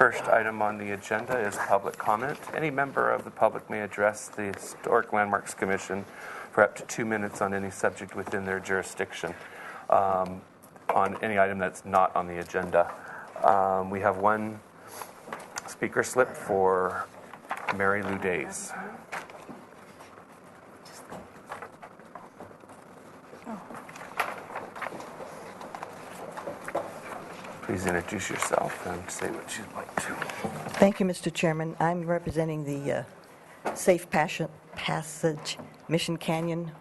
First item on the agenda is public comment. Any member of the public may address the Historic Landmarks Commission for up to 2 minutes on any subject within their jurisdiction, on any item that's not on the agenda. We have one speaker slip for Mary Lou Days. Please introduce yourself and say what you'd like to. Thank you, Mr. Chairman. I'm representing the Safe Passage Mission Canyon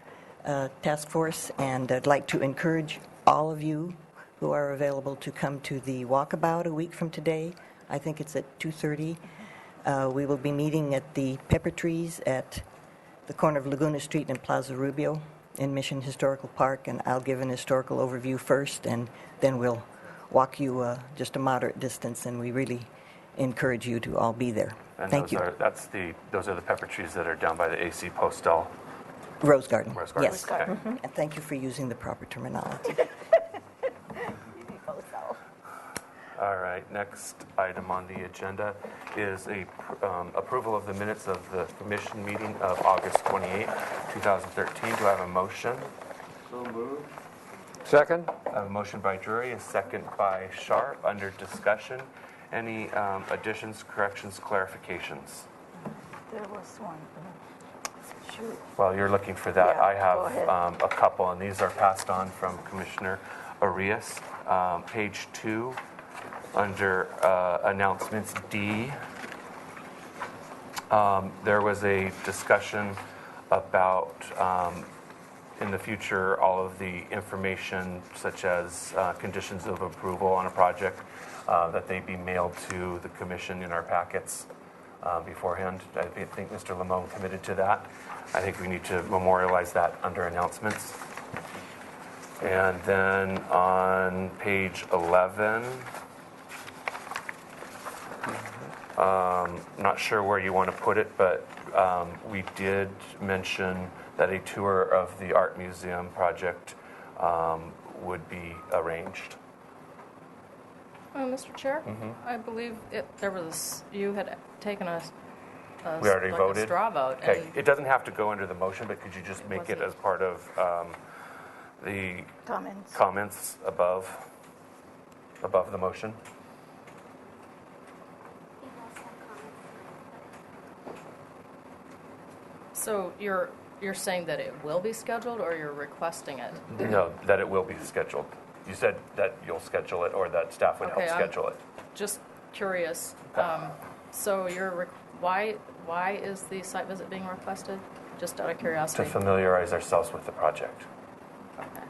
Task Force, and I'd like to encourage all of you who are available to come to the walkabout a week from today. I think it's at 2:30. We will be meeting at the Pepper Trees at the corner of Laguna Street and Plaza Rubio in Mission Historical Park, and I'll give an historical overview first, and then we'll walk you just a moderate distance, and we really encourage you to all be there. And Thank you. Those are the pepper trees that are down by the AC Postal. Rose Garden. Rose Garden. Yes. Okay. And thank you for using the proper terminology. All right, next item on the agenda is a approval of the minutes of the commission meeting of August 28, 2013. Do I have a motion? So moved. Second? I have a motion by Drury, a second by Sharp. Under discussion, any additions, corrections, clarifications? There was one. Shoot. While you're looking for that, Yeah, I go ahead. have a couple, and these are passed on from Commissioner Arias. Page 2, under announcements D, there was a discussion about in the future all of the information such as conditions of approval on a project that they be mailed to the commission in our packets beforehand. I think Mr. Limon committed to that. I think we need to memorialize that under announcements. And then on page 11, not sure where you want to put it, but we did mention that a tour of the Art Museum project would be arranged. Mr. Chair, I believe you had taken a We already voted? straw vote. Okay, and it doesn't have to go under the motion, but could you just make it as part of the comments above the motion? So you're saying that it will be scheduled, or you're requesting it? No, that it will be scheduled. You said that you'll schedule it, or that staff would help schedule it. Just curious. So why is the site visit being requested? Just out of curiosity. To familiarize ourselves with the project. Okay.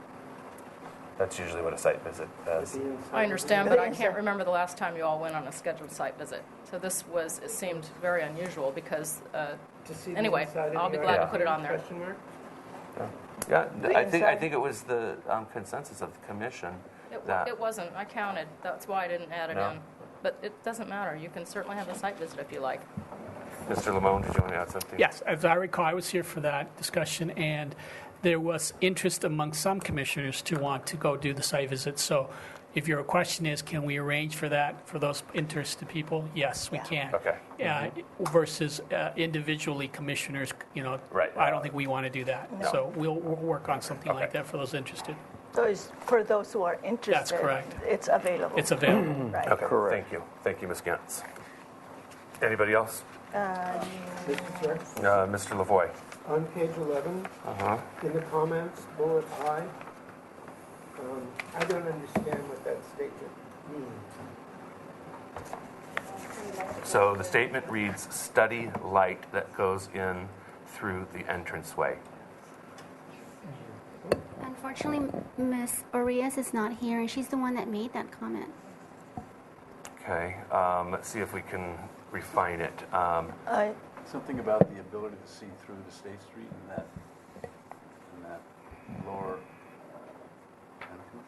That's usually what a site visit does. I understand, but I can't remember the last time you all went on a scheduled site visit. So it seemed very unusual because, anyway, I'll be glad to put it on there. Yeah, I think it was the consensus of the commission that It wasn't. I counted. That's why I didn't add it No. in. But it doesn't matter. You can certainly have a site visit if you like. Mr. Limon, did you want to add something? Yes, as I recall, I was here for that discussion, and there was interest among some commissioners to want to go do the site visit. So if your question is, can we arrange for that, for those interested people? Yes, we can. Okay. Versus individually commissioners, Right. I don't think we want to do that. No. So we'll work on something Okay. like that for those interested. So it's for those who are interested. That's correct. It's available. It's available. Right. Okay, Correct. thank you. Thank you, Ms. Gantz. Anybody else? Mr. Chair, Mr. Lavoie. on page 11, in the comments, bullet I, I don't understand what that statement means. So the statement reads, study light that goes in through the entranceway. Unfortunately, Ms. Arias is not here, and she's the one that made that comment. Okay, let's see if we can refine it. Something about the ability to see through to State Street and that lower,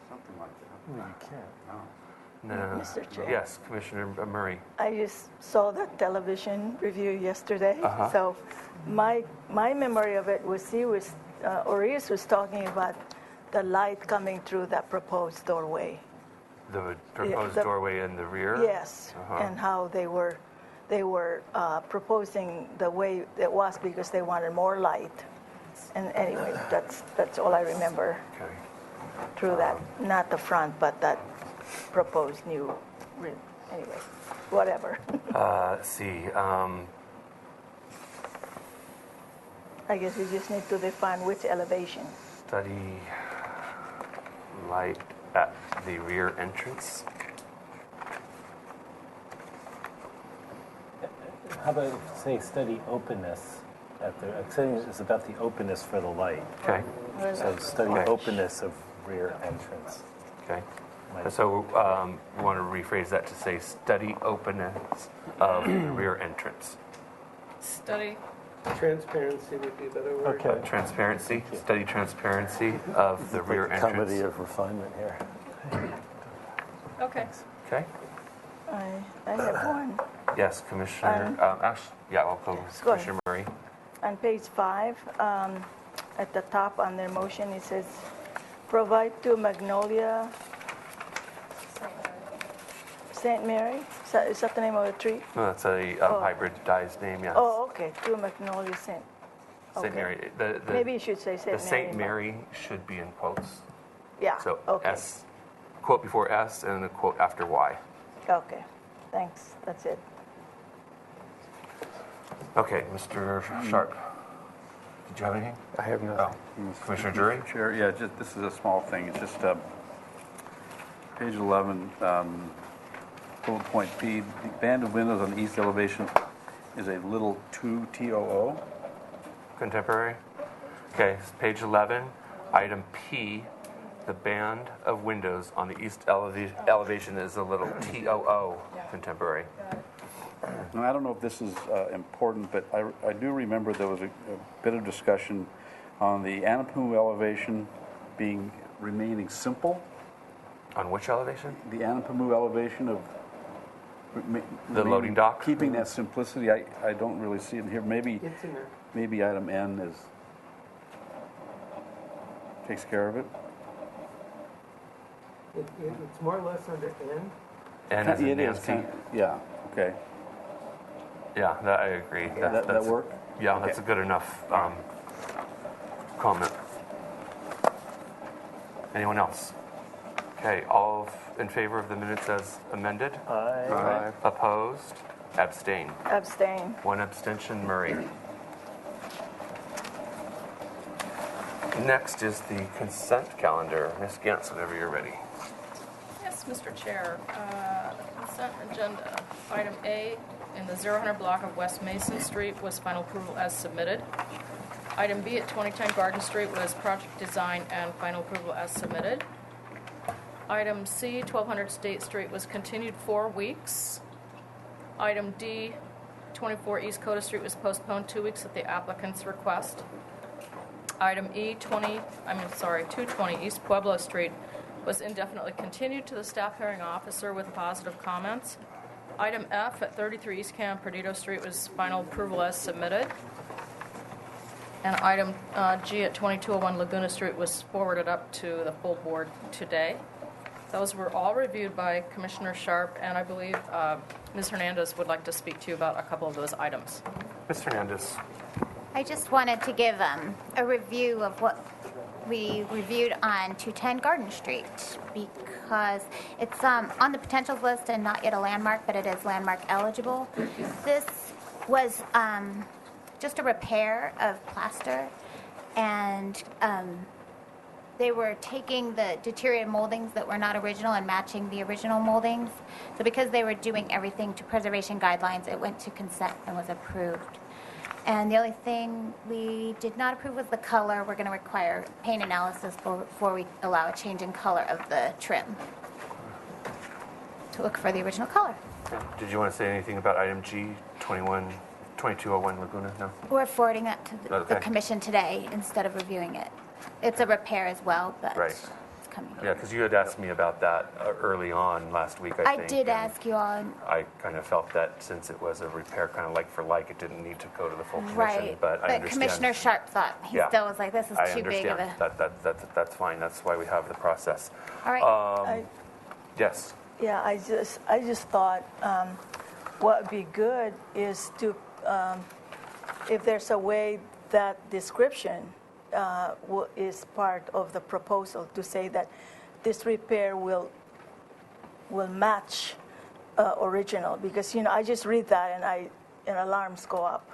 something like that. No, you can't. No. Mr. Chair. Yes, Commissioner Murray. I just saw the television review yesterday. Uh-huh. So my memory of it was Orias was talking about the light coming through that proposed doorway. The proposed the- doorway in the rear? Yes, Uh-huh. and how they were proposing the way it was because they wanted more light. And anyway, that's all I remember Okay. through that, not the front, but that proposed new, anyway, whatever. Let's see. I guess we just need to define which elevation. Study light at the rear entrance. How about say study openness at the, I'm saying it's about the openness for the light. Okay. So study Okay. openness of rear entrance. Okay. Might- So we want to rephrase that to say study openness of the rear entrance. Study, Transparency would be a better word. Okay. Transparency, study transparency of the rear Comedy entrance. of refinement here. okay. Okay. I have one. Yes, Commissioner. Yeah, I'll go. Go ahead. Commissioner Murray. On page 5, at the top on their motion, it says, provide to Magnolia St. Mary? Is that the name of the tree? No, that's a Oh. hybridized name. Yes. Oh, okay, to Magnolia St. St. okay. Mary. Maybe you should say St. Mary. The St. but- Mary should be in quotes. Yeah, So okay. S, quote before S, and a quote after Y. Okay, thanks, that's it. Okay, Mr. Sharp. Did you have anything? I have nothing. Commissioner Jury? Chair, yeah, just, this is a small thing. It's just page 11, bullet point P. The band of windows on the east elevation is a little 2 TOO. Contemporary? Okay, page 11, item P, the band of windows on the east elevation is a little TOO, contemporary. Now, I don't know if this is important, but I do remember there was a bit of discussion on the Anapamu elevation remaining simple. On which elevation? The Anapamu elevation of The loading dock? Keeping that simplicity, I don't really see it in here. Maybe It's in there. maybe item N takes care of it. It's more or less under N. N as in It is, Nancy. yeah, okay. Yeah, that I agree. That That's- work? Yeah, that's a Okay. good enough comment. Anyone else? Okay, all in favor of the minutes as amended? Aye. Opposed? Abstain. Abstain. One abstention, Murray. Next is the consent calendar. Ms. Gantz, whenever you're ready. Yes, Mr. Chair. The consent agenda, item A, in the 0 block of West Mason Street was final approval as submitted. Item B at 2010 Garden Street was project design and final approval as submitted. Item C, 1200 State Street was continued 4 weeks. Item D, 24 East Coda Street was postponed 2 weeks at the applicant's request. Item E, 220 East Pueblo Street was indefinitely continued to the staff hearing officer with positive comments. Item F at 33 East Camp Perdido Street was final approval as submitted. And item G at 2201 Laguna Street was forwarded up to the full board today. Those were all reviewed by Commissioner Sharp, and I believe Ms. Hernandez would like to speak to you about a couple of those items. Ms. Hernandez. I just wanted to give a review of what we reviewed on 210 Garden Street because it's on the potentials list and not yet a landmark, but it is landmark eligible. This was just a repair of plaster, and they were taking the deteriorated moldings that were not original and matching the original moldings. So because they were doing everything to preservation guidelines, it went to consent and was approved. And the only thing we did not approve was the color. We're going to require paint analysis before we allow a change in color of the trim to look for the original color. Did you want to say anything about item G, 2201 Laguna? No? We're forwarding that to the Okay. commission today instead of reviewing it. It's a repair as well, but Right. it's coming. Yeah, because you had asked me about that early on last week, I I think. did and ask you all, I kind of felt that since it was a repair, kind of like for like, it didn't need to go to the full commission, right, but I understand. Commissioner Sharp thought, he Yeah. still was like, this is I too big of understand. a... That's fine. That's why we have the process. All right. Yes. Yeah, I just thought what would be good is to, if there's a way that description is part of the proposal, to say that this repair will match original, because I just read that and alarms go up.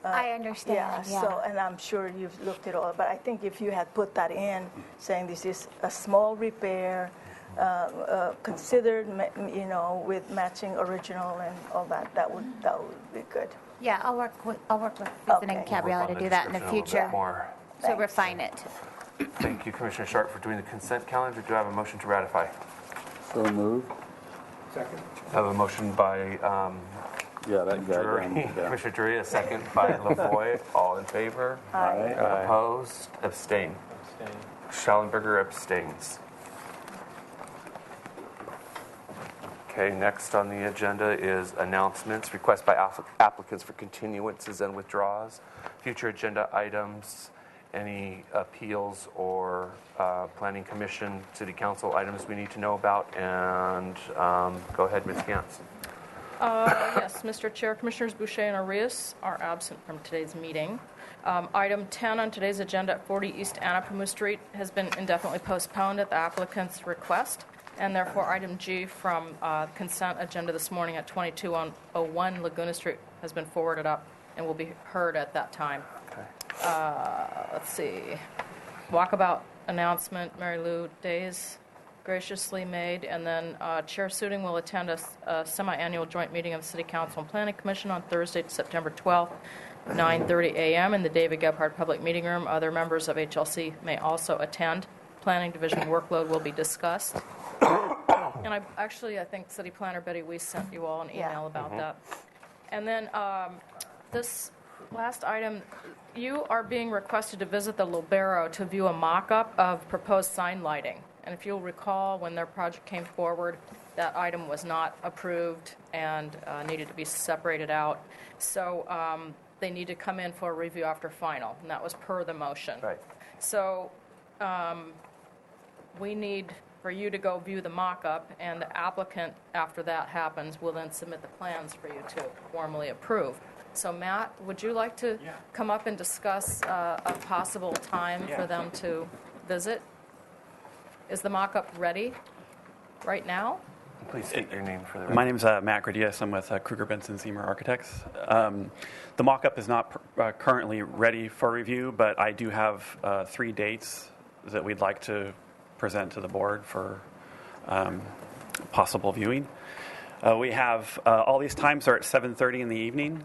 I understand. Yeah. So, and I'm sure you've looked at all, but I think if you had put that in, saying this is a small repair, considered, with matching original and all that, that would be good. Yeah, I'll work with President Okay. Gabriella to do that in the Description a little bit future. more. So refine it. Thank you, Commissioner Sharp, for doing the consent calendar. Do I have a motion to ratify? So moved. Second? I have a motion by Yeah, that guy. Drury, Yeah. Commissioner Drury, a second by LaVoy. All in favor? Aye. Opposed? Abstain. Schallenberger abstains. Okay, next on the agenda is announcements, requests by applicants for continuances and withdrawals, future agenda items, any appeals or planning commission, city council items we need to know about, and go ahead, Ms. Gantz. Yes, Mr. Chair, Commissioners Boucher and Arias are absent from today's meeting. Item 10 on today's agenda at 40 East Anapamu Street has been indefinitely postponed at the applicant's request, and therefore item G from consent agenda this morning at 2201 Laguna Street has been forwarded up and will be heard at that time. Let's see. Walkabout announcement, Mary Lou Days graciously made, and then Chair Suding will attend a semi-annual joint meeting of the City Council and Planning Commission on Thursday, September 12th, 9:30 a.m. in the David Gebhardt Public Meeting Room. Other members of HLC may also attend. Planning Division workload will be discussed. And I think City Planner Betty Weiss sent you all an email about that. And then this last item, you are being requested to visit the Libero to view a mock-up of proposed sign lighting. And if you'll recall, when their project came forward, that item was not approved and needed to be separated out. So they need to come in for a review after final, and that was per the motion. Right. So we need for you to go view the mock-up, and the applicant, after that happens, will then submit the plans for you to formally approve. So Matt, would you like to come up and discuss a possible time for them to visit? Is the mock-up ready right now? Please state your name for the record. My name is Matt Gradius. I'm with Kruger Benson Seymour Architects. The mock-up is not currently ready for review, but I do have 3 dates that we'd like to present to the board for possible viewing. We have all these times are at 7:30 in the evening.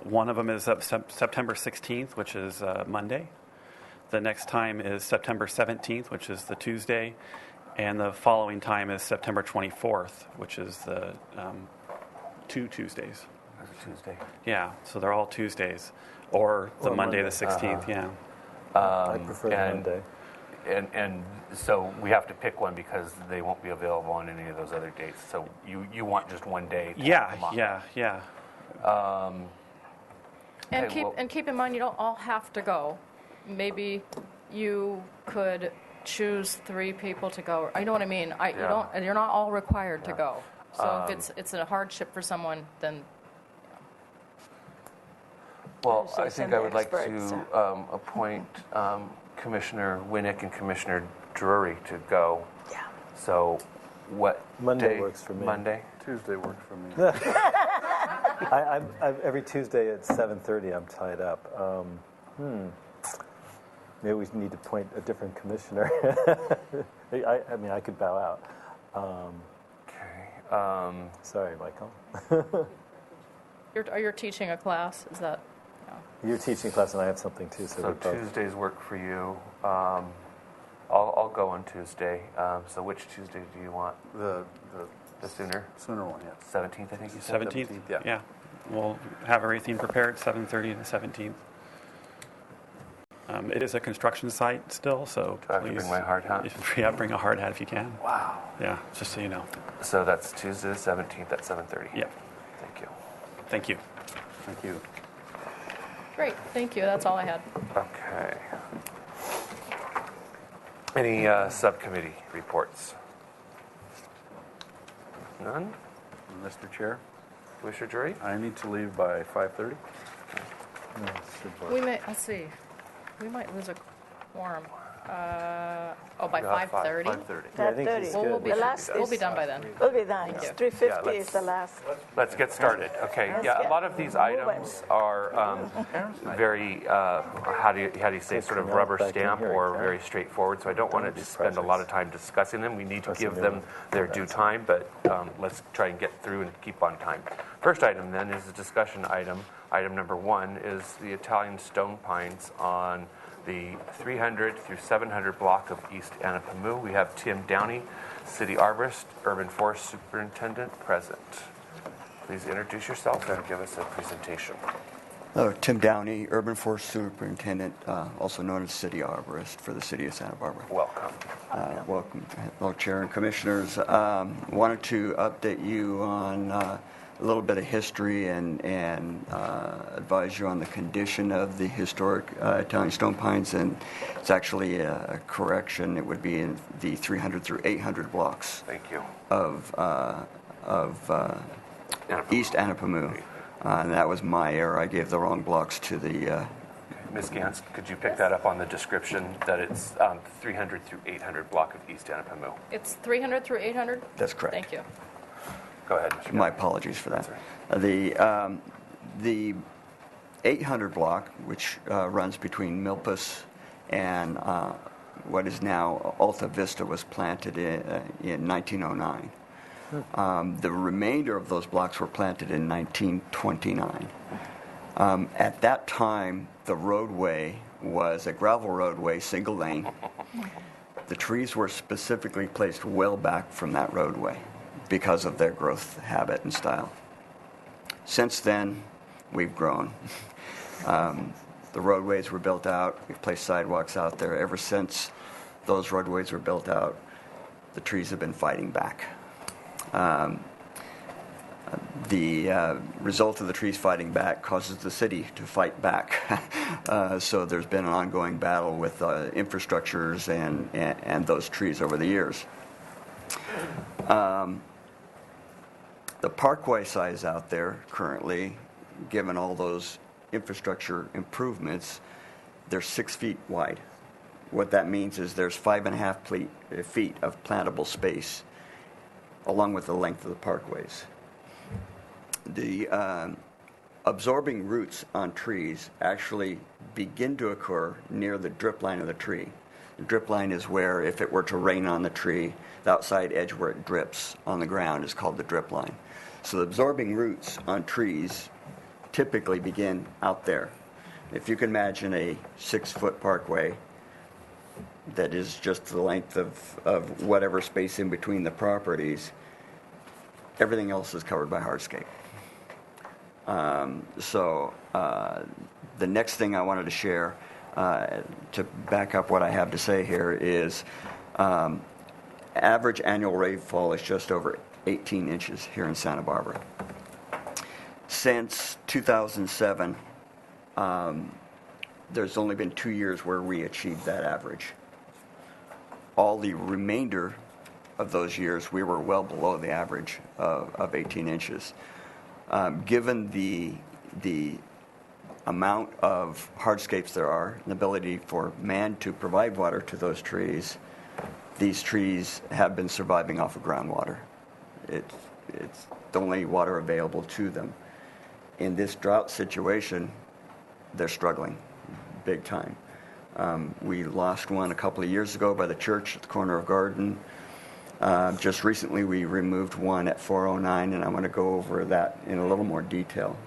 One of them is September 16th, which is Monday. The next time is September 17th, which is the Tuesday. And the following time is September 24th, which is the 2 Tuesdays. That's a Tuesday. Yeah, so they're all Tuesdays. Or the Monday, the 16th, yeah. I prefer the and- Monday. And so we have to pick one because they won't be available on any of those other dates. So you want just one day? To have the mock-up. Yeah. And Okay, keep in mind, you don't all have to go. Maybe you could choose 3 people to go. You know what I mean? You're not all required to go. So if it's a hardship for someone, then Well, So I think send I the would like experts, to appoint Commissioner Winnick and Commissioner Drury to go. yeah. So what Monday day? works for me. Monday? Tuesday works for me. I'm every Tuesday at 7:30. I'm tied up. Maybe we need to appoint a different commissioner. I mean, I could bow out. Okay. Sorry, Michael. you're teaching a class. Is that? You're teaching class, and I have something too. So So we both. Tuesdays work for you. I'll go on Tuesday. So which Tuesday do you want? The The sooner? sooner one, yeah. 17th, I think you said. 17th? 17th, yeah. We'll have everything prepared 7:30 to 17th. It is a construction site still, so Do I have to please. bring my hard hat? Yeah, bring a hard hat if you can. Wow. Yeah, just so you know. So that's Tuesday the 17th at 7:30. Yeah, Thank you. thank you. Thank you. Great, thank you. That's all I had. Okay. Any subcommittee reports? None? Mr. Chair, Commissioner Drury? I need to leave by 5:30. We may, let's see, we might lose a quorum. By Yeah, 5:30? 5:30. Yeah, I think 5:30. he's Well, good. we'll be done by then. We'll be done. It's you. 3:50 Yeah, is the last. Let's get started. Okay, yeah, a lot of these items are very, how do you say, sort of rubber stamp or very straightforward, so I don't want to spend a lot of time discussing them. We need to give them their due time, but let's try and get through and keep on time. First item then is a discussion item. Item number 1 is the Italian stone pines on the 300 through 700 block of East Anapamu. We have Tim Downey, City Arborist, Urban Forest Superintendent, present. Please introduce yourself and give us a presentation. Hello, Tim Downey, Urban Forest Superintendent, also known as City Arborist for the City of Santa Barbara. Welcome. Welcome, hello, Chair and Commissioners. Wanted to update you on a little bit of history and advise you on the condition of the historic Italian stone pines, and it's actually a correction. It would be in the 300 through 800 blocks. Thank you. Of East Anapamu. And that was my error. I gave the wrong blocks to the... Ms. Gantz, could you pick that up on the description that it's 300 through 800 block of East Anapamu? It's 300 through 800? That's correct. Thank you. Go ahead, Mr. My apologies for that. The 800 block, which runs between Milpas and what is now Alta Vista, was planted in 1909. The remainder of those blocks were planted in 1929. At that time, the roadway was a gravel roadway, single lane. The trees were specifically placed well back from that roadway because of their growth habit and style. Since then, we've grown. The roadways were built out. We've placed sidewalks out there. Ever since those roadways were built out, the trees have been fighting back. The result of the trees fighting back causes the city to fight back. So there's been an ongoing battle with infrastructures and those trees over the years. The parkway size out there currently, given all those infrastructure improvements, they're 6 feet wide. What that means is there's 5.5 feet of plantable space along with the length of the parkways. The absorbing roots on trees actually begin to occur near the drip line of the tree. The drip line is where, if it were to rain on the tree, the outside edge where it drips on the ground is called the drip line. So the absorbing roots on trees typically begin out there. If you can imagine a 6-foot parkway that is just the length of whatever space in between the properties, everything else is covered by hardscape. The next thing I wanted to share, to back up what I have to say here, is average annual rainfall is just over 18 inches here in Santa Barbara. Since 2007, there's only been 2 years where we achieved that average. All the remainder of those years, we were well below the average of 18 inches. Given the amount of hardscapes there are, and the ability for man to provide water to those trees, these trees have been surviving off of groundwater. It's the only water available to them. In this drought situation, they're struggling big time. We lost one a couple of years ago by the church at the corner of Garden. Just recently, we removed one at 409, and I want to go over that in a little more detail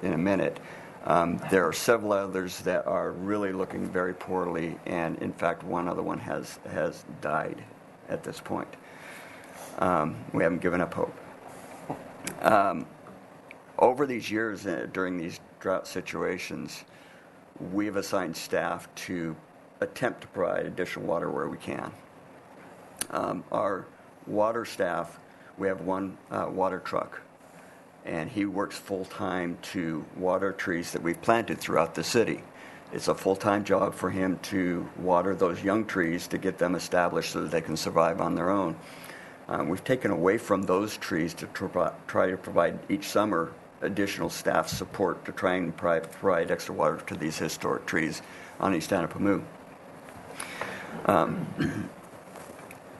in a minute. There are several others that are really looking very poorly, and in fact, one other one has died at this point. We haven't given up hope. Over these years, during these drought situations, we've assigned staff to attempt to provide additional water where we can. Our water staff, we have one water truck, and he works full-time to water trees that we've planted throughout the city. It's a full-time job for him to water those young trees to get them established so that they can survive on their own. We've taken away from those trees to try to provide each summer additional staff support to try and provide extra water to these historic trees on East Anapamu.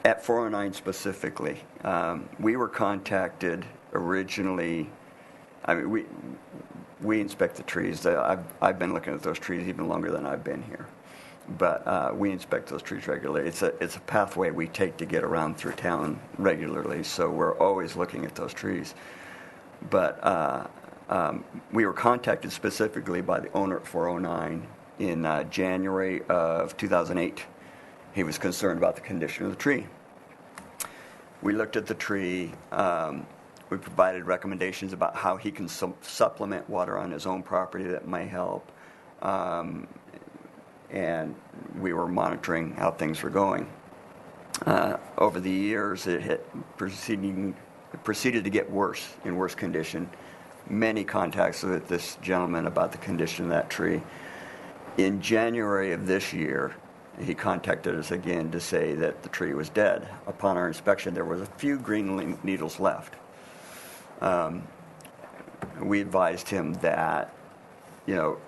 At 409 specifically, we were contacted originally. I mean, we inspect the trees. I've been looking at those trees even longer than I've been here. But we inspect those trees regularly. It's a pathway we take to get around through town regularly, so we're always looking at those trees. But we were contacted specifically by the owner at 409 in January of 2008. He was concerned about the condition of the tree. We looked at the tree. We provided recommendations about how he can supplement water on his own property that may help. And we were monitoring how things were going. Over the years, it proceeded to get worse, in worse condition. Many contacts with this gentleman about the condition of that tree. In January of this year, he contacted us again to say that the tree was dead. Upon our inspection, there was a few green needles left. We advised him that,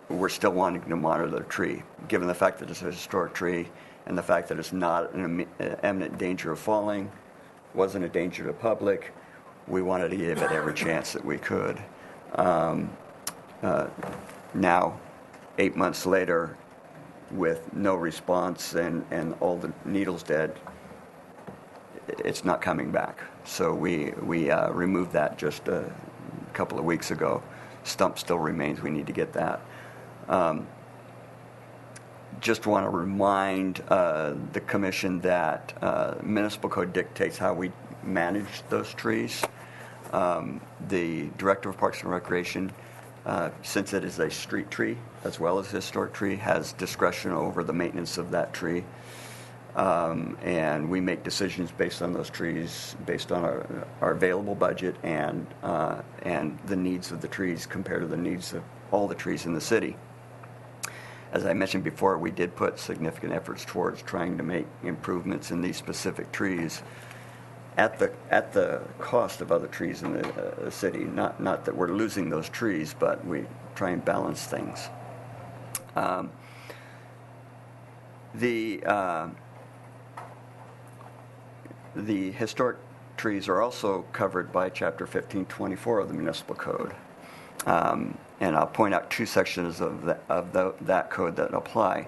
we're still wanting to monitor the tree, given the fact that it's a historic tree and the fact that it's not in imminent danger of falling, wasn't a danger to the public. We wanted to give it every chance that we could. Now, 8 months later, with no response and all the needles dead, it's not coming back. So we removed that just a couple of weeks ago. Stump still remains. We need to get that. Just want to remind the commission that municipal code dictates how we manage those trees. The director of Parks and Recreation, since it is a street tree as well as a historic tree, has discretion over the maintenance of that tree. And we make decisions based on those trees, based on our available budget and the needs of the trees compared to the needs of all the trees in the city. As I mentioned before, we did put significant efforts towards trying to make improvements in these specific trees at the cost of other trees in the city. Not that we're losing those trees, but we try and balance things. The historic trees are also covered by Chapter 1524 of the Municipal Code. And I'll point out two sections of that code that apply.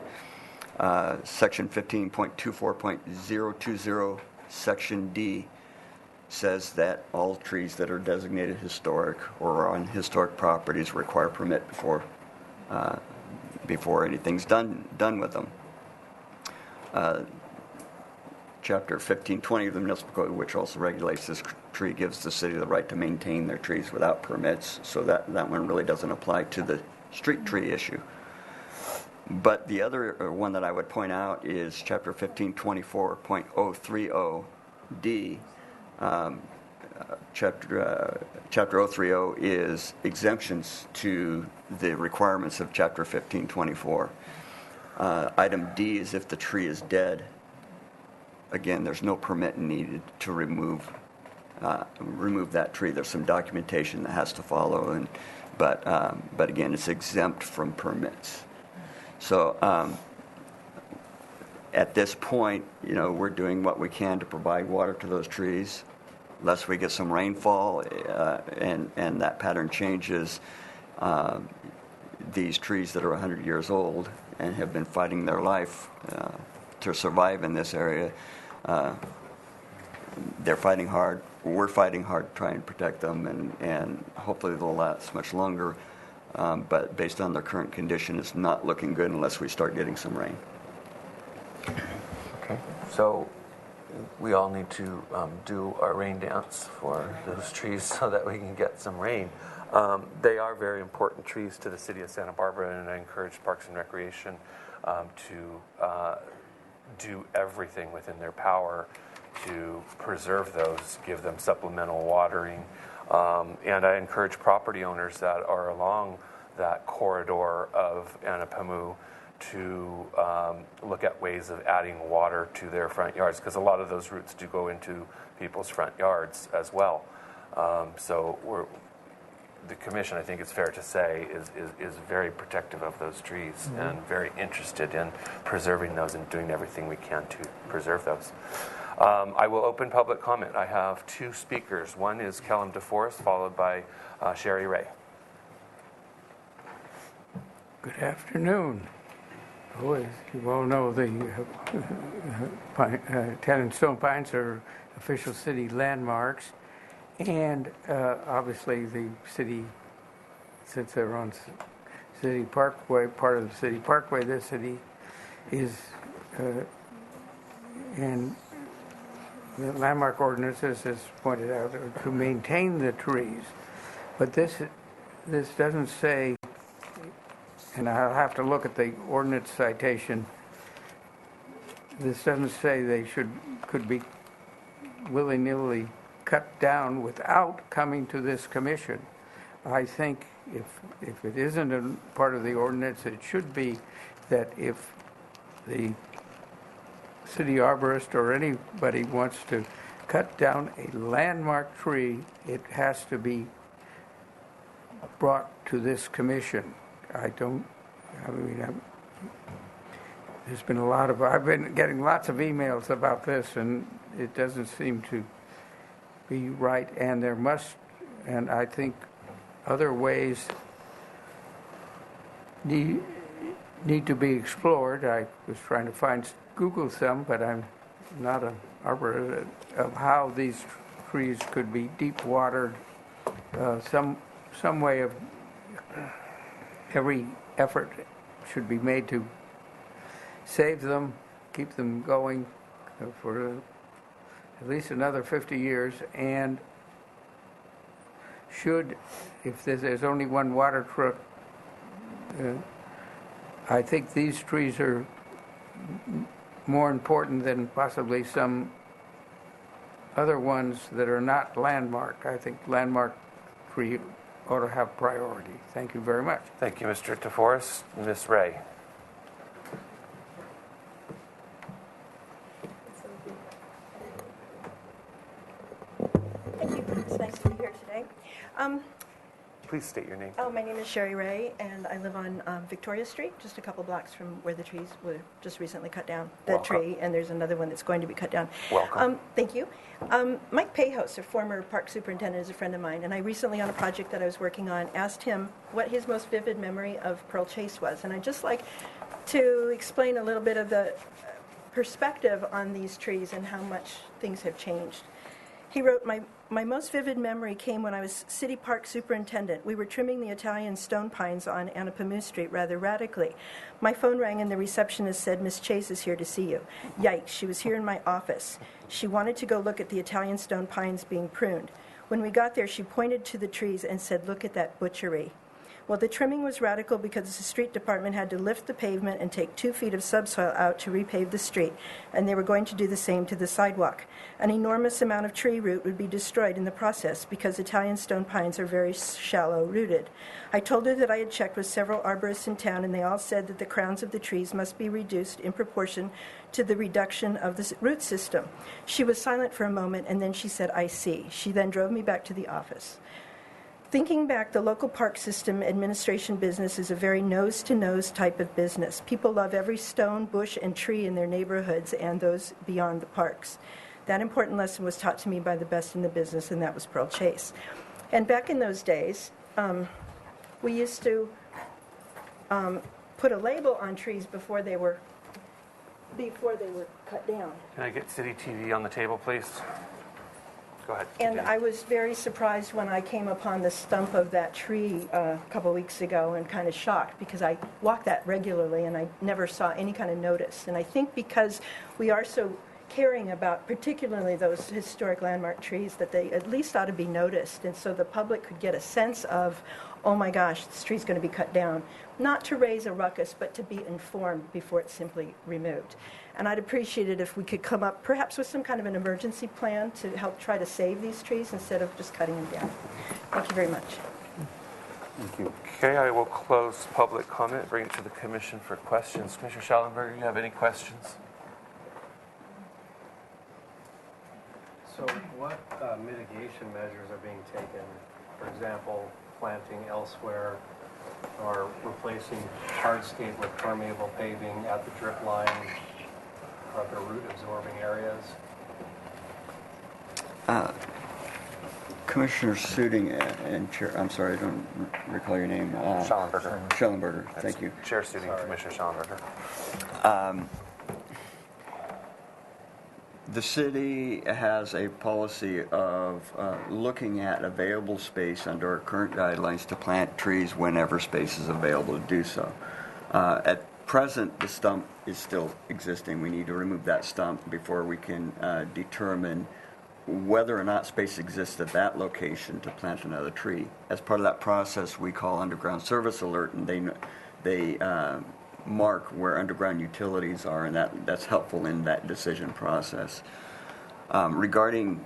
Section 15.24.020, Section D, says that all trees that are designated historic or on historic properties require permit before anything's done with them. Chapter 1520 of the Municipal Code, which also regulates this tree, gives the city the right to maintain their trees without permits, so that one really doesn't apply to the street tree issue. But the other one that I would point out is Chapter 1524.030D. Chapter 030 is exemptions to the requirements of Chapter 1524. Item D is if the tree is dead. Again, there's no permit needed to remove that tree. There's some documentation that has to follow, but again, it's exempt from permits. So at this point, we're doing what we can to provide water to those trees. Unless we get some rainfall and that pattern changes, these trees that are 100 years old and have been fighting their life to survive in this area, they're fighting hard. We're fighting hard to try and protect them, and hopefully they'll last much longer. But based on their current condition, it's not looking good unless we start getting some rain. Okay. So we all need to do our rain dance for those trees so that we can get some rain. They are very important trees to the city of Santa Barbara, and I encourage Parks and Recreation to do everything within their power to preserve those, give them supplemental watering. And I encourage property owners that are along that corridor of Anapamu to look at ways of adding water to their front yards, because a lot of those roots do go into people's front yards as well. So the commission, I think it's fair to say, is very protective of those trees and very interested in preserving those and doing everything we can to preserve those. I will open public comment. I have two speakers. One is Kellum DeForest, followed by Sherry Ray. Good afternoon. Oh, as you all know, the Tan and Stone Pines are official city landmarks. And obviously the city, since they're on City Parkway, part of the City Parkway, this city is, and the landmark ordinances, as pointed out, are to maintain the trees. But this doesn't say, and I'll have to look at the ordinance citation, this doesn't say they could be willy-nilly cut down without coming to this commission. I think if it isn't a part of the ordinance, it should be that if the city arborist or anybody wants to cut down a landmark tree, it has to be brought to this commission. There's been I've been getting lots of emails about this, and it doesn't seem to be right, and I think other ways need to be explored. I was trying to Google some, but I'm not an arborist, of how these trees could be deep watered, some way of every effort should be made to save them, keep them going for at least another 50 years, and if there's only one water truck, I think these trees are more important than possibly some other ones that are not landmark. I think landmark tree ought to have priority. Thank you very much. Thank you, Mr. DeForest. Ms. Ray. Thank you. It's nice to be here today. Please state your name. My name is Sherry Ray, and I live on Victoria Street, just a couple blocks from where the trees were just recently cut down. The tree, and there's another one that's going to be cut down. Welcome. Thank you. Mike Payhouse, a former park superintendent, is a friend of mine, and I recently, on a project that I was working on, asked him what his most vivid memory of Pearl Chase was. And I'd just like to explain a little bit of the perspective on these trees and how much things have changed. He wrote, my most vivid memory came when I was city park superintendent. We were trimming the Italian stone pines on Anapamu Street rather radically. My phone rang and the receptionist said, Miss Chase is here to see you. Yikes, she was here in my office. She wanted to go look at the Italian stone pines being pruned. When we got there, she pointed to the trees and said, look at that butchery. Well, the trimming was radical because the street department had to lift the pavement and take 2 feet of subsoil out to repave the street, and they were going to do the same to the sidewalk. An enormous amount of tree root would be destroyed in the process because Italian stone pines are very shallow rooted. I told her that I had checked with several arborists in town, and they all said that the crowns of the trees must be reduced in proportion to the reduction of the root system. She was silent for a moment, and then she said, I see. She then drove me back to the office. Thinking back, the local park system administration business is a very nose-to-nose type of business. People love every stone, bush, and tree in their neighborhoods and those beyond the parks. That important lesson was taught to me by the best in the business, and that was Pearl Chase. And back in those days, we used to put a label on trees before they were cut down. Can I get City TV on the table, please? Go ahead. And I was very surprised when I came upon the stump of that tree a couple weeks ago, and kind of shocked because I walk that regularly and I never saw any kind of notice. And I think because we are so caring about particularly those historic landmark trees, that they at least ought to be noticed, and so the public could get a sense of, oh my gosh, this tree's going to be cut down. Not to raise a ruckus, but to be informed before it's simply removed. And I'd appreciate it if we could come up perhaps with some kind of an emergency plan to help try to save these trees instead of just cutting them down. Thank you very much. Thank you. Okay, I will close public comment, bring it to the commission for questions. Commissioner Schallenberger, you have any questions? So what mitigation measures are being taken? For example, planting elsewhere or replacing hardscape with permeable paving at the drip line or the root absorbing areas? Commissioner Suding and Chair, I'm sorry, I don't recall your name. Schallenberger. Schallenberger, thank you. Chair Suding, Commissioner Schallenberger. The city has a policy of looking at available space under our current guidelines to plant trees whenever space is available to do so. At present, the stump is still existing. We need to remove that stump before we can determine whether or not space exists at that location to plant another tree. As part of that process, we call underground service alert, and they mark where underground utilities are, and that's helpful in that decision process. Regarding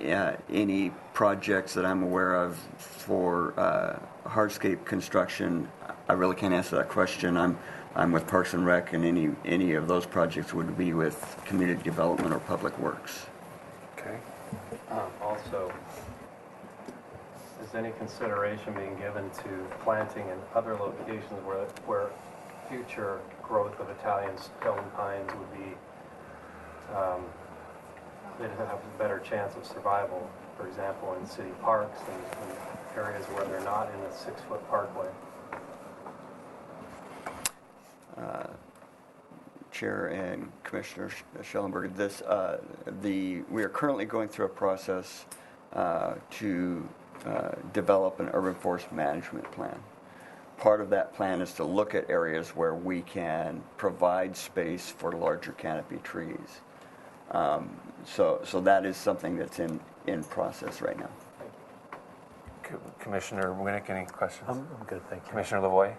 any projects that I'm aware of for hardscape construction, I really can't answer that question. I'm with Parks and Rec, and any of those projects would be with community development or public works. Okay. Also, is any consideration being given to planting in other locations where future growth of Italian stone pines would be, they'd have a better chance of survival, for example, in city parks and areas where they're not in a 6-foot parkway? Chair and Commissioner Schallenberger, we are currently going through a process to develop an urban forest management plan. Part of that plan is to look at areas where we can provide space for larger canopy trees. So that is something that's in process right now. Commissioner Winnick, any questions? I'm good, thank you. Commissioner Lavoie?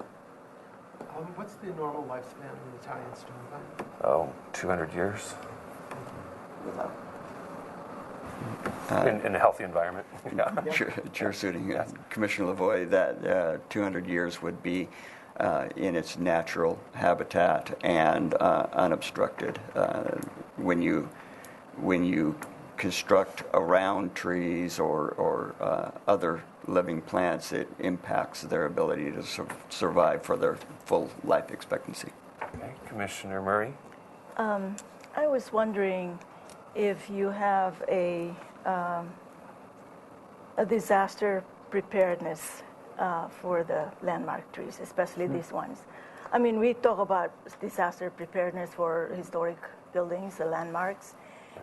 What's the normal lifespan of an Italian stone pine? 200 years. In a healthy environment. Yeah. Chair Suding, Commissioner Lavoie, that 200 years would be in its natural habitat and unobstructed. When you construct around trees or other living plants, it impacts their ability to survive for their full life expectancy. Okay. Commissioner Murray? I was wondering if you have a disaster preparedness for the landmark trees, especially these ones. I mean, we talk about disaster preparedness for historic buildings, the landmarks.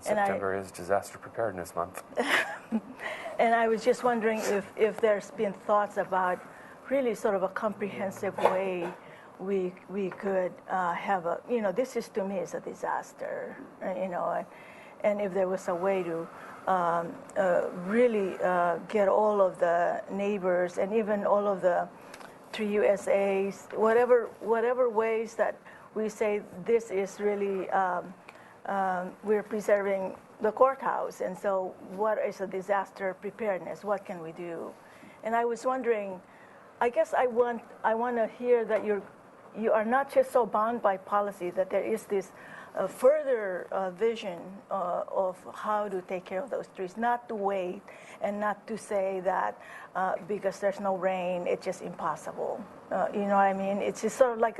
September is Disaster Preparedness Month. And I was just wondering if there's been thoughts about really sort of a comprehensive way we could have a, this is to me is a disaster, and if there was a way to really get all of the neighbors and even all of the Tree USAs, whatever ways that we say this is really, we're preserving the courthouse, and so what is a disaster preparedness? What can we do? And I was wondering, I guess I want to hear that you are not just so bound by policy, that there is this further vision of how to take care of those trees, not to wait and not to say that because there's no rain, it's just impossible. You know what I mean? It's just sort of like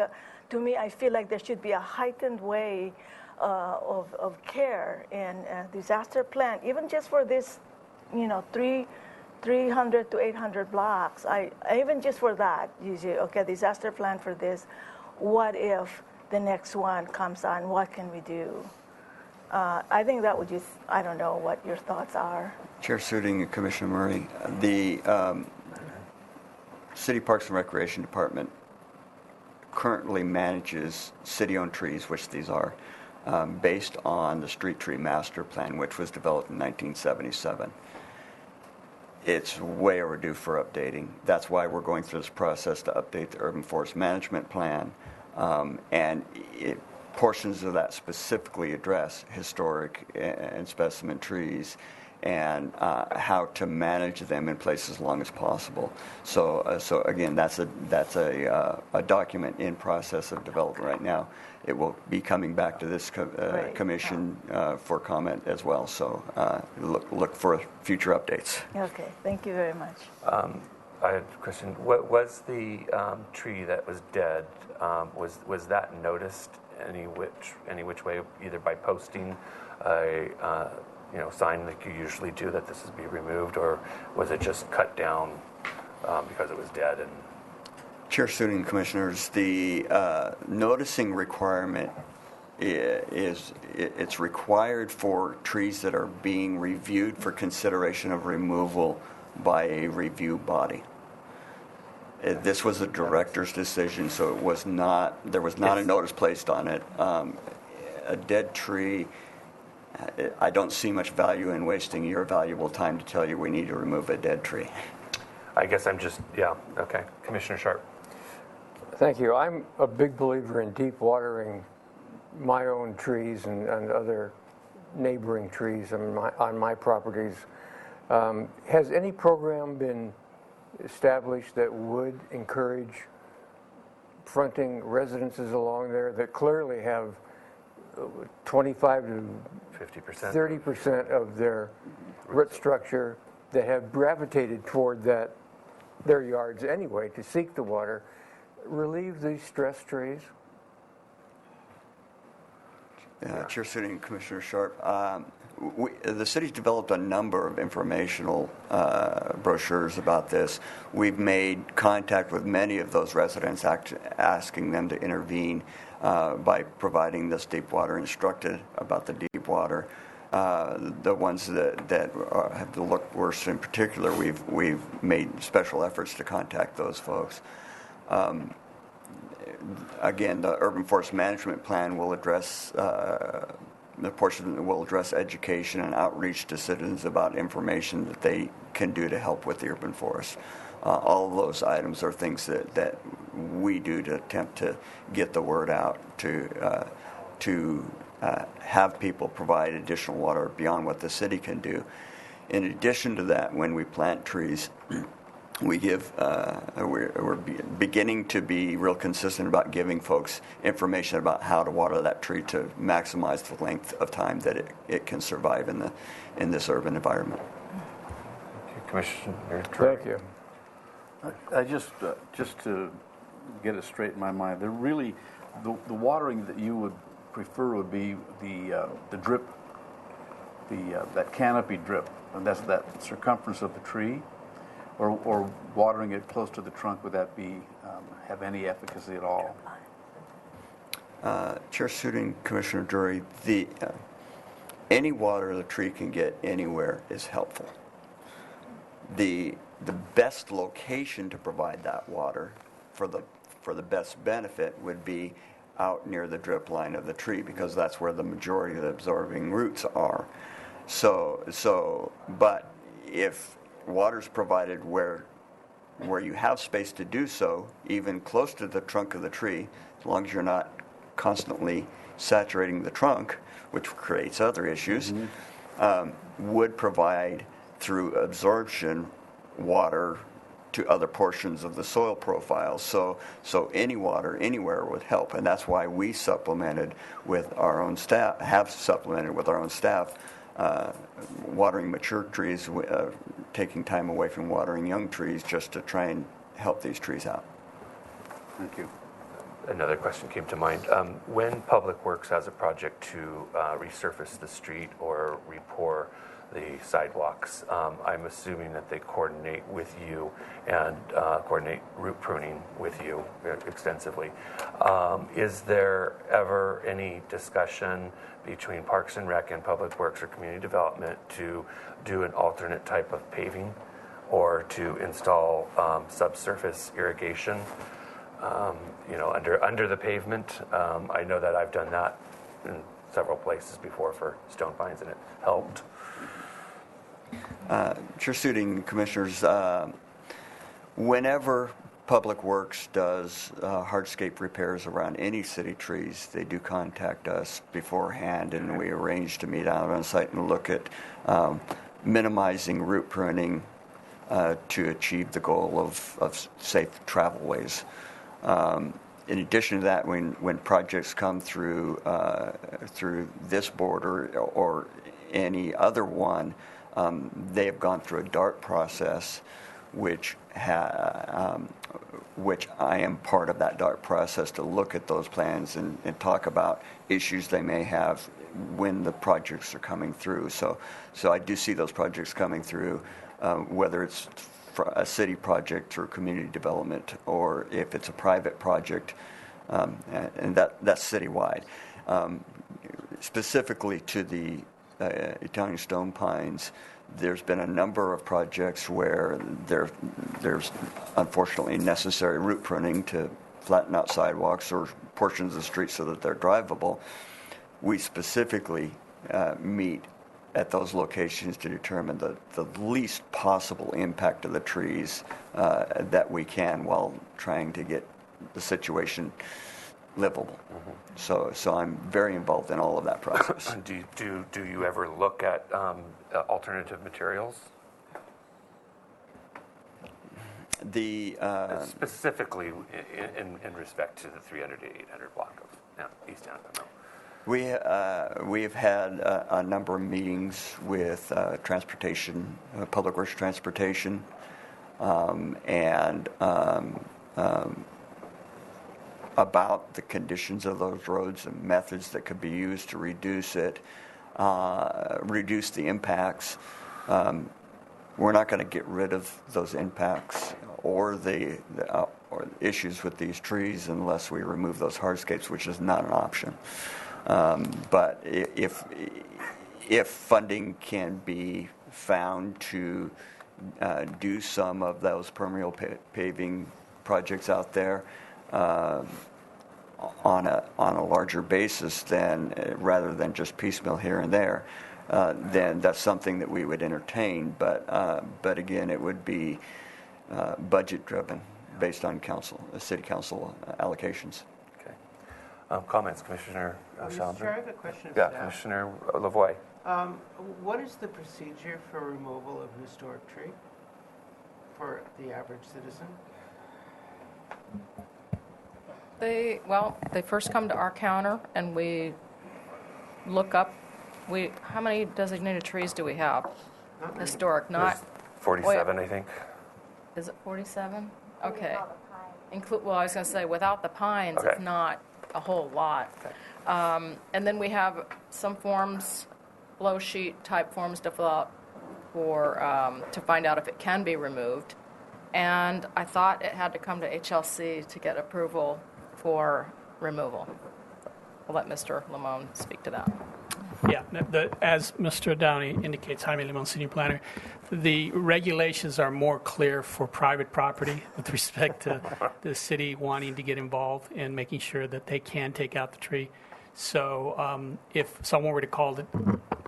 to me, I feel like there should be a heightened way of care and disaster plan, even just for this, 300 to 800 blocks. I even just for that, you say, okay, disaster plan for this. What if the next one comes on? What can we do? I think that would just, I don't know what your thoughts are. Chair Suding and Commissioner Murray, the City Parks and Recreation Department currently manages city-owned trees, which these are, based on the Street Tree Master Plan, which was developed in 1977. It's way overdue for updating. That's why we're going through this process to update the Urban Forest Management Plan, and portions of that specifically address historic and specimen trees and how to manage them in place as long as possible. So again, that's a document in process of development right now. It will be coming back to this commission for comment as well. So look for future updates. Okay, thank you very much. I had a question. What was the tree that was dead? Was that noticed any which way, either by posting a sign like you usually do that this is be removed, or was it just cut down because it was dead? And Chair Suding, Commissioners, the noticing requirement it's required for trees that are being reviewed for consideration of removal by a review body. This was a director's decision, so there was not a notice placed on it. A dead tree, I don't see much value in wasting your valuable time to tell you we need to remove a dead tree. I guess I'm just, okay. Commissioner Sharp. Thank you. I'm a big believer in deep watering my own trees and other neighboring trees on my properties. Has any program been established that would encourage fronting residences along there that clearly have 25 to 50%, 30% of their root structure that have gravitated toward their yards anyway to seek the water, relieve these stress trees? Chair Sitting Commissioner Sharp, the city's developed a number of informational brochures about this. We've made contact with many of those residents, asking them to intervene by providing this deep water, instructed about the deep water. The ones that have the look worse in particular, we've made special efforts to contact those folks. Again, the Urban Forest Management Plan will address the portion that will address education and outreach to citizens about information that they can do to help with the urban forest. All of those items are things that we do to attempt to get the word out, to have people provide additional water beyond what the city can do. In addition to that, when we plant trees, we're beginning to be real consistent about giving folks information about how to water that tree to maximize the length of time that it can survive in this urban environment. Commissioner Troy. Thank you. I just to get it straight in my mind, they're really the watering that you would prefer would be the drip, that canopy drip, and that's that circumference of the tree. Or watering it close to the trunk, would that have any efficacy at all? Chair Suding, Commissioner Drury, any water the tree can get anywhere is helpful. The best location to provide that water for the best benefit would be out near the drip line of the tree, because that's where the majority of the absorbing roots are. But if water's provided where you have space to do so, even close to the trunk of the tree, as long as you're not constantly saturating the trunk, which creates other issues, would provide through absorption water to other portions of the soil profile. So any water anywhere would help, and that's why we supplemented with our own staff, watering mature trees, taking time away from watering young trees, just to try and help these trees out. Thank you. Another question came to mind. When Public Works has a project to resurface the street or repour the sidewalks, I'm assuming that they coordinate with you and coordinate root pruning with you extensively. Is there ever any discussion between Parks and Rec and Public Works or Community Development to do an alternate type of paving or to install subsurface irrigation, under the pavement? I know that I've done that in several places before for stone pines, and it helped. Chair Suding, Commissioners, whenever Public Works does hardscape repairs around any city trees, they do contact us beforehand, and we arrange to meet out on site and look at minimizing root pruning to achieve the goal of safe travelways. In addition to that, when projects come through this board or any other one, they have gone through a DART process, which I am part of that DART process to look at those plans and talk about issues they may have when the projects are coming through. So I do see those projects coming through, whether it's a city project or community development, or if it's a private project, and that's citywide. Specifically to the Italian Stone Pines, there's been a number of projects where there's unfortunately necessary root pruning to flatten out sidewalks or portions of the street so that they're drivable. We specifically meet at those locations to determine the least possible impact of the trees that we can, while trying to get the situation livable. So I'm very involved in all of that process. Do you ever look at alternative materials? Specifically in respect to the 300 to 800 block of East Anaheim. We've had a number of meetings with transportation, Public Works Transportation, and about the conditions of those roads and methods that could be used to reduce the impacts. We're not going to get rid of those impacts or the issues with these trees unless we remove those hardscapes, which is not an option. But if funding can be found to do some of those permeable paving projects out there on a larger basis, then rather than just piecemeal here and there, then that's something that we would entertain. But again, it would be budget driven, based on city council allocations. Comments, Commissioner Schellenberger? Mr. Chair, I have a question. Yeah, Commissioner Lavoie. What is the procedure for removal of historic tree for the average citizen? They first come to our counter and we look up. How many designated trees do we have? Historic, not 47, I think. Is it 47? Okay. I was going to say without the pines, it's not a whole lot. And then we have some forms, blow sheet type forms to fill out to find out if it can be removed. And I thought it had to come to HLC to get approval for removal. I'll let Mr. Limon speak to that. Yeah, as Mr. Downey indicates, Jaime Limon, Senior Planner, the regulations are more clear for private property with respect to the city wanting to get involved and making sure that they can take out the tree. So if someone were to call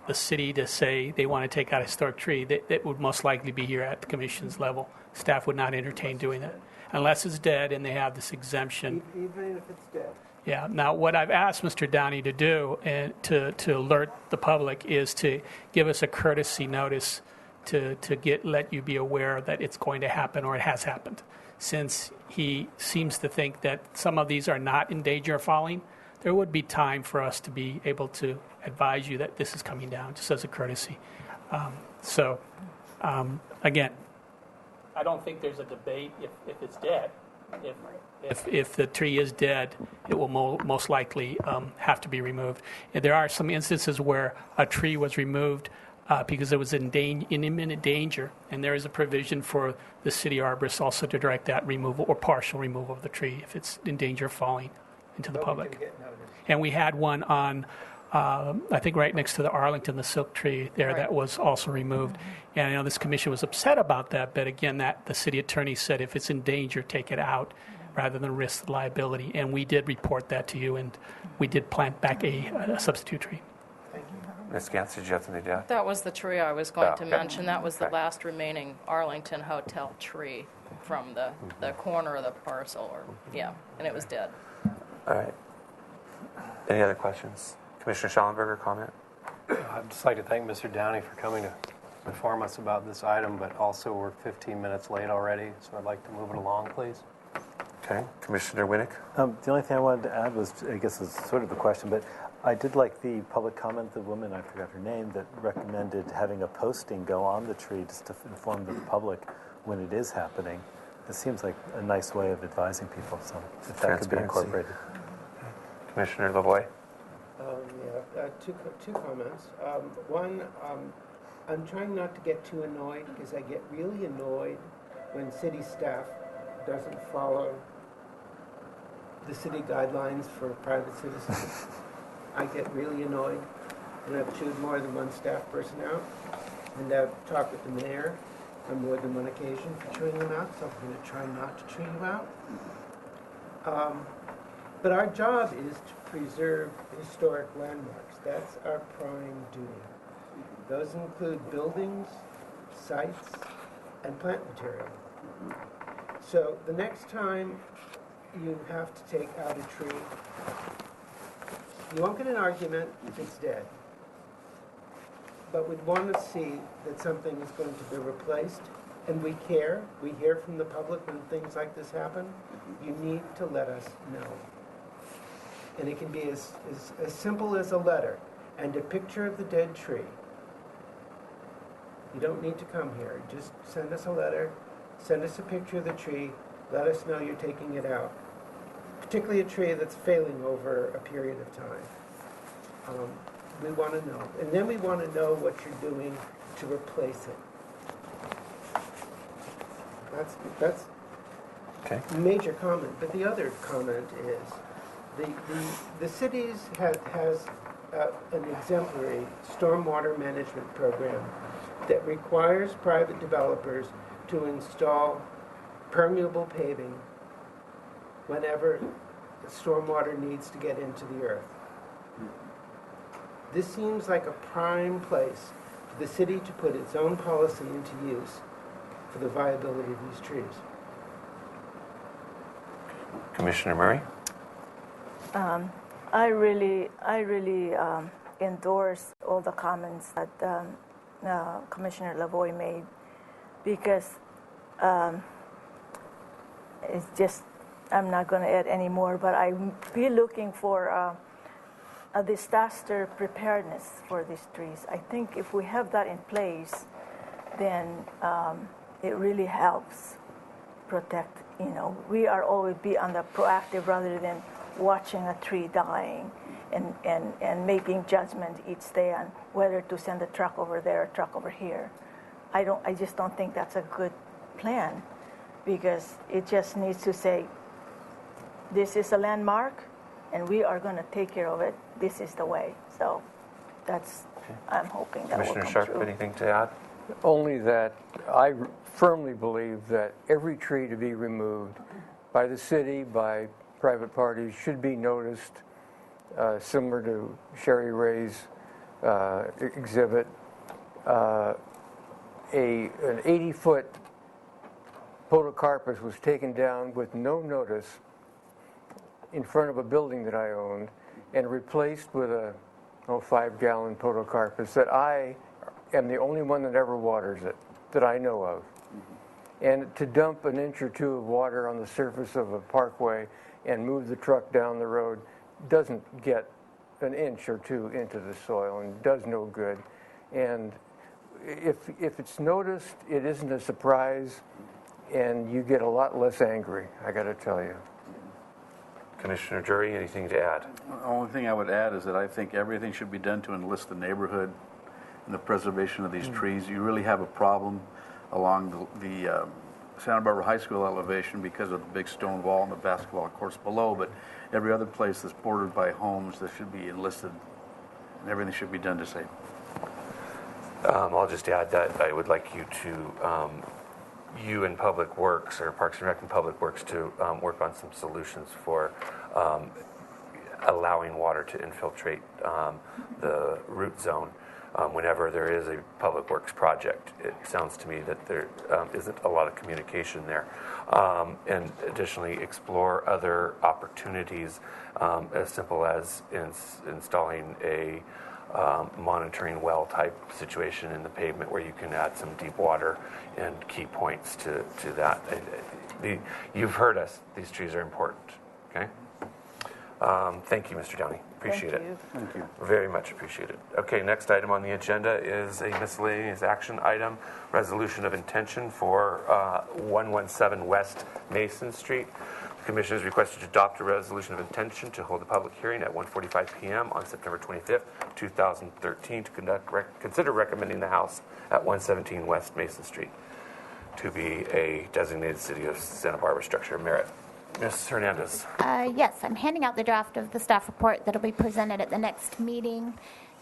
the city to say they want to take out a historic tree, that would most likely be here at the commission's level. Staff would not entertain doing that unless it's dead and they have this exemption. Even if it's dead? Yeah. Now, what I've asked Mr. Downey to do and to alert the public is to give us a courtesy notice to let you be aware that it's going to happen or it has happened. Since he seems to think that some of these are not in danger of falling, there would be time for us to be able to advise you that this is coming down, just as a courtesy. Again, I don't think there's a debate if it's dead. If the tree is dead, it will most likely have to be removed. And there are some instances where a tree was removed because it was in imminent danger, and there is a provision for the city arborist also to direct that removal or partial removal of the tree if it's in danger of falling into the public. And we had one on, I think right next to the Arlington, the silk tree there, that was also removed. And I know this commission was upset about that, but again, that the city attorney said if it's in danger, take it out rather than risk the liability. And we did report that to you, and we did plant back a substitute tree. Ms. Gantz, did you have something to add? That was the tree I was going to mention. That was the last remaining Arlington Hotel tree from the corner of the parcel, and it was dead. All right. Any other questions? Commissioner Schellenberger, comment? I'd just like to thank Mr. Downey for coming to inform us about this item, but also we're 15 minutes late already, so I'd like to move it along, please. Okay, Commissioner Winnick? The only thing I wanted to add was, I guess it's sort of a question, but I did like the public comment, the woman, I forgot her name, that recommended having a posting go on the tree just to inform the public when it is happening. It seems like a nice way of advising people, so if that could be Transparency. incorporated. Commissioner Lavoie? Two comments. One, I'm trying not to get too annoyed because I get really annoyed when city staff doesn't follow the city guidelines for private citizens. I get really annoyed, and I've chewed more than one staff person out, and I've talked with the mayor on more than one occasion for chewing them out, so I'm going to try not to chew you out. But our job is to preserve historic landmarks. That's our prime duty. Those include buildings, sites, and plant material. So the next time you have to take out a tree, you won't get an argument if it's dead. But we'd want to see that something is going to be replaced, and we care. We hear from the public when things like this happen. You need to let us know. And it can be as simple as a letter and a picture of the dead tree. You don't need to come here. Just send us a letter, send us a picture of the tree, let us know you're taking it out. Particularly a tree that's failing over a period of time. We want to know. And then we want to know what you're doing to replace it. That's okay. A major comment. But the other comment is the cities has an exemplary stormwater management program that requires private developers to install permeable paving whenever stormwater needs to get into the earth. This seems like a prime place for the city to put its own policy into use for the viability of these trees. Commissioner Murray? I really endorse all the comments that Commissioner Lavoie made, because it's just, I'm not going to add any more, but I'll be looking for a disaster preparedness for these trees. I think if we have that in place, then it really helps protect, we are always be on the proactive rather than watching a tree dying and making judgment each day on whether to send a truck over there or truck over here. I just don't think that's a good plan, because it just needs to say, this is a landmark and we are going to take care of it. This is the way. So that's, okay. I'm hoping that Commissioner will come Sharp, true. anything to add? Only that I firmly believe that every tree to be removed by the city, by private parties, should be noticed, similar to Sherry Ray's exhibit. An 80-foot podocarpus was taken down with no notice in front of a building that I owned and replaced with a 5-gallon podocarpus that I am the only one that ever waters it, that I know of. And to dump an inch or two of water on the surface of a parkway and move the truck down the road doesn't get an inch or two into the soil and does no good. And if it's noticed, it isn't a surprise, and you get a lot less angry, I got to tell you. Commissioner Jury, anything to add? The only thing I would add is that I think everything should be done to enlist the neighborhood in the preservation of these trees. You really have a problem along the Santa Barbara High School elevation because of the big stone wall and the basketball courts below, but every other place that's bordered by homes that should be enlisted, and everything should be done to save. I'll just add that I would like you to, you and Public Works, or Parks and Rec and Public Works, to work on some solutions for allowing water to infiltrate the root zone whenever there is a Public Works project. It sounds to me that there isn't a lot of communication there. And additionally, explore other opportunities as simple as installing a monitoring well type situation in the pavement where you can add some deep water and key points to that. You've heard us. These trees are important. Okay. Thank you, Mr. Downey. Appreciate it. Thank you. Very much appreciated. Okay, next item on the agenda is a miscellaneous action item, resolution of intention for 117 West Mason Street. The commission is requested to adopt a resolution of intention to hold a public hearing at 1:45 p.m. on September 25th, 2013 to consider recommending the house at 117 West Mason Street to be a designated City of Santa Barbara structure of merit. Ms. Hernandez. Yes, I'm handing out the draft of the staff report that'll be presented at the next meeting.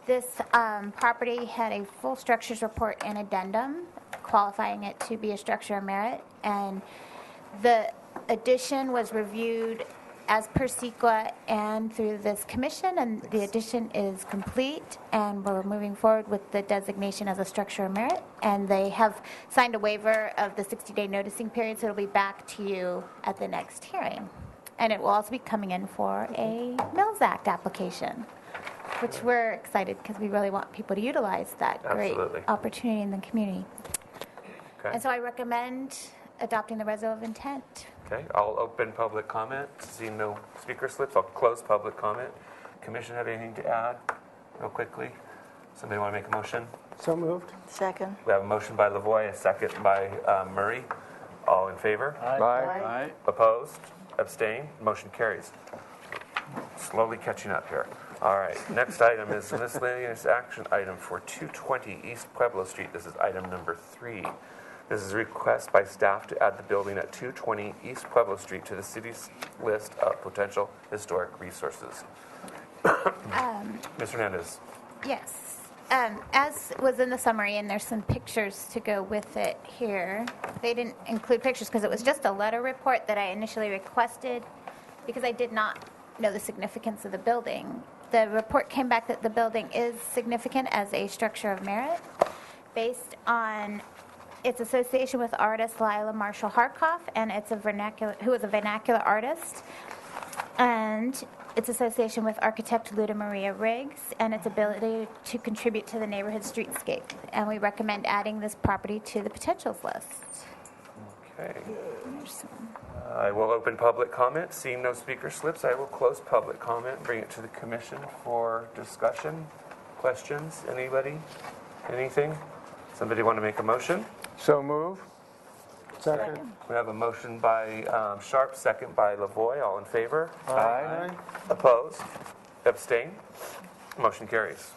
This property had a full structures report and addendum qualifying it to be a structure of merit, and the addition was reviewed as per CEQA and through this commission, and the addition is complete, and we're moving forward with the designation as a structure of merit, and they have signed a waiver of the 60-day noticing period, so it'll be back to you at the next hearing. And it will also be coming in for a Mills Act application, which we're excited because we really want people to utilize that great opportunity in the community. Okay. And so I recommend adopting the reso of intent. Okay, I'll open public comment. Seeing no speaker slips, I'll close public comment. Commission have anything to add real quickly? Somebody want to make a motion? So moved. Second. We have a motion by Lavoy, a second by Murray. All in favor? Aye. Opposed? Abstain? Motion carries. Slowly catching up here. All right, next item is a miscellaneous action item for 220 East Pueblo Street. This is item number 3. This is a request by staff to add the building at 220 East Pueblo Street to the city's list of potential historic resources. Ms. Hernandez. Yes. As was in the summary, and there's some pictures to go with it here. They didn't include pictures because it was just a letter report that I initially requested because I did not know the significance of the building. The report came back that the building is significant as a structure of merit based on its association with artist Lila Marshall Harkoff, and who is a vernacular artist, and its association with architect Luda Maria Riggs, and its ability to contribute to the neighborhood streetscape. And we recommend adding this property to the potentials list. Okay. I will open public comment. Seeing no speaker slips, I will close public comment and bring it to the commission for discussion. Questions? Anybody? Anything? Somebody want to make a motion? So move. Second. We have a motion by Sharp, second by Lavoy. All in favor? Aye. Opposed? Abstain? Motion carries.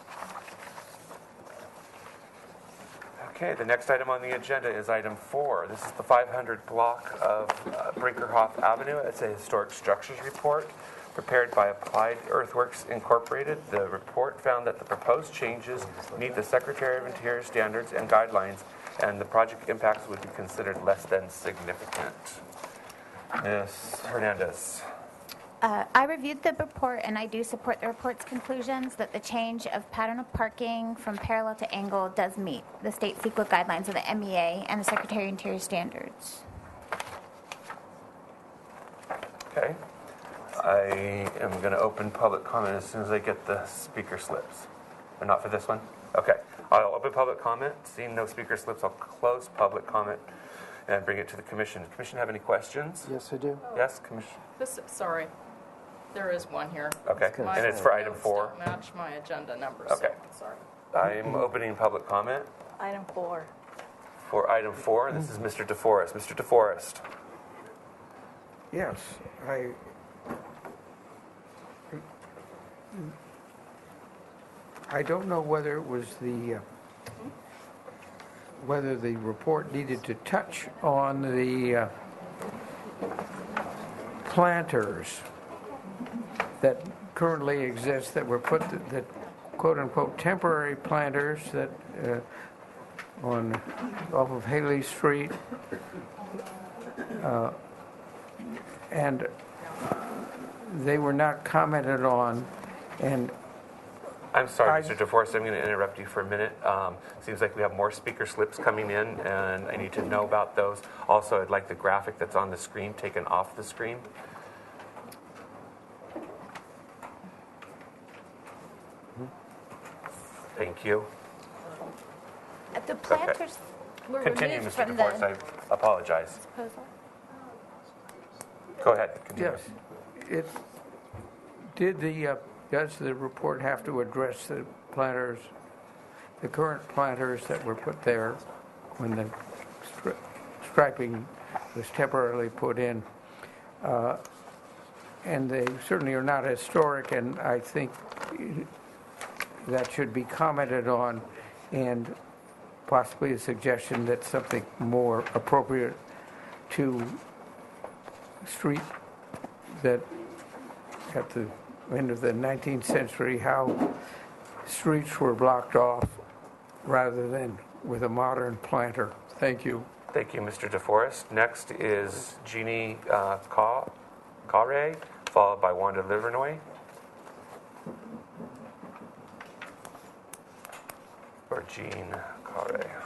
Okay, the next item on the agenda is item 4. This is the 500 block of Brinkerhoff Avenue. It's a historic structures report prepared by Applied Earthworks Incorporated. The report found that the proposed changes meet the Secretary of Interior standards and guidelines, and the project impacts would be considered less than significant. Ms. Hernandez. I reviewed the report, and I do support the report's conclusions that the change of pattern of parking from parallel to angle does meet the state CEQA guidelines of the MEA and the Secretary of Interior standards. Okay. I am going to open public comment as soon as I get the speaker slips. Or not for this one? Okay. I'll open public comment. Seeing no speaker slips, I'll close public comment and bring it to the commission. Does the commission have any questions? Yes, I do. Yes, commission? Sorry, there is one here. Okay, My and it's for item notes 4? don't match my agenda numbers. Okay. So, sorry. I'm opening public comment. Item 4. For item 4, this is Mr. DeForest. Mr. DeForest. Yes, I don't know whether it was whether the report needed to touch on the planters that currently exist that were put, that quote-unquote temporary planters that off of Haley Street, and they were not commented on, and I'm sorry, Mr. DeForest, I'm going to interrupt you for a minute. Seems like we have more speaker slips coming in, and I need to know about those. Also, I'd like the graphic that's on the screen taken off the screen. Thank you. The planters were Continue, removed Mr. from DeForest. the I apologize. proposal. Go ahead. Continue. Yes. Does the report have to address the planters, the current planters that were put there when the striping was temporarily put in? And they certainly are not historic, and I think that should be commented on, and possibly a suggestion that something more appropriate to street that at the end of the 19th century, how streets were blocked off rather than with a modern planter. Thank you. Thank you, Mr. DeForest. Next is Jeannie Carre, followed by Wanda Livernoy. Or Jean Carre.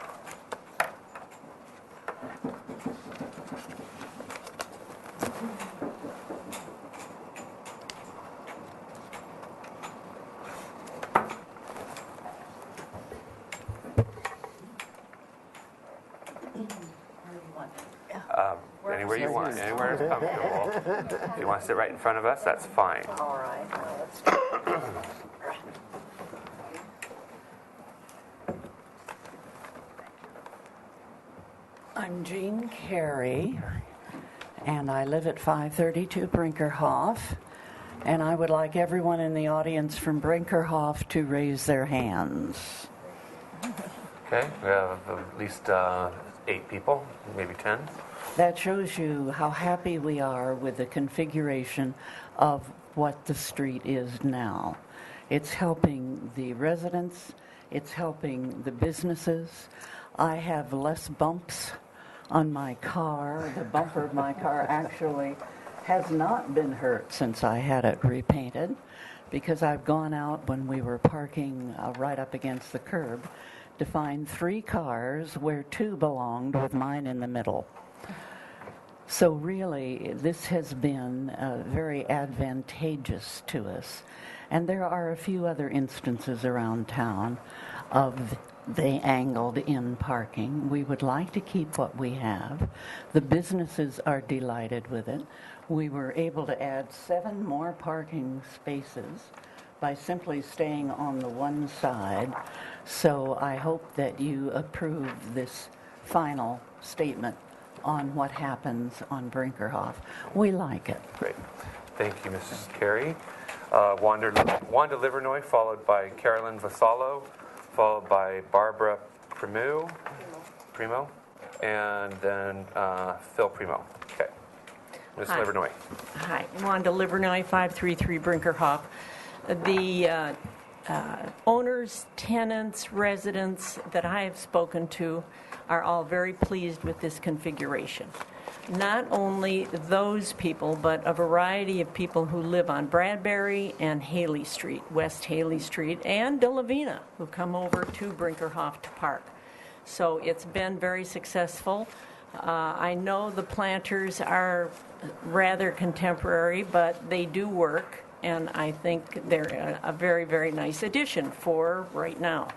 Anywhere you want, anywhere is comfortable. If you want to sit right in front of us, that's fine. All right. I'm Jean Carey, and I live at 532 Brinkerhoff, and I would like everyone in the audience from Brinkerhoff to raise their hands. Okay, we have at least 8 people, maybe 10. That shows you how happy we are with the configuration of what the street is now. It's helping the residents, it's helping the businesses. I have less bumps on my car. The bumper of my car actually has not been hurt since I had it repainted, because I've gone out when we were parking right up against the curb to find 3 cars where 2 belonged with mine in the middle. So really, this has been very advantageous to us. And there are a few other instances around town of the angled-in parking. We would like to keep what we have. The businesses are delighted with it. We were able to add 7 more parking spaces by simply staying on the one side. So I hope that you approve this final statement on what happens on Brinkerhoff. We like it. Great. Thank you, Mrs. Carey. Wanda Livernoy, followed by Carolyn Vasallo, followed by Barbara Primo, and then Phil Primo. Okay. Ms. Hi. Livernoy. Hi, Wanda Livernoy, 533 Brinkerhoff. The owners, tenants, residents that I have spoken to are all very pleased with this configuration. Not only those people, but a variety of people who live on Bradbury and Haley Street, West Haley Street, and De La Vina, who come over to Brinkerhoff to park. So it's been very successful. I know the planters are rather contemporary, but they do work, and I think they're a very, very nice addition for right now.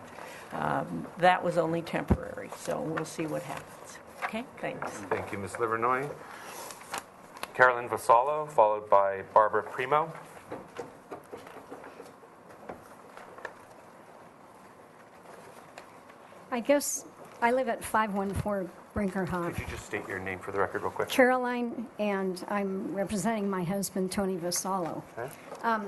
That was only temporary, so we'll see what happens. Okay, thanks. Thank you, Ms. Livernoy. Carolyn Vasallo, followed by Barbara Primo. I guess I live at 514 Brinkerhoff. Could you just state your name for the record real quick? Caroline, and I'm representing my husband, Tony Vasallo. Okay.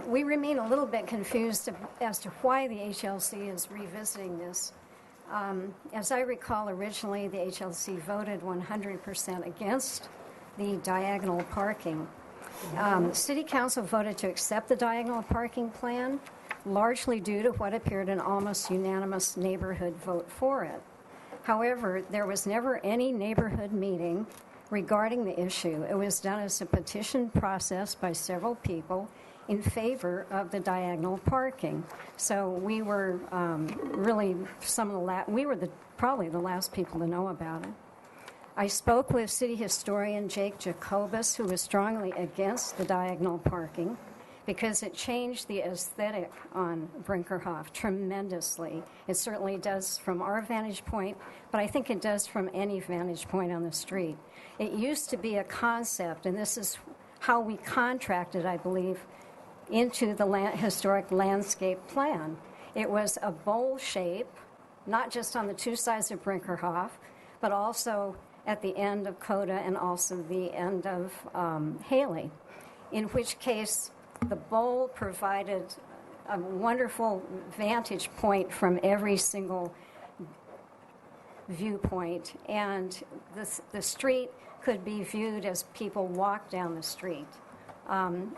We remain a little bit confused as to why the HLC is revisiting this. As I recall, originally the HLC voted 100% against the diagonal parking. City Council voted to accept the diagonal parking plan, largely due to what appeared an almost unanimous neighborhood vote for it. However, there was never any neighborhood meeting regarding the issue. It was done as a petition process by several people in favor of the diagonal parking. So we were really probably the last people to know about it. I spoke with city historian Jake Jacobus, who was strongly against the diagonal parking. because it changed the aesthetic on Brinkerhoff tremendously. It certainly does from our vantage point, but I think it does from any vantage point on the street. It used to be a concept, and this is how we contracted, I believe, into the historic landscape plan. It was a bowl shape, not just on the two sides of Brinkerhoff, but also at the end of Coda and also the end of Haley, in which case the bowl provided a wonderful vantage point from every single viewpoint, and the street could be viewed as people walk down the street.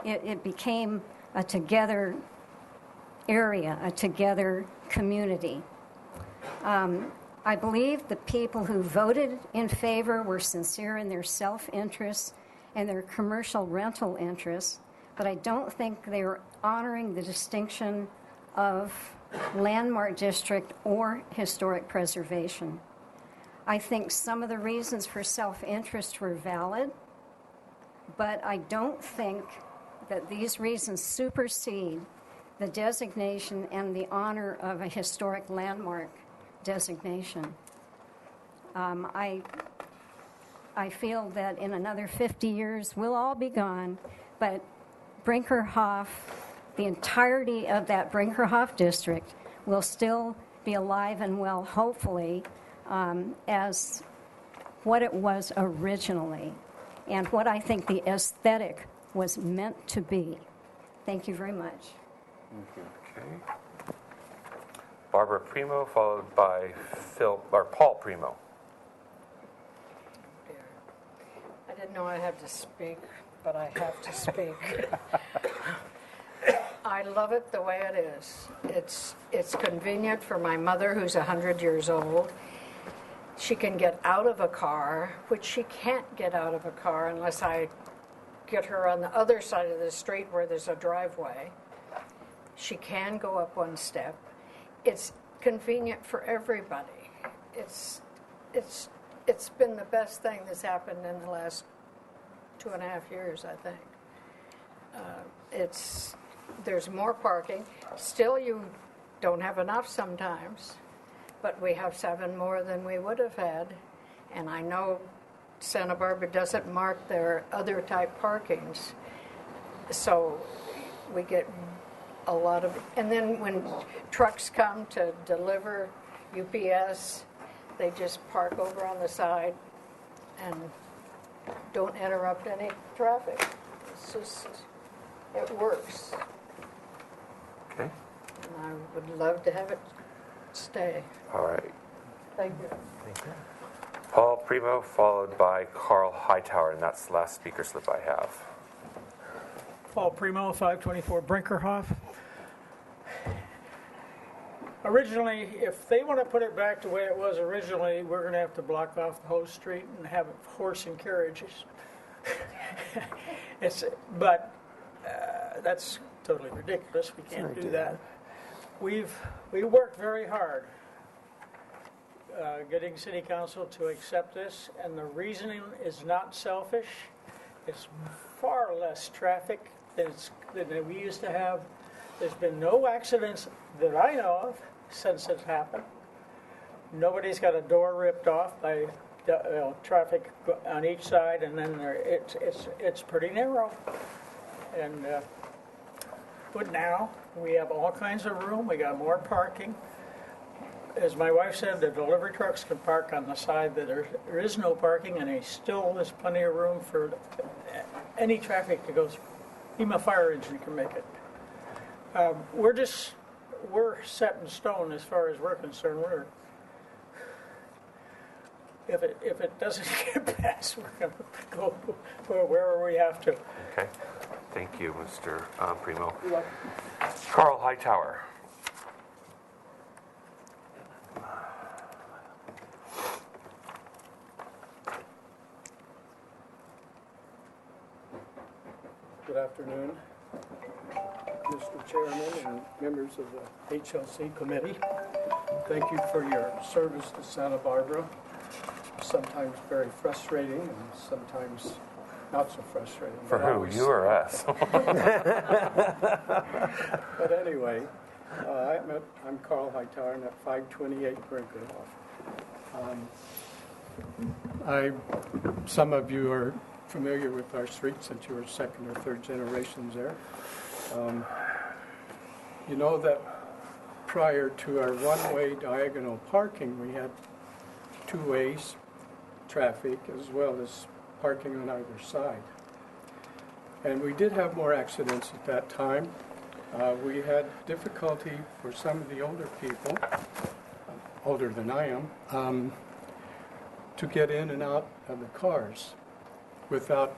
It became a together area, a together community. I believe the people who voted in favor were sincere in their self-interest and their commercial rental interests, but I don't think they were honoring the distinction of landmark district or historic preservation. I think some of the reasons for self-interest were valid, but I don't think that these reasons supersede the designation and the honor of a historic landmark designation. I feel that in another 50 years, we'll all be gone, but Brinkerhoff, the entirety of that Brinkerhoff district, will still be alive and well, hopefully, as what it was originally and what I think the aesthetic was meant to be. Thank you very much. Okay. Barbara Primo, followed by Paul Primo. I didn't know I had to speak, but I have to speak. I love it the way it is. It's convenient for my mother, who's 100 years old. She can get out of a car, which she can't get out of a car unless I get her on the other side of the street where there's a driveway. She can go up one step. It's convenient for everybody. It's been the best thing that's happened in the last 2.5 years, I think. There's more parking. Still, you don't have enough sometimes, but we have 7 more than we would have had. And I know Santa Barbara doesn't mark their other type parkings, so we get a lot of, and then when trucks come to deliver UPS, they just park over on the side and don't interrupt any traffic. It's just, it works. Okay. And I would love to have it stay. All right. Thank you. Thank you. Paul Primo, followed by Carl Hightower, and that's the last speaker slip I have. Paul Primo, 524 Brinkerhoff. Originally, if they want to put it back the way it was originally, we're going to have to block off the whole street and have horse and carriages. But that's totally ridiculous. We can't do that. We worked very hard getting City Council to accept this, and the reasoning is not selfish. It's far less traffic than we used to have. There's been no accidents that I know of since it's happened. Nobody's got a door ripped off by traffic on each side, and then it's pretty narrow. And but now we have all kinds of room. We got more parking. As my wife said, the delivery trucks can park on the side that there is no parking, and there's plenty of room for any traffic to go through. Even a fire engine can make it. We're set in stone as far as we're concerned. If it doesn't get passed, we're going to go wherever we have to. Okay. Thank you, Mr. Primo. Carl Hightower. Good afternoon, Mr. Chairman and members of the HLC committee. Thank you for your service to Santa Barbara. Sometimes very frustrating and sometimes not so frustrating. For but who, always- you or us? But anyway, I'm Carl Hightower, and at 528 Brinkerhoff. Some of you are familiar with our street since you were second or third generations there. You know that prior to our one-way diagonal parking, we had two ways traffic as well as parking on either side. And we did have more accidents at that time. We had difficulty for some of the older people, older than I am, to get in and out of the cars without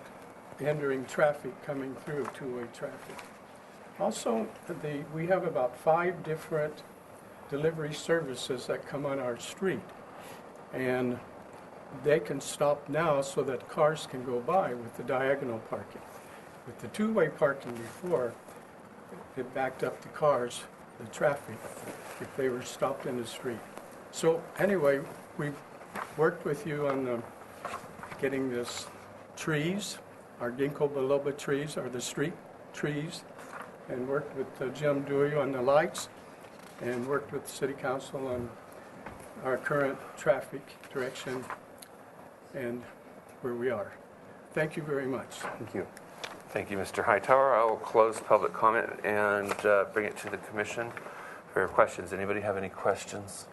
hindering traffic coming through, two-way traffic. Also, we have about 5 different delivery services that come on our street. And they can stop now so that cars can go by with the diagonal parking. With the two-way parking before, it backed up the cars, the traffic, if they were stopped in the street. So anyway, we worked with you on getting this trees, our ginkgo biloba trees are the street trees, and worked with Jim Dewey on the lights, and worked with the City Council on our current traffic direction and where we are. Thank you very much. Thank you. Thank you, Mr. Hightower. I will close public comment and bring it to the commission for your questions. Anybody have any questions?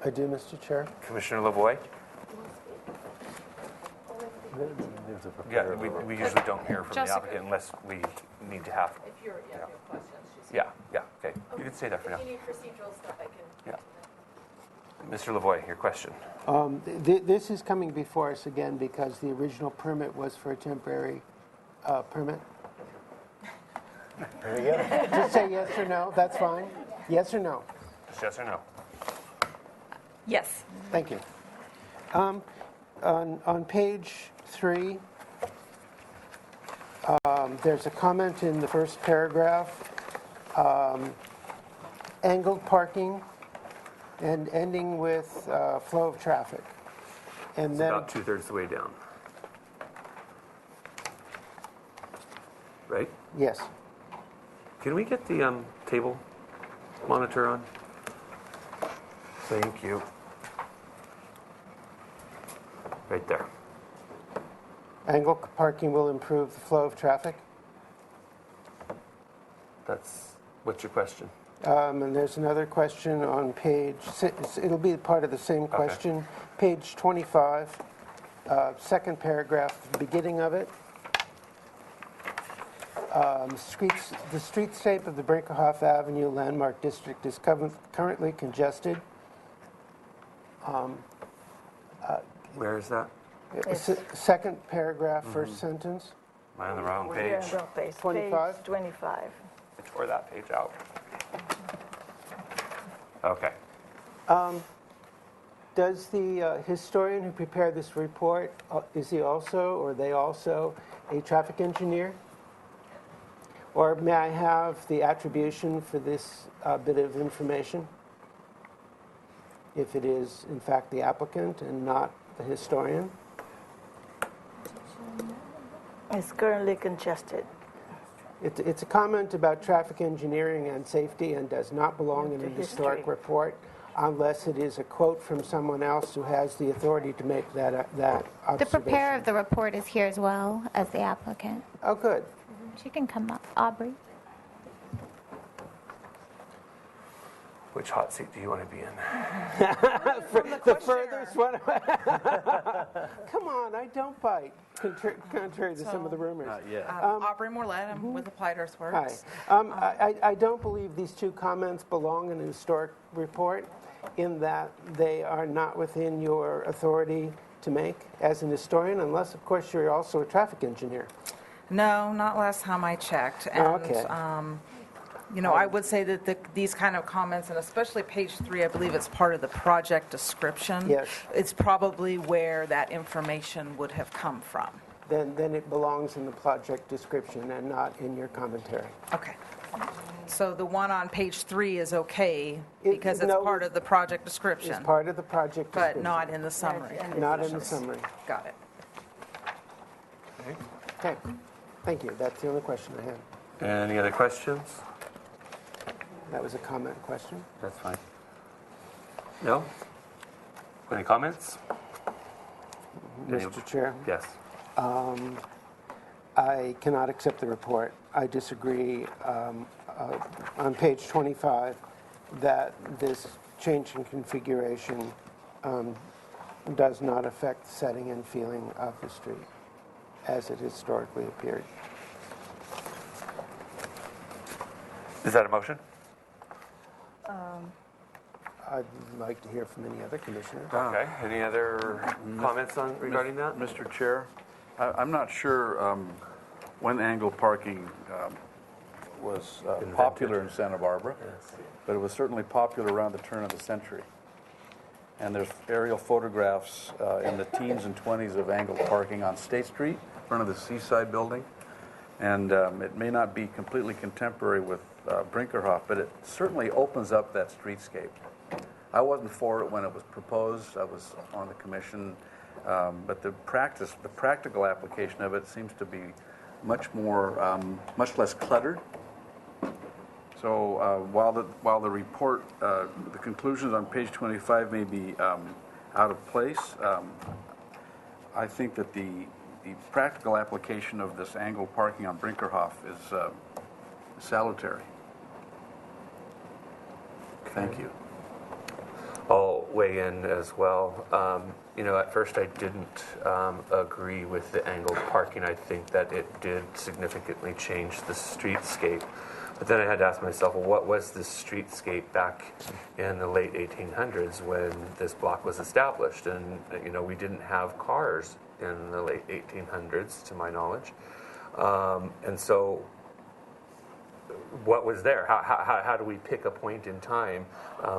I do, Mr. Chair. Commissioner Lavoie? Yeah, we usually don't hear from the Jessica. applicant unless we need to have. If you have questions, just. Yeah, okay. You can stay there for now. If you need procedural stuff, I can. Yeah. Mr. Lavoie, your question. This is coming before us again because the original permit was for a temporary permit. There we go. Just say yes or no, that's fine. Yes or no? Just yes or no? Yes. Thank you. On page 3, there's a comment in the first paragraph, angled parking, and ending with flow of traffic. And It's then about 2/3 the way down. Right? yes. Can we get the table monitor on? Thank you. Right there. Angled parking will improve the flow of traffic. What's your question? And there's another question on page, it'll be part of the same question. Page 25, second paragraph, the beginning of it. The streetscape of the Brinkerhoff Avenue Landmark District is currently congested. Where is that? Second paragraph, first sentence. Am I on the wrong We're page? on the wrong page. 25? Page 25. I tore that page out. Okay. Does the historian who prepared this report, is he also, or they also, a traffic engineer? Or may I have the attribution for this bit of information? If it is, in fact, the applicant and not the historian? It's currently congested. It's a comment about traffic engineering and safety and does not belong in a historic history. report unless it is a quote from someone else who has the authority to make that observation. The preparer of the report is here as well as the applicant. Oh, good. She can come up. Aubrey. Which hot seat do you want to be in? The furthest one. Come on, I don't bite, contrary to some of the rumors. Aubrey Morlett, I'm with Applied Earthworks. Hi. I don't believe these two comments belong in a historic report in that they are not within your authority to make as an historian, unless, of course, you're also a traffic engineer. No, not last time I checked. And, Okay. I would say that these kind of comments, and especially page 3, I believe it's part of the project description. Yes. It's probably where that information would have come from. Then it belongs in the project description and not in your commentary. Okay. So the one on page 3 is okay because it's part of the project description. It's part of the project description. But not in the summary. Not in the summary. Got it. Okay, thank you. That's the only question I had. Any other questions? That was a comment question. That's fine. No? Any comments? Mr. Chair? Yes. I cannot accept the report. I disagree on page 25 that this change in configuration does not affect the setting and feeling of the street as it historically appeared. Is that a motion? I'd like to hear from any other commissioner. Okay. Any other comments on regarding that? Mr. Chair, I'm not sure when angled parking was popular in Santa Barbara, but it was certainly popular around the turn of the century. And there's aerial photographs in the teens and 20s of angled parking on State Street, in front of the Seaside building. And it may not be completely contemporary with Brinkerhoff, but it certainly opens up that streetscape. I wasn't for it when it was proposed. I was on the commission, but the practical application of it seems to be much less cluttered. So while the report, the conclusions on page 25 may be out of place, I think that the practical application of this angled parking on Brinkerhoff is salutary. Thank you. I'll weigh in as well. At first I didn't agree with the angled parking. I think that it did significantly change the streetscape. But then I had to ask myself, well, what was this streetscape back in the late 1800s when this block was established? And, we didn't have cars in the late 1800s, to my knowledge. And so what was there? How do we pick a point in time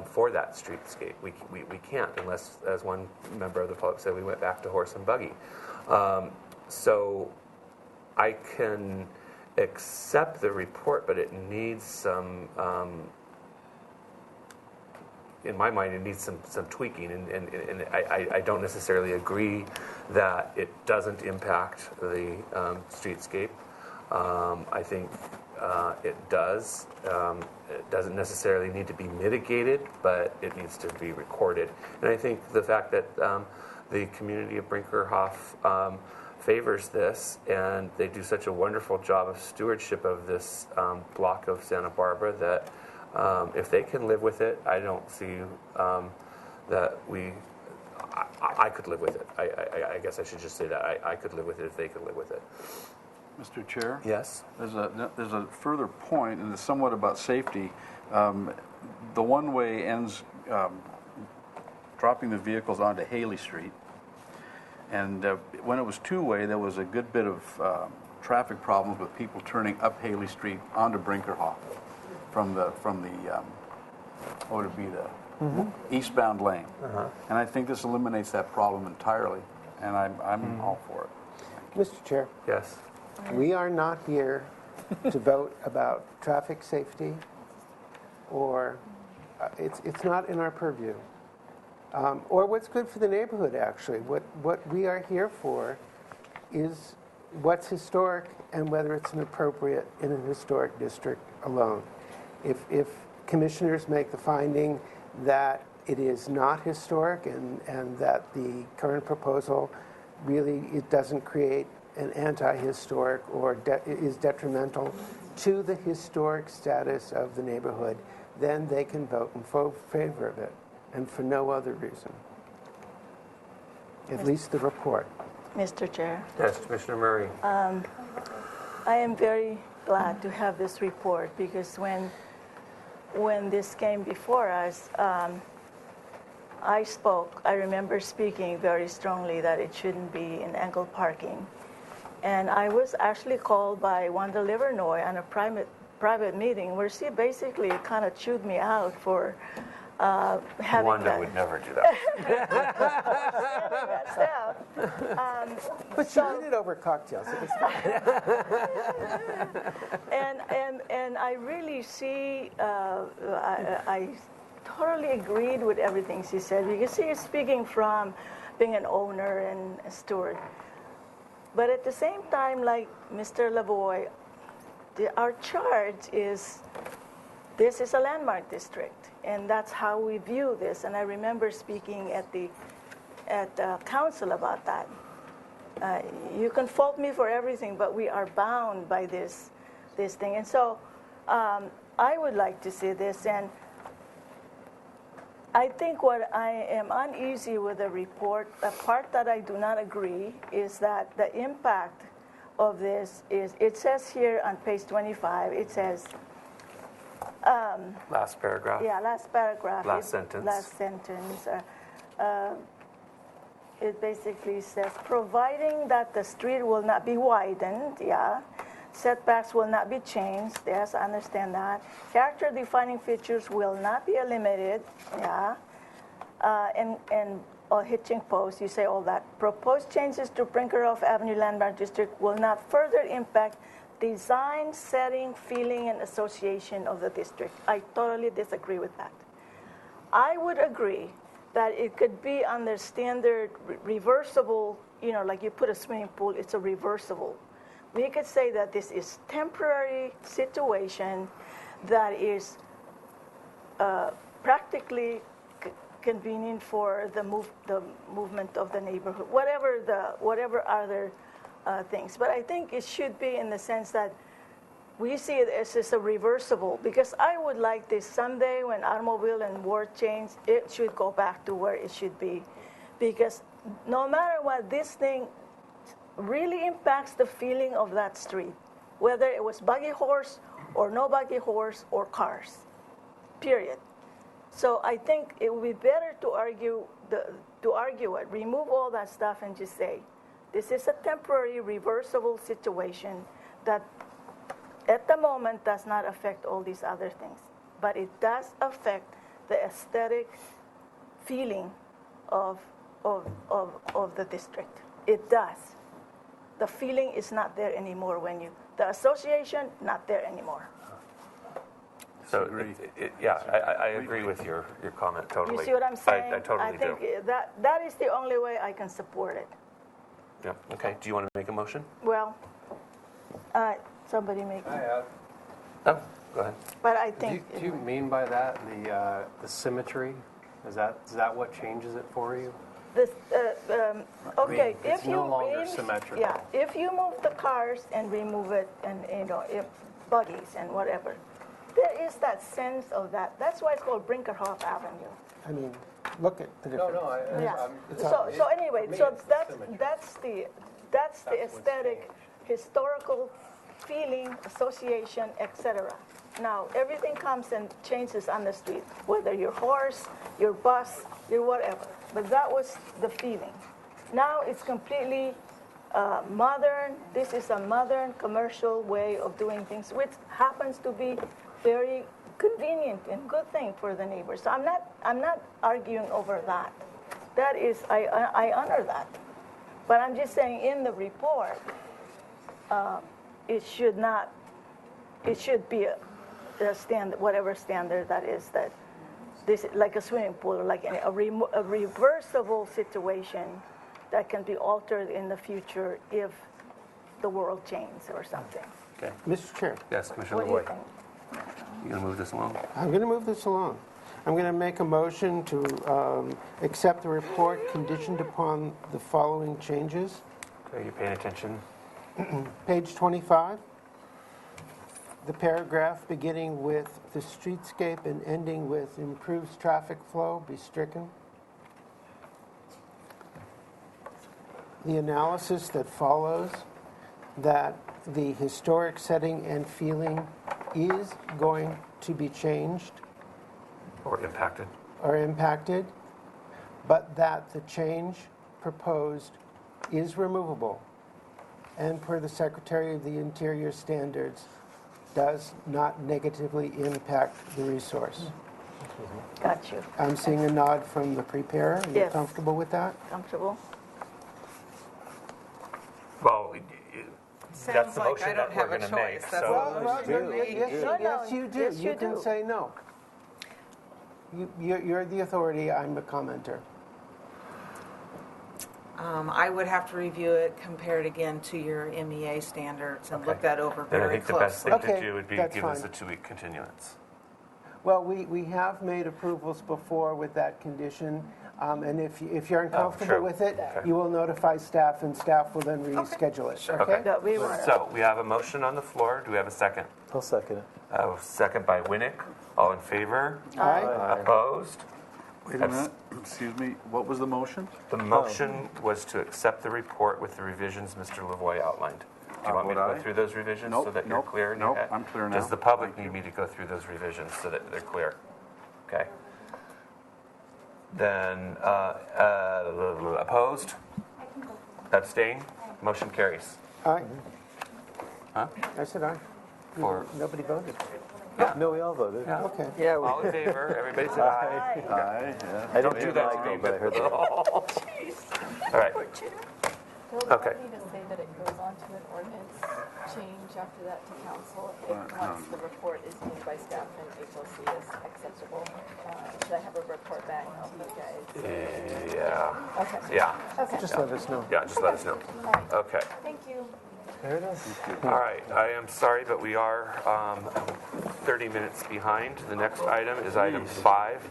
for that streetscape? We can't, unless, as one member of the public said, we went back to horse and buggy. So I can accept the report, but it needs some, in my mind, it needs some tweaking, and I don't necessarily agree that it doesn't impact the streetscape. I think it does. It doesn't necessarily need to be mitigated, but it needs to be recorded. And I think the fact that the community of Brinkerhoff favors this, and they do such a wonderful job of stewardship of this block of Santa Barbara that if they can live with it, I don't see that I could live with it. I guess I should just say that. I could live with it if they could live with it. Mr. Chair? Yes? There's a further point, and it's somewhat about safety. The one-way ends dropping the vehicles onto Haley Street. And when it was two-way, there was a good bit of traffic problems with people turning up Haley Street onto Brinkerhoff from the what would it be, the eastbound lane. And I think this eliminates that problem entirely, and I'm all for it. Mr. Chair? Yes. We are not here to vote about traffic safety, or it's not in our purview. Or what's good for the neighborhood, actually. What we are here for is what's historic and whether it's inappropriate in a historic district alone. If commissioners make the finding that it is not historic and that the current proposal really it doesn't create an anti-historic or is detrimental to the historic status of the neighborhood, then they can vote in favor of it, and for no other reason. At least the report. Mr. Chair. Yes, Commissioner Murray. I am very glad to have this report because when this came before us, I remember speaking very strongly that it shouldn't be in angled parking. And I was actually called by Wanda Livernoy on a private meeting where she basically kind of chewed me out for having Wanda that. would never do that. But she did it over cocktails. It was fine. And I really see, I totally agreed with everything she said because she is speaking from being an owner and a steward. But at the same time, like Mr. Lavoie, our charge is this is a landmark district, and that's how we view this. And I remember speaking at council about that. You can fault me for everything, but we are bound by this thing. And so I would like to see this, and I think what I am uneasy with the report, the part that I do not agree, is that the impact of this is, it says here on page 25, it says, Last paragraph. yeah, last paragraph. Last sentence. Last sentence. It basically says, providing that the street will not be widened, yeah, setbacks will not be changed, yes, I understand that. Character defining features will not be eliminated, yeah, and hitching posts, you say all that. Proposed changes to Brinkerhoff Avenue Landmark District will not further impact design, setting, feeling, and association of the district. I totally disagree with that. I would agree that it could be under standard reversible, like you put a swimming pool, it's a reversible. We could say that this is temporary situation that is practically convenient for the movement of the neighborhood, whatever other things. But I think it should be in the sense that we see it as a reversible, because I would like this someday when automobile and war change, it should go back to where it should be. Because no matter what, this thing really impacts the feeling of that street, whether it was buggy horse or no buggy horse or cars, period. So I think it would be better to argue it, remove all that stuff and just say, this is a temporary reversible situation that at the moment does not affect all these other things, but it does affect the aesthetic feeling of the district. It does. The feeling is not there anymore the association, not there anymore. So, I agree with your comment totally. You see what I'm saying? I totally do. I think that is the only way I can support it. Yeah. Okay. Do you want to make a motion? Well, somebody make. I have. Oh, go ahead. But I think. Do you mean by that the symmetry? Is that what changes it for you? This, okay, it's if you no longer symmetrical. Yeah, if you move the cars and remove it, and if buggies and whatever, there is that sense of that. That's why it's called Brinkerhoff Avenue. I mean, look at the difference. So anyway, so that's the aesthetic, historical feeling, association, etc. Now everything comes and changes on the street, whether your horse, your bus, your whatever. But that was the feeling. Now it's completely modern. This is a modern commercial way of doing things, which happens to be very convenient and good thing for the neighbors. So I'm not arguing over that. That is, I honor that. But I'm just saying in the report, it should be a standard, whatever standard that is, that this like a swimming pool, or like a reversible situation that can be altered in the future if the world changes or something. Okay. Mr. Chair. Yes, Commissioner What do you Lavoie. think? You going to move this along? I'm going to move this along. I'm going to make a motion to accept the report conditioned upon the following changes. Okay, you're paying attention. Page 25. The paragraph beginning with the streetscape and ending with improves traffic flow be stricken. The analysis that follows, that the historic setting and feeling is going to be changed Or impacted. But that the change proposed is removable and per the Secretary of the Interior standards does not negatively impact the resource. Got you. I'm seeing a nod from the preparer. Are you Yes. comfortable with that? Comfortable? Well, that's the like motion I don't that we're have a going to make. choice. That's So, what Yes, you do. Yes, You can say no. You're the authority. I'm a commenter. I would have to review it, compare it again to your MEA standards, and look that over Then I very think the best closely. thing to do would be that's give us a fine. 2-week continuance. Well, we have made approvals before with that condition, and if you're uncomfortable true. with it, Okay. you will notify staff, and staff will then reschedule it, okay? That we were- So we have a motion on the floor. Do we have a second? I'll second it. Second by Winnick. All in favor? Aye. Opposed? Wait a minute, excuse me, what was the motion? The motion was to accept the report with the revisions Mr. Lavoy outlined. Do you want me to Would go I? through those revisions so Nope, that you're nope, clear in your nope, head? I'm clear now. Does the public Thank need me to go through those revisions so that they're clear? Okay. Then, opposed? Abstain? Motion carries. Aye. Huh? I said aye. For- Nobody voted. No, we all voted. Okay. Yeah, All in favor? Everybody say aye. Aye, yeah. I Don't didn't do that like to me. it, but I heard that. All right. Okay. Need to say that it goes on to an ordinance change after that to council once the report is deemed by staff and HLC is acceptable. Should I have a report back to you guys? Yeah. Okay. Yeah. Okay. Just let us know. Yeah, just let us know. Okay. Thank you. There it is. All right. I am sorry, but we are 30 minutes behind. The next item is item 5.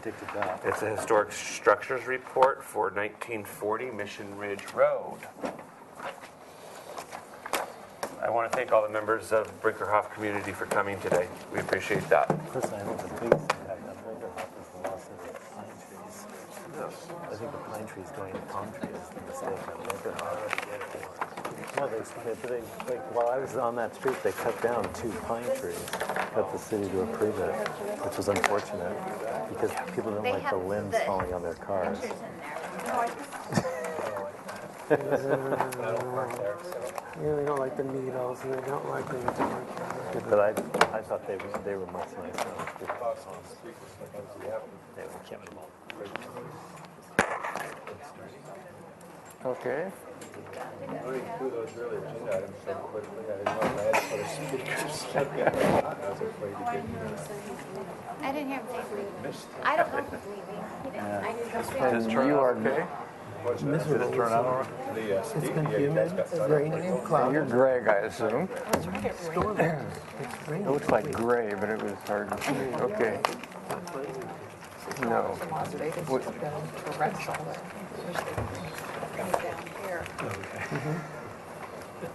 It's a historic structures report for 1940 Mission Ridge Road. I want to thank all the members of Brinkerhoff community for coming today. We appreciate that. Personally, I think the biggest impact on Brinkerhoff is the loss of the pine trees. I think the pine trees going to palm trees is the mistake on Brinkerhoff. No, they, while I was on that street, they cut down 2 pine trees, got the city to approve it, which was unfortunate because people don't They like the have limbs the falling on their cars. pictures in there. Yeah, they don't like the needles, and they don't like the... But I thought they were much nicer. They kept them all. Okay. I didn't hear him say leaving. I don't know if he's leaving. He didn't. I didn't go straight. And you are okay? Did it turn out all right? It's been humid, rainy, and cloudy. You're Greg, I assume. Stormy. It's raining. It looks like gray, but it was hard to see. Okay. No.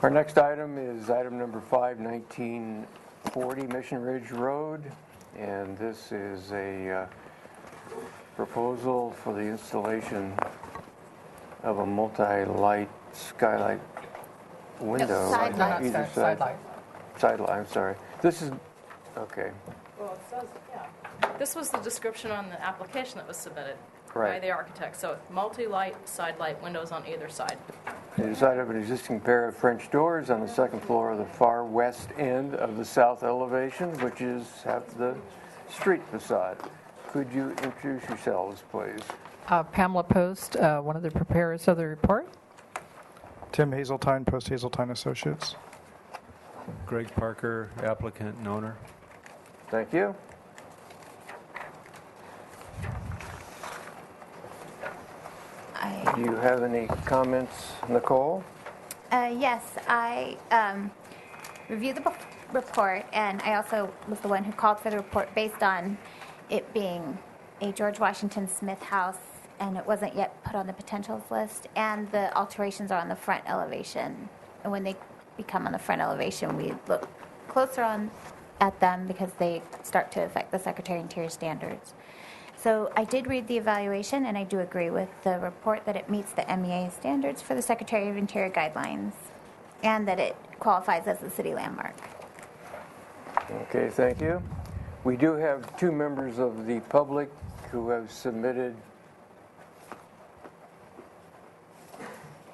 Our next item is item number 5, 1940 Mission Ridge Road. And this is a proposal for the installation of a multi-light skylight window Side on light. either side. Side light, I'm sorry. This is, okay. Well, it says, yeah. This was the description on the application that was submitted by Right. the architect. So multi-light, side light, windows on either side. The side of an existing pair of French doors on the second floor of the far west end of the south elevation, which is half the street facade. Could you introduce yourselves, please? Pamela Post, one of the preparers of the report. Tim Hazeltine, Post Hazeltine Associates. Greg Parker, applicant and owner. Thank you. Do you have any comments, Nicole? Yes, I reviewed the report, and I also was the one who called for the report based on it being a George Washington Smith house, and it wasn't yet put on the potentials list, and the alterations are on the front elevation. And when they become on the front elevation, we look closer at them because they start to affect the Secretary of Interior standards. So I did read the evaluation, and I do agree with the report that it meets the MEA standards for the Secretary of Interior guidelines, and that it qualifies as a city landmark. Okay, thank you. We do have 2 members of the public who have submitted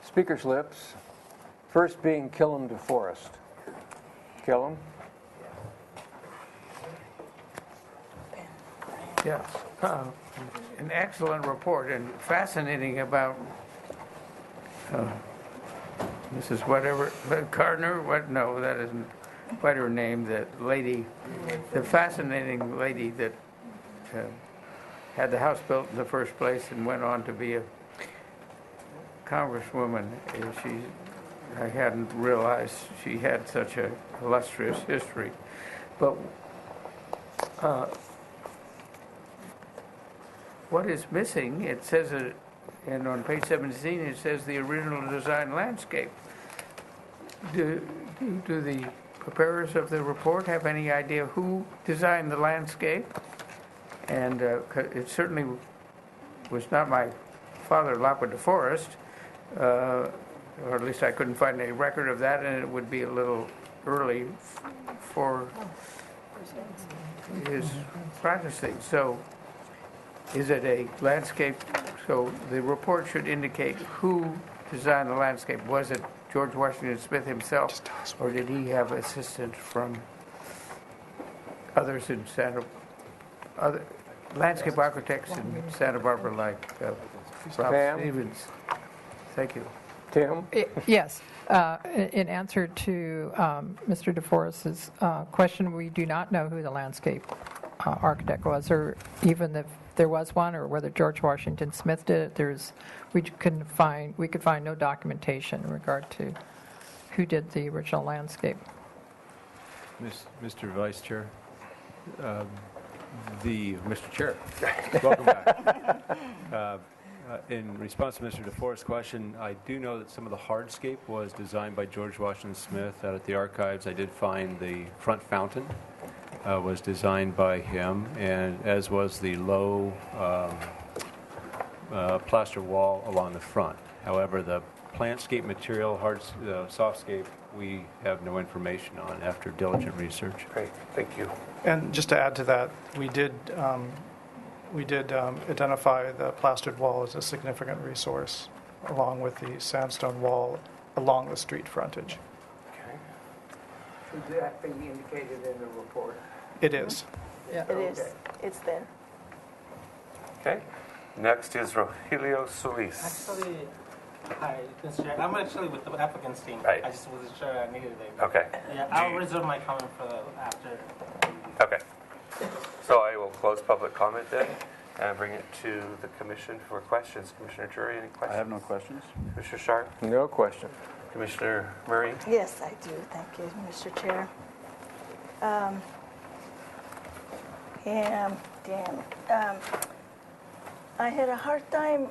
speaker slips. First being Killam DeForest. Killam? Yes, an excellent report and fascinating about Mrs. whatever, Gardner, what, no, that isn't quite her name, that lady, the fascinating lady that had the house built in the first place and went on to be Congresswoman, I hadn't realized she had such a illustrious history. But what is missing, it says, and on page 17, it says the original design landscape. Do the preparers of the report have any idea who designed the landscape? And it certainly was not my father, Lockwood DeForest, or at least I couldn't find any record of that, and it would be a little early for his practicing. So is it a landscape? So the report should indicate who designed the landscape. Was it George Washington Smith himself, or did he have assistance from others in other landscape architects in Santa Barbara, like Ralph Pam? Stevens? Thank you. Tim? Yes. In answer to Mr. DeForest's question, we do not know who the landscape architect was, or even if there was one, or whether George Washington Smith did it. We could find no documentation in regard to who did the original landscape. Mr. Vice Chair, Mr. Chair, welcome back. In response to Mr. DeForest's question, I do know that some of the hardscape was designed by George Washington Smith. Out at the archives, I did find the front fountain was designed by him, and as was the low plaster wall along the front. However, the plantscape material, softscape, we have no information on after diligent research. Great, thank you. And just to add to that, we did identify the plastered wall as a significant resource, along with the sandstone wall along the street frontage. Should that be indicated in the report? It is. It is. It's there. Okay. Next is Rogelio Solis. Actually, hi, Mr. Chair. I'm actually with the applicant's team. Right. I just wasn't sure I needed it. Okay. Yeah, I'll reserve my comment for after. Okay. So I will close public comment then and bring it to the commission for questions. Commissioner Jury, any questions? I have no questions. Commissioner Sharp? No question. Commissioner Murray? Yes, I do. Thank you, Mr. Chair. I had a hard time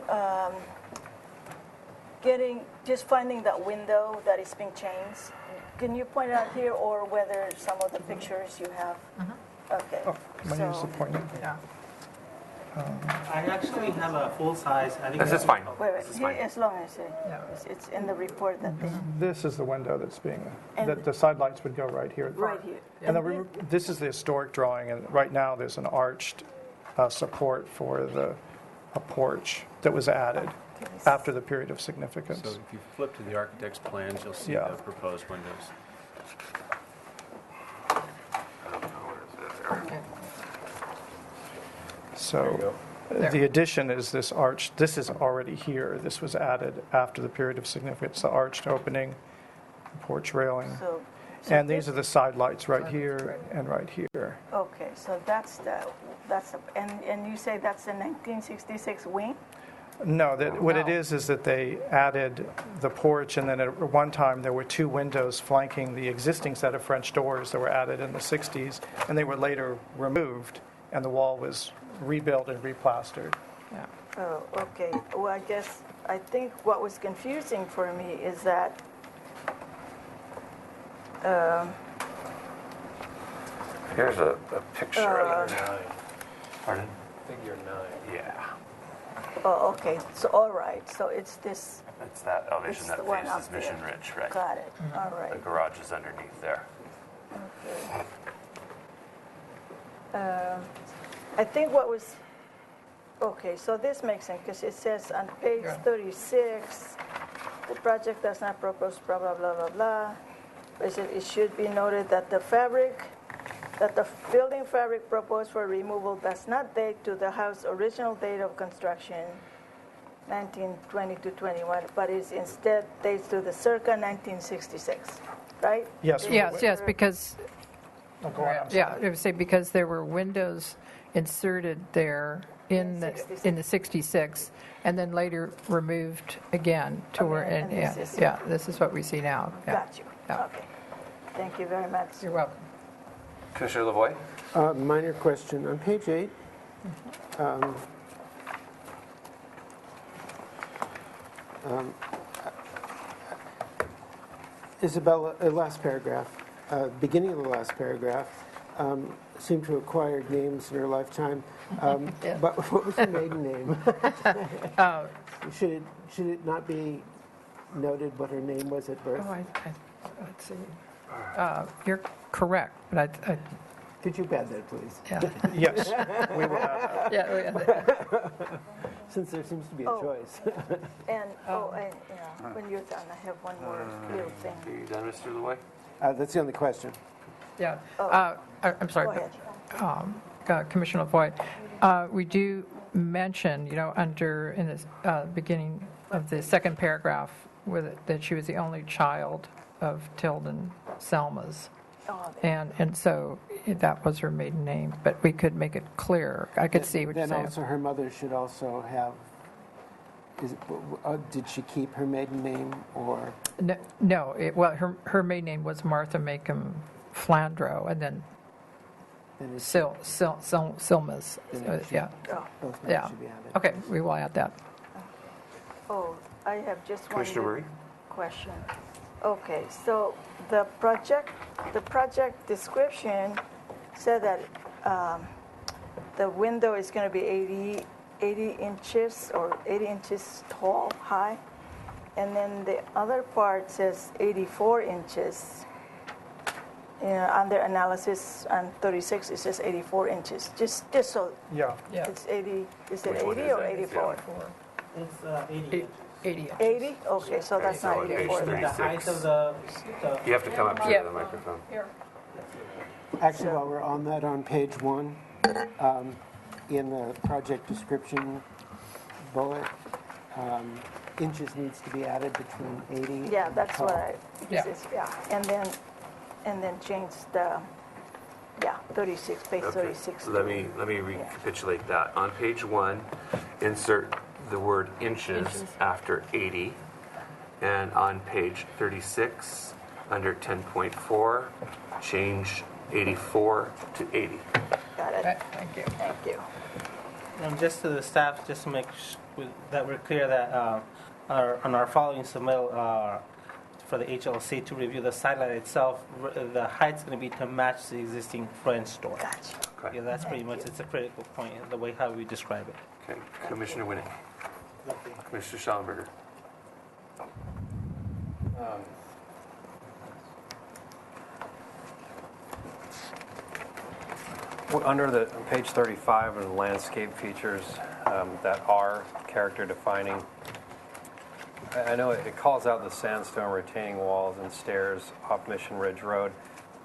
finding that window that is being changed. Can you point out here, or whether some of the pictures you have? Okay. Oh, my name is So- appointed. Yeah. I actually have a full size. I think This is fine. Wait, This is fine. as long as it's in the report that they. This is the window that's being, And- that the side lights would go right here. Right here. And this is the historic drawing, and right now there's an arched support for a porch that was added after the period of significance. So if you flip to the architect's plans, you'll see Yeah. the proposed windows. So the addition is this arch. This is already here. This was added after the period of significance, the arched opening, porch railing. So And these are the side lights right here and right here. Okay, so and you say that's the 1966 wing? No, what it is that they added the porch, and then at one time there were two windows flanking the existing set of French doors that were added in the 60s, and they were later removed, and the wall was rebuilt and replastered. Yeah. Oh, okay. Well, I think what was confusing for me is that Here's a picture of it. Pardon? Figure 9. Yeah. Oh, okay. So, all right. So it's this. It's that elevation It's that the one faces up there. Mission Ridge, right? Got it. All The right. garage is underneath there. Okay. I think what was. Okay, so this makes sense because it says on page 36, the project does not propose blah, blah, blah, blah, blah. It should be noted that the building fabric proposed for removal does not date to the house's original date of construction, 1920 to 21, but is instead dates to the circa 1966, right? Yes. Yes, because, Oh, go on, I'm yeah, sorry. I would say because there were windows inserted there in the 66, and then later removed again to where, and yeah, this is- yeah, this is what we see now. Yeah. Got you. Yeah. Okay. Thank you very much. You're welcome. Commissioner Lavoie? Minor question. On page 8, Isabella, last paragraph, beginning of the last paragraph, seemed to have acquired names in her lifetime. Yeah. But what was her maiden name? Should it not be noted what her name was at birth? Let's see. You're correct, but I Could you add that, please? Yeah. Yes, we will have that. Yeah. Since there seems to be a Oh. choice. And, when you're done, I have one more little thing. Are you done, Mr. Lavoie? That's the only question. Yeah. Oh. I'm sorry. Go ahead. Commissioner Voigt, we do mention, under, in the beginning of the second paragraph, that she was the only child of Tilden Selma's. Oh, And so that was her maiden name, but we could make it clear. I could see what you're Then saying. also her mother should also have, did she keep her maiden name or? No, her maiden name was Martha Macomb Flandreau, and then Silmas. Yeah. Both names Yeah. should be added. Okay, we will add that. Oh, I have just one Commissioner little Murray? question. Okay, so the project description said that the window is going to be 80 inches or 80 inches tall, high. And then the other part says 84 inches. Under analysis on 36, it says 84 inches. Just so Yeah. it's 80, is it Which one 80 is or it? 84? It's 80. 80. 80? Okay, so that's not on page 84. The 36. height of the You have to come up to Yeah. the microphone. Actually, while we're on that, on page 1, in the project description bullet, inches needs to be added between 80 Yeah, and that's tall. what I, Yeah. this is, yeah. And then change the, 36, page Okay, 36. let me recapitulate that. On page 1, insert the word inches after 80. And on page 36, under 10.4, change 84 to 80. Got it. Thank you. Thank you. And just to the staff, just to make that we're clear that on our following submittal for the HLC to review the sidelight itself, the height's going to be to match the existing French door. Gotcha. Okay. Yeah, that's pretty much, it's a critical point, the way how we describe it. Okay, Commissioner Winnick. Commissioner Schallenberger. Under the page 35 of the landscape features that are character defining, I know it calls out the sandstone retaining walls and stairs off Mission Ridge Road,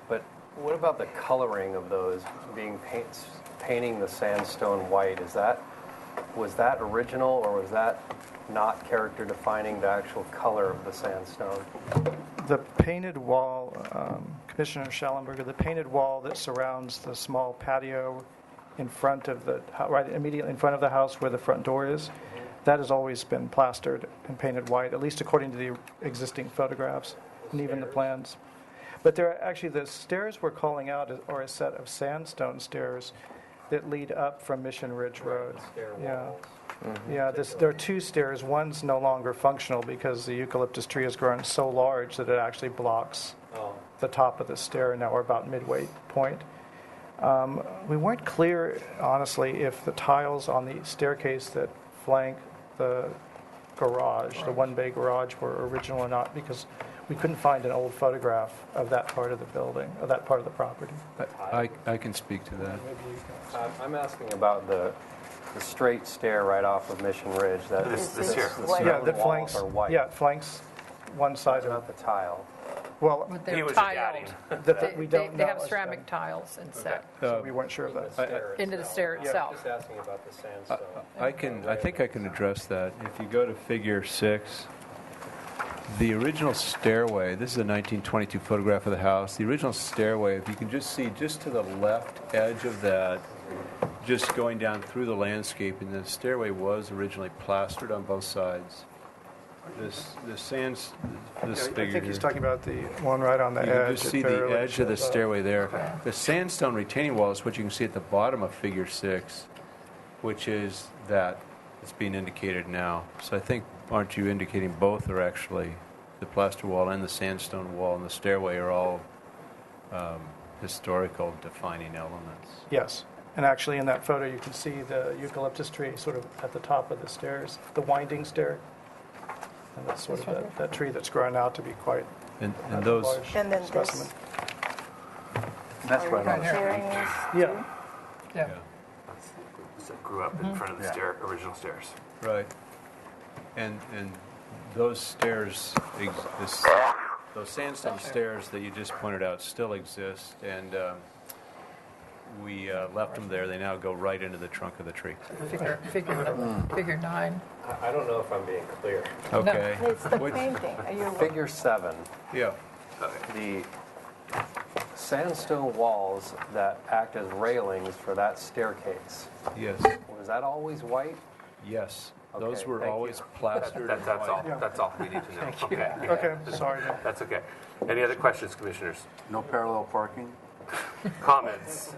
but what about the coloring of those being painting the sandstone white? Was that original, or was that not character defining the actual color of the sandstone? The painted wall, Commissioner Schallenberger, the painted wall that surrounds the small patio in front of right immediately in front of the house where the front door is, that has always been plastered and painted white, at least according to the existing photographs and even the plans. But the stairs we're calling out are a set of sandstone stairs that lead up from Mission Ridge Road. Yeah. Yeah, there are two stairs. One's no longer functional because the eucalyptus tree has grown so large that it actually blocks the top of the stair. Now we're about midway point. We weren't clear, honestly, if the tiles on the staircase that flank the garage, the one-bay garage, were original or not, because we couldn't find an old photograph of that part of the building, of that part of the property. I can speak to that. I'm asking about the straight stair right off of Mission Ridge. This here. Yeah, that flanks. Are white. Yeah, it flanks one side of Not the tile. Well, But they're He was tiled. adding. that we don't They know. have ceramic tiles inset So we weren't sure of that. into the stair itself. Just asking about the sandstone. I think I can address that. If you go to figure 6, the original stairway, this is a 1922 photograph of the house. The original stairway, if you can just see just to the left edge of that, just going down through the landscape, and the stairway was originally plastered on both sides. This I figure think he's here. talking about the one right on the You edge. can just It see the barely edge of the shows up. stairway there. The sandstone retaining wall is what you can see at the bottom of Figure 6, which is that it's being indicated now. So I think, aren't you indicating both are actually, the plaster wall and the sandstone wall and the stairway are all historical defining elements? Yes. And actually, in that photo, you can see the eucalyptus tree sort of at the top of the stairs, the winding stair. And that's sort of that tree that's grown out to be quite And a those... large And then specimen. That's right on. Sharing is Yeah. Yeah. That grew up in front of the original stairs. Right. And those stairs, those sandstone stairs that you just pointed out still exist, and we left them there. They now go right into the trunk of the tree. Figure 9. I don't know if I'm being clear. Okay. It's the painting. Figure 7, Yeah. the sandstone walls that act as railings for that staircase. Yes. Was that always white? Yes. Okay, Those were thank always you. plastered. That's all. That's all we need to know. Okay. Okay, sorry. That's okay. Any other questions, commissioners? No parallel parking? Comments?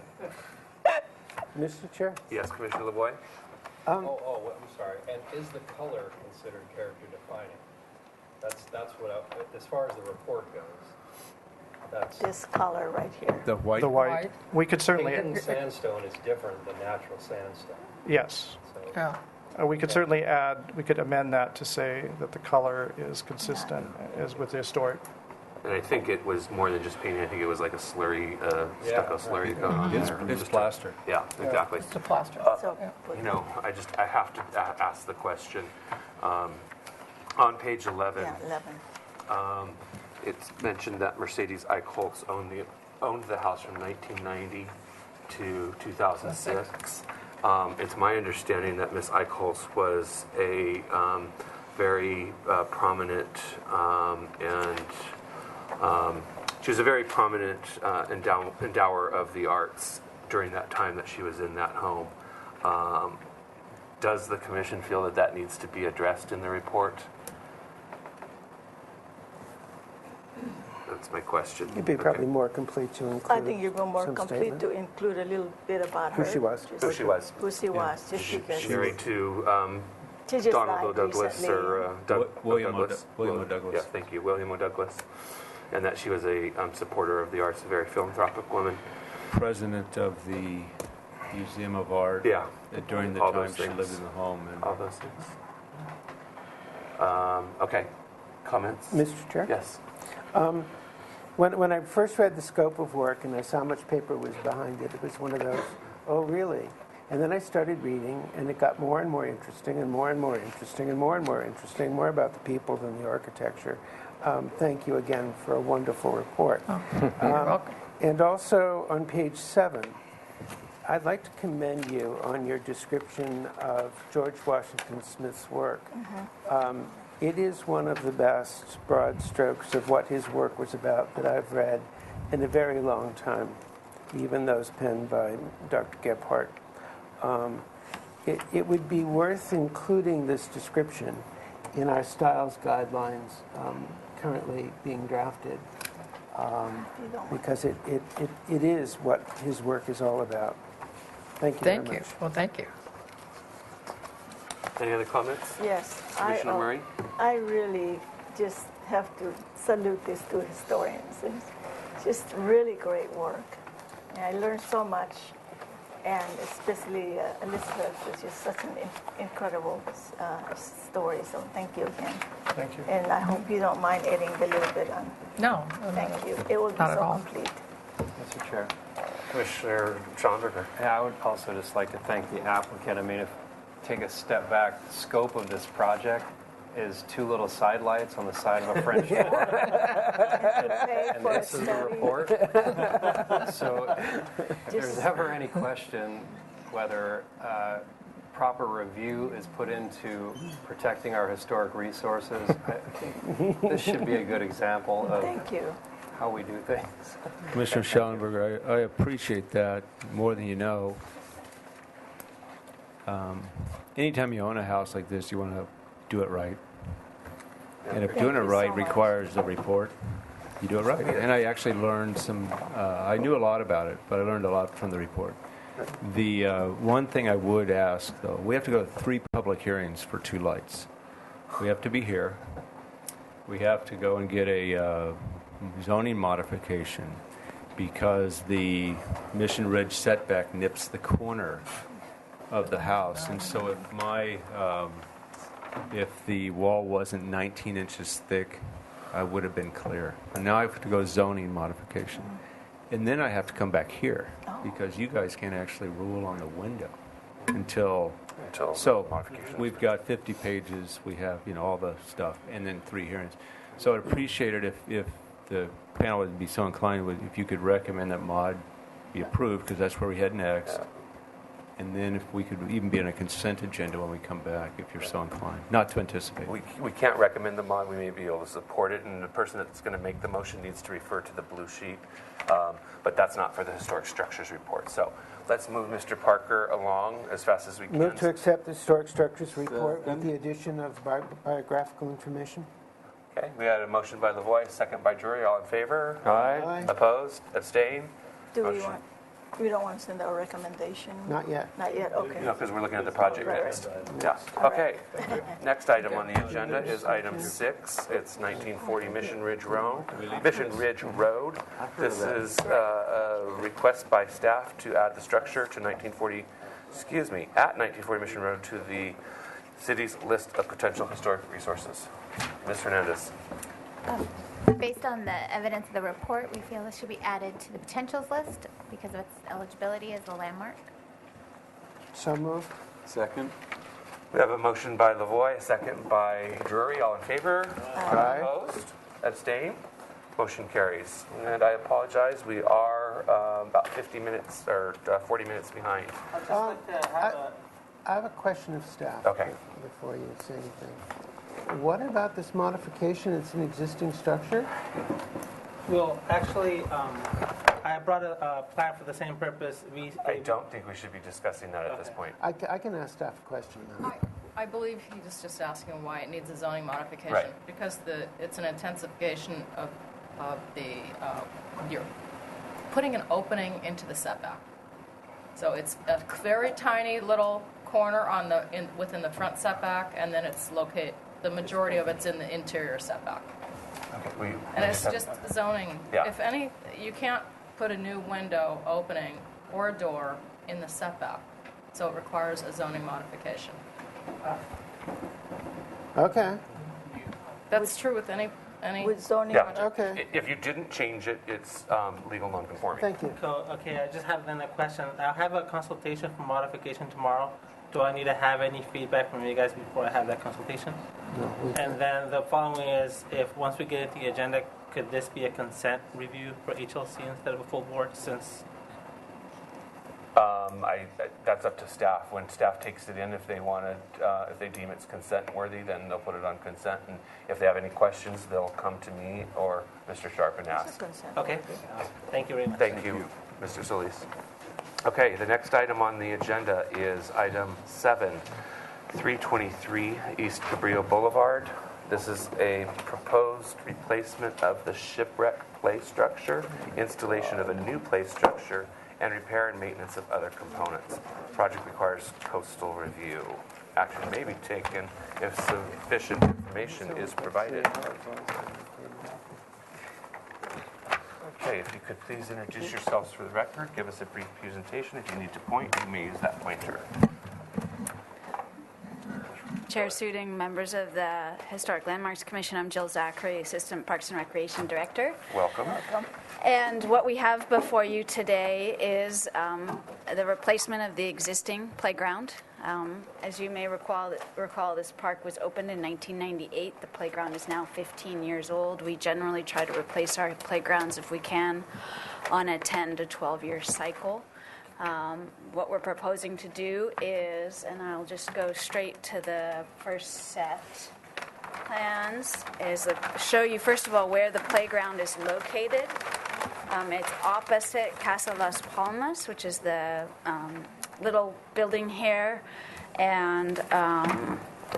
Mr. Chair? Yes, Commissioner LeBoy? I'm sorry. And is the color considered character defining? That's what as far as the report goes. That's this color right here. The white? The white. We could certainly, painted sandstone is different than natural sandstone. yes. So Yeah. We could certainly add, we could amend that to say that the color is consistent as with the historic. And I think it was more than just painting. I think it was like a slurry, stucco slurry coat on there. It's plastered. Yeah, exactly. It's a plaster. So You know, I have to ask the question. On page 11, yeah, 11. it's mentioned that Mercedes Eichholz owned the house from 1990 to 2006. It's my understanding that Miss Eichholz was a very prominent and she was a very prominent endower of the arts during that time that she was in that home. Does the commission feel that that needs to be addressed in the report? That's my question. It'd be probably more complete to include I think you're going more some complete statement. to include a little bit about Who her. she was. Just Who she was. Who she was, just because. She's married to She just Donald died O. Douglas recently. or William O. Douglas. William O. Douglas. Yeah, thank you, William O. Douglas. And that she was a supporter of the arts, a very philanthropic woman. President of the Museum of Art. Yeah. During the All time those she things. lived in the home. And All those things. Okay. Comments? Mr. Chair? Yes. When I first read the scope of work and I saw how much paper was behind it, it was one of those, oh, really? And then I started reading, and it got more and more interesting and more and more interesting and more and more interesting, more about the people than the architecture. Thank you again for a wonderful report. You're welcome. And also on page 7, I'd like to commend you on your description of George Washington Smith's work. It is one of the best broad strokes of what his work was about that I've read in a very long time, even those penned by Dr. Gebhardt. It would be worth including this description in our styles guidelines currently being drafted, because it is what his work is all about. Thank you Thank very you. much. Well, thank you. Any other comments? Yes. Commissioner Murray? I really just have to salute these two historians. It's just really great work. And I learned so much, and especially Elizabeth, which is such an incredible story. So thank you again. Thank you. And I hope you don't mind adding a little bit on. No. Thank you. It will be Not at so all. complete. Mr. Chair. Commissioner Schallenberger. Yeah, I would also just like to thank the applicant. I mean, if take a step back, the scope of this project is 2 little side lights on the side of a French door. and this is the report. So if there's ever any question whether proper review is put into protecting our historic resources, this should be a good example of Thank you. how we do things. Commissioner Schallenberger, I appreciate that more than you know. Anytime you own a house like this, you want to do it right. And if Thank doing it you right so much. requires a report, you do it right. And I actually learned I knew a lot about it, but I learned a lot from the report. The one thing I would ask, though, we have to go to 3 public hearings for 2 lights. We have to be here. We have to go and get a zoning modification because the Mission Ridge setback nips the corner of the house. And so if the wall wasn't 19 inches thick, I would have been clear. And now I have to go zoning modification. And then I have to come back here because you guys can't actually rule on the window until so we've got 50 pages, we have, all the stuff, and then 3 hearings. So I'd appreciate it if the panel would be so inclined, if you could recommend that mod be approved, because that's where we head next. And then if we could even be on a consent agenda when we come back, if you're so inclined, not to anticipate. We can't recommend the mod. We may be able to support it, and the person that's going to make the motion needs to refer to the blue sheet. But that's not for the historic structures report. So let's move Mr. Parker along as fast as we can. Move to accept the historic structures report with the addition of biographical information. Okay, we had a motion by Lavoie, second by Drury. All in favor? Aye. Opposed? Abstain? Do we don't want to send a recommendation? Not yet. Not yet, okay. No, because we're looking at the project Right, next. right. Yeah. All Okay. Next item on the agenda is item 6. It's 1940 Mission Ridge Road. This is a request by staff to add the structure to 1940 Mission Road to the city's list of potential historic resources. Ms. Hernandez. Based on the evidence of the report, we feel this should be added to the potentials list because of its eligibility as a landmark. So moved. Second. We have a motion by Lavoie, a second by Drury. All in favor? Aye. Opposed? Abstain? Motion carries. And I apologize, we are about 50 minutes or 40 minutes behind. I'd just like to have I have a question of staff. Okay. Before you say anything. What about this modification? It's an existing structure? Well, actually, I brought a plan for the same purpose. I don't think we should be discussing that at this point. I can ask staff a question now. I believe he was just asking why it needs a zoning modification. Right. Because it's an intensification of you're putting an opening into the setback. So it's a very tiny little corner within the front setback, and then the majority of it's in the interior setback. Okay, And it's just zoning. Yeah. If any, you can't put a new window opening or a door in the setback. So it requires a zoning modification. Okay. That's true with any With zoning. Yeah. Okay. If you didn't change it, it's legal non-conforming. Thank you. Okay, I just have then a question. I'll have a consultation for modification tomorrow. Do I need to have any feedback from you guys before I have that consultation? No. And then the following is, if once we get the agenda, could this be a consent review for HLC instead of a full board? Since that's up to staff. When staff takes it in, if they deem it's consent worthy, then they'll put it on consent. And if they have any questions, they'll come to me or Mr. Sharp and ask. okay, thank you very much. Thank you, Mr. Solis. Okay, the next item on the agenda is item 7, 323 East Cabrillo Boulevard. This is a proposed replacement of the shipwreck play structure, installation of a new play structure, and repair and maintenance of other components. Project requires coastal review. Action may be taken if sufficient information is provided. Okay, if you could please introduce yourselves for the record, give us a brief presentation. If you need to point, you may use that pointer. Chair Suding, members of the Historic Landmarks Commission, I'm Jill Zachary, Assistant Parks and Recreation Director. Welcome. And what we have before you today is the replacement of the existing playground. As you may recall, this park was opened in 1998. The playground is now 15 years old. We generally try to replace our playgrounds if we can on a 10 to 12-year cycle. What we're proposing to do is, and I'll just go straight to the first set plans, is show you first of all where the playground is located. It's opposite Casa Las Palmas, which is the little building here, and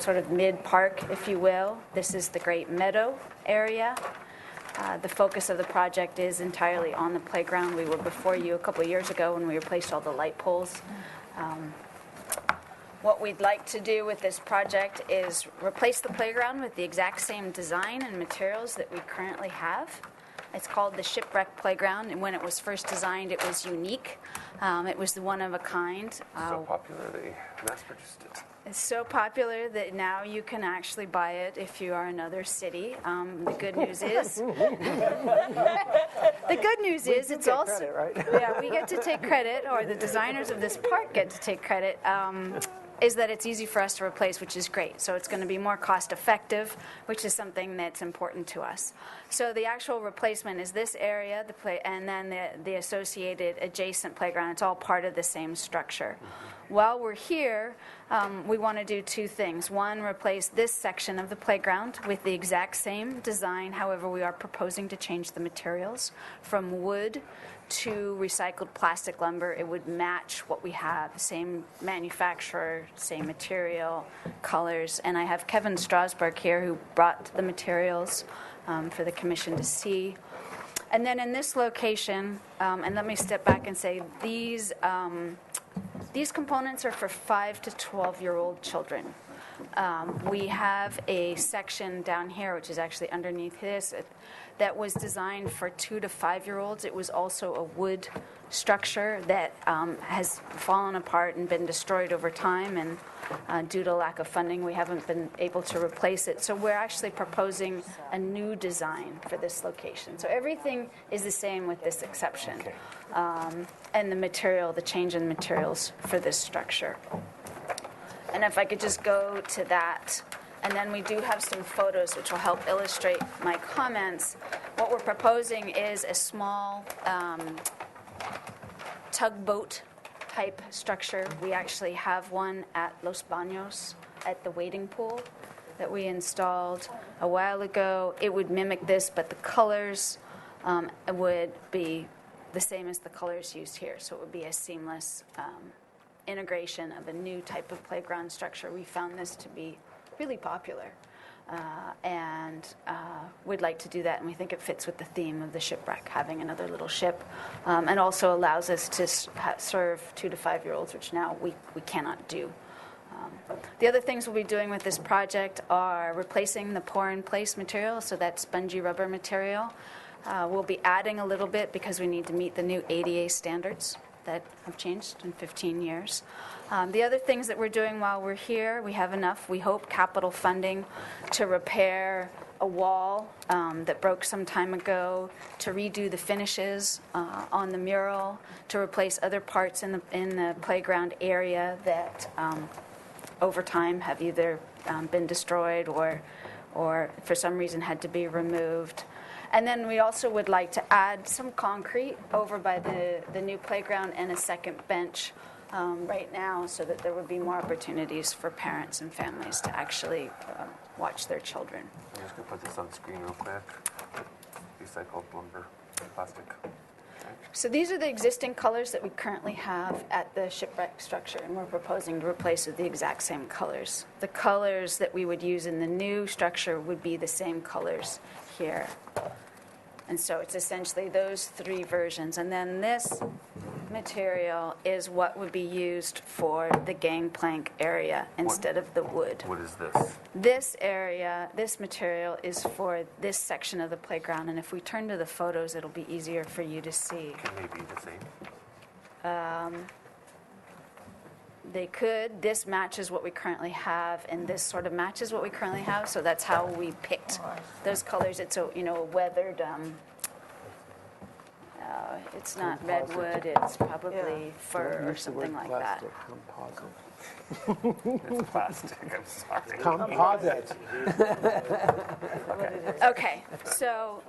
sort of mid-park, if you will. This is the Great Meadow area. The focus of the project is entirely on the playground. We were before you a couple of years ago when we replaced all the light poles. What we'd like to do with this project is replace the playground with the exact same design and materials that we currently have. It's called the Shipwreck Playground, and when it was first designed, it was unique. It was the one of a kind. So popular they mass-produced it. It's so popular that now you can actually buy it if you are another city. The good news is, it's also credit, right? yeah, we get to take credit, or the designers of this park get to take credit. Is that it's easy for us to replace, which is great. So it's going to be more cost effective, which is something that's important to us. So the actual replacement is this area, and then the associated adjacent playground. It's all part of the same structure. While we're here, we want to do two things. One, replace this section of the playground with the exact same design. However, we are proposing to change the materials from wood to recycled plastic lumber. It would match what we have, same manufacturer, same material, colors. And I have Kevin Strasberg here who brought the materials for the commission to see. And then in this location, and let me step back and say, these components are for 5 to 12-year-old children. We have a section down here, which is actually underneath this, that was designed for 2 to 5-year-olds. It was also a wood structure that has fallen apart and been destroyed over time, and due to lack of funding, we haven't been able to replace it. So we're actually proposing a new design for this location. So everything is the same with this exception. And the material, the change in materials for this structure. And if I could just go to that. And then we do have some photos which will help illustrate my comments. What we're proposing is a small tugboat type structure. We actually have one at Los Baños at the wading pool that we installed a while ago. It would mimic this, but the colors would be the same as the colors used here. So it would be a seamless integration of a new type of playground structure. We found this to be really popular, and we'd like to do that, and we think it fits with the theme of the shipwreck, having another little ship, and also allows us to serve 2 to 5-year-olds, which now we cannot do. The other things we'll be doing with this project are replacing the pour-in-place material, so that spongy rubber material. We'll be adding a little bit because we need to meet the new ADA standards that have changed in 15 years. The other things that we're doing while we're here, we have enough, we hope, capital funding to repair a wall that broke some time ago, to redo the finishes on the mural, to replace other parts in the playground area that over time have either been destroyed or for some reason had to be removed. And then we also would like to add some concrete over by the new playground and a second bench right now, so that there would be more opportunities for parents and families to actually watch their children. I'm just going to put this on screen real quick. Recycled lumber, plastic. So these are the existing colors that we currently have at the shipwreck structure, and we're proposing to replace with the exact same colors. The colors that we would use in the new structure would be the same colors here. And so it's essentially those 3 versions. And then this material is what would be used for the gangplank area instead of the wood. What is this? This area, this material is for this section of the playground. And if we turn to the photos, it'll be easier for you to see. Can they be the same? They could. This matches what we currently have, and this sort of matches what we currently have. So that's how we picked those colors. It's a weathered. It's not redwood. It's probably fir or something like that. Composite. It's plastic. I'm sorry. Composite. Okay. So.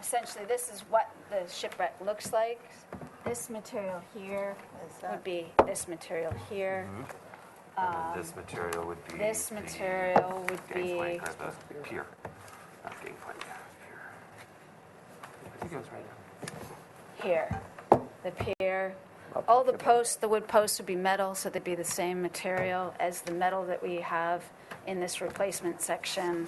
Essentially, this is what the shipwreck looks like. This material here would be this material here. Mm-hmm. And then this material would be this material would be gangplank or the pier. Not gangplank. here. The pier. All the posts, the wood posts would be metal, so they'd be the same material as the metal that we have in this replacement section,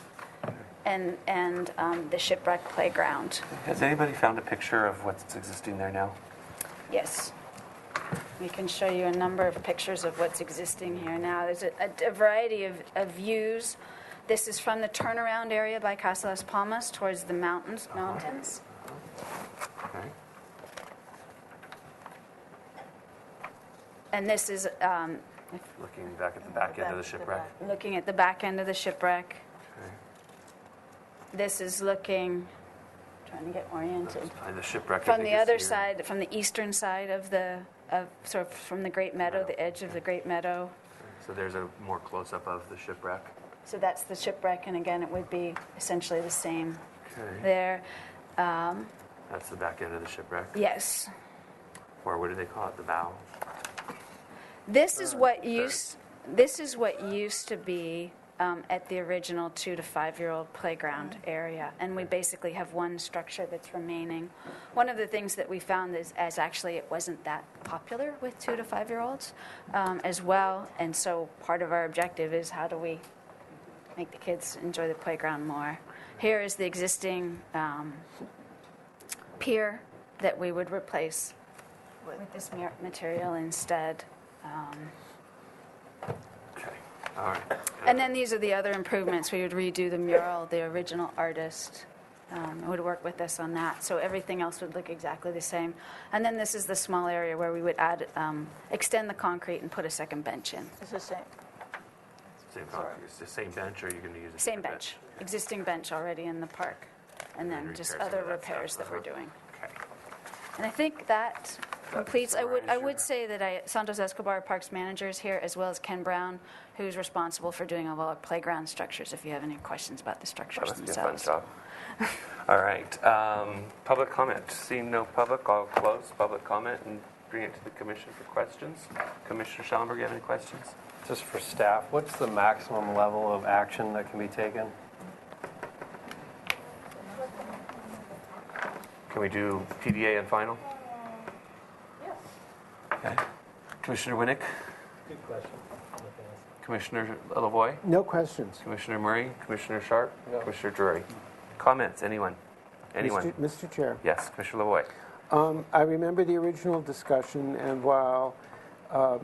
and the shipwreck playground. Has anybody found a picture of what's existing there now? Yes. We can show you a number of pictures of what's existing here now. There's a variety of views. This is from the turnaround area by Casa Las Palmas towards the mountains. Okay. And this is Looking back at the back end of the shipwreck. looking at the back end of the shipwreck. Okay. This is looking, trying to get oriented. The shipwreck. I From think, the is other here. side, from the eastern side of sort of from the Great Meadow, the edge of the Great Meadow. So there's a more close-up of the shipwreck. So that's the shipwreck, and again, it would be essentially the same Okay. there. That's the back end of the shipwreck. Yes. Or what do they call it? The bow. This is what used to be at the original 2 to 5 year old playground area, and we basically have one structure that's remaining. One of the things that we found is as actually it wasn't that popular with 2 to 5 year olds as well, and so part of our objective is how do we make the kids enjoy the playground more. Here is the existing pier that we would replace with this material instead. Okay. All right. And then these are the other improvements. We would redo the mural. The original artist would work with us on that. So everything else would look exactly the same. And then this is the small area where we would add, extend the concrete and put a second bench in. It's the same. It's the same bench, or are you going to use a Same different bench. Existing bench already in the park. And then just repair some other of that repairs stuff. that we're doing. Okay. And I think that completes. I would say that Santos Escobar Parks manager is here, as well as Ken Brown, who's responsible for doing all our playground structures. If you have any questions about the structures That must be a fun themselves. job. All right. Public comment. Seeing no public, I'll close public comment and bring it to the commission for questions. Commissioner Schellenberg, you have any questions? Just for staff, what's the maximum level of action that can be taken? Can we do PDA and final? Yes. Okay. Commissioner Winnick? Good question. Commissioner Lavoie? No questions. Commissioner Murray? Commissioner Sharp? No. Commissioner Drury? Comments? Anyone? Anyone? Mr. Chair. Yes, Commissioner Lavoie. I remember the original discussion, and while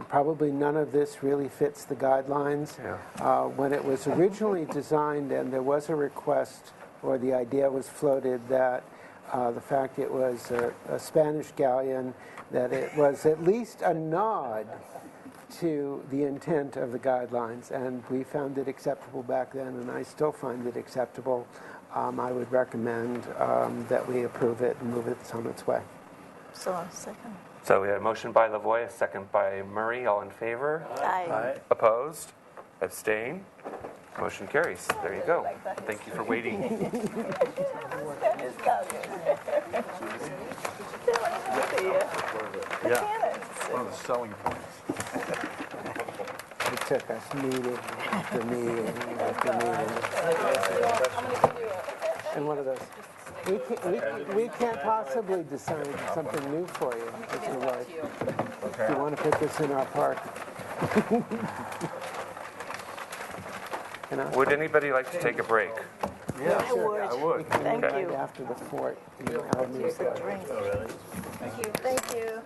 probably none of this really fits the guidelines, when it was originally designed and there was a request or the idea was floated that the fact it was a Spanish galleon, that it was at least a nod to the intent of the guidelines, and we found it acceptable back then, and I still find it acceptable. I would recommend that we approve it and move it on its way. So, second. So we had a motion by Lavoie, a second by Murray. All in favor? Aye. Opposed? Abstain? Motion carries. There you go. Thank you for waiting. One of the selling points. It took us meeting after meeting after meeting. And one of those, we can't possibly decide something new for you, if you like. If you want to put this in our park. You know? Would anybody like to take a break? Yeah, I would. I would. Thank Okay. you. Right after the fort. Thank you. Thank you.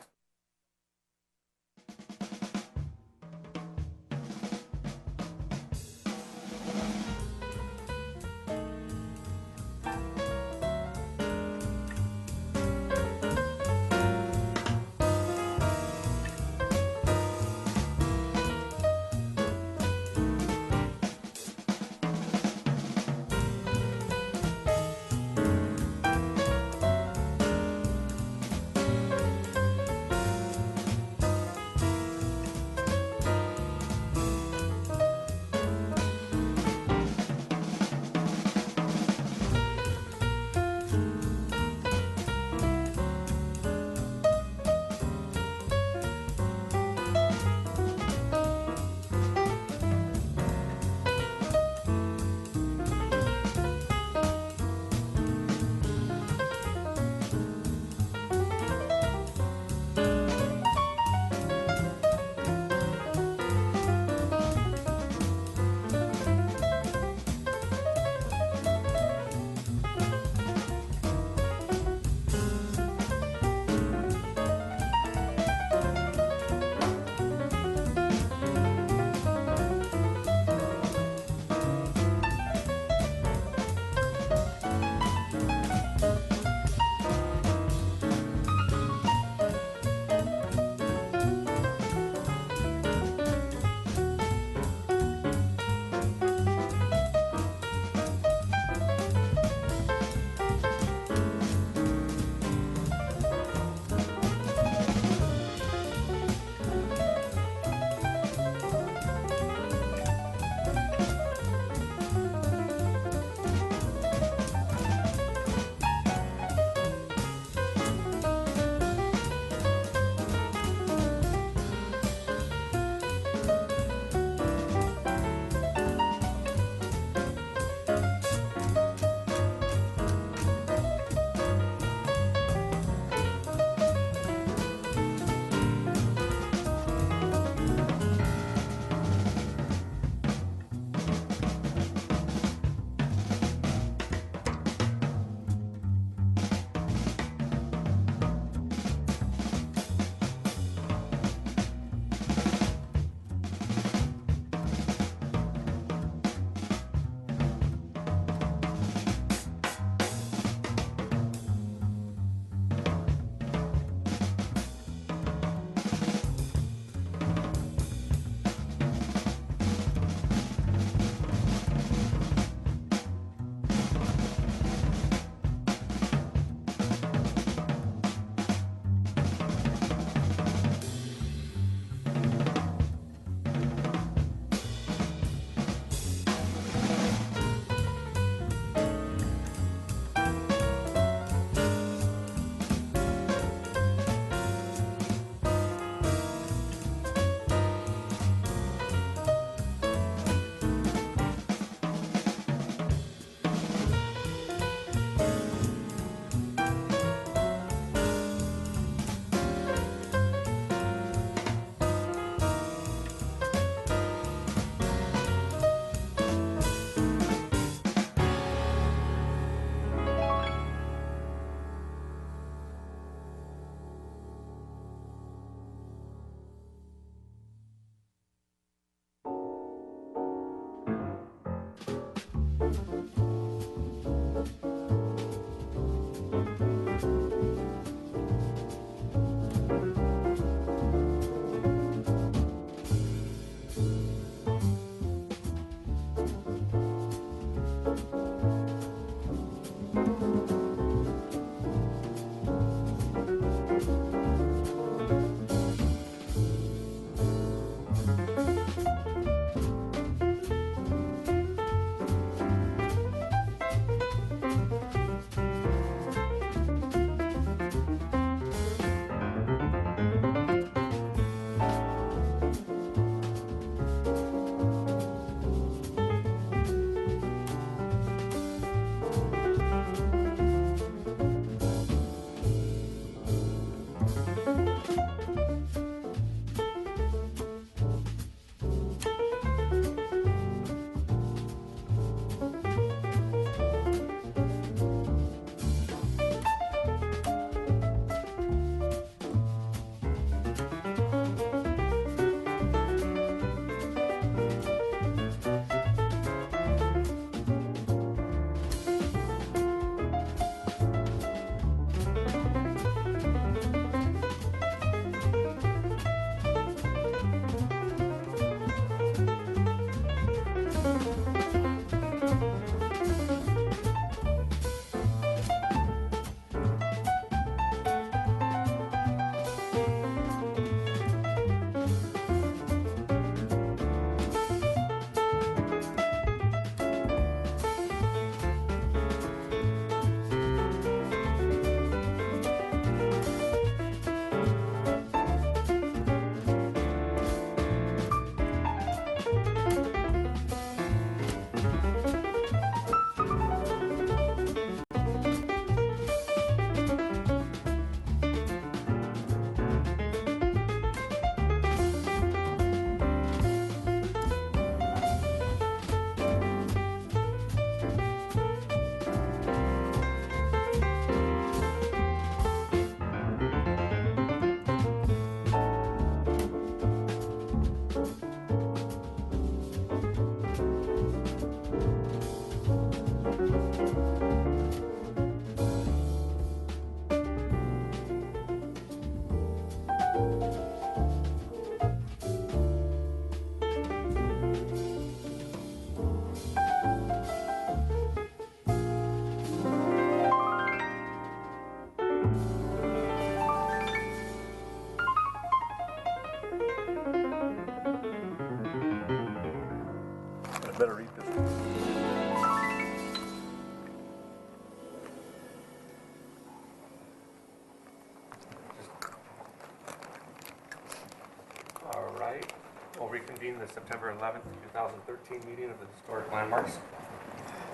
reconvene the September 11th, 2013 meeting of the Historic Landmarks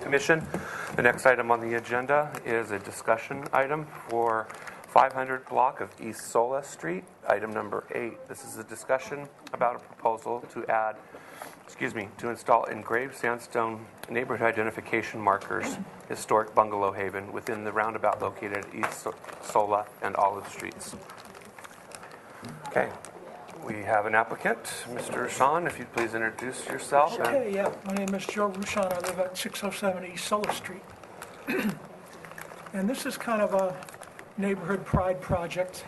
Commission. The next item on the agenda is a discussion item for 500 block of East Sola Street, item number 8. This is a discussion about a proposal to install engraved sandstone neighborhood identification markers, historic Bungalow Haven, within the roundabout located at East Sola and Olive Streets. Okay, we have an applicant, Mr. Sean, if you'd please introduce yourself. Okay, yeah, my name is Joe Ruchon. I live at 607 East Sola Street. And this is kind of a neighborhood pride project.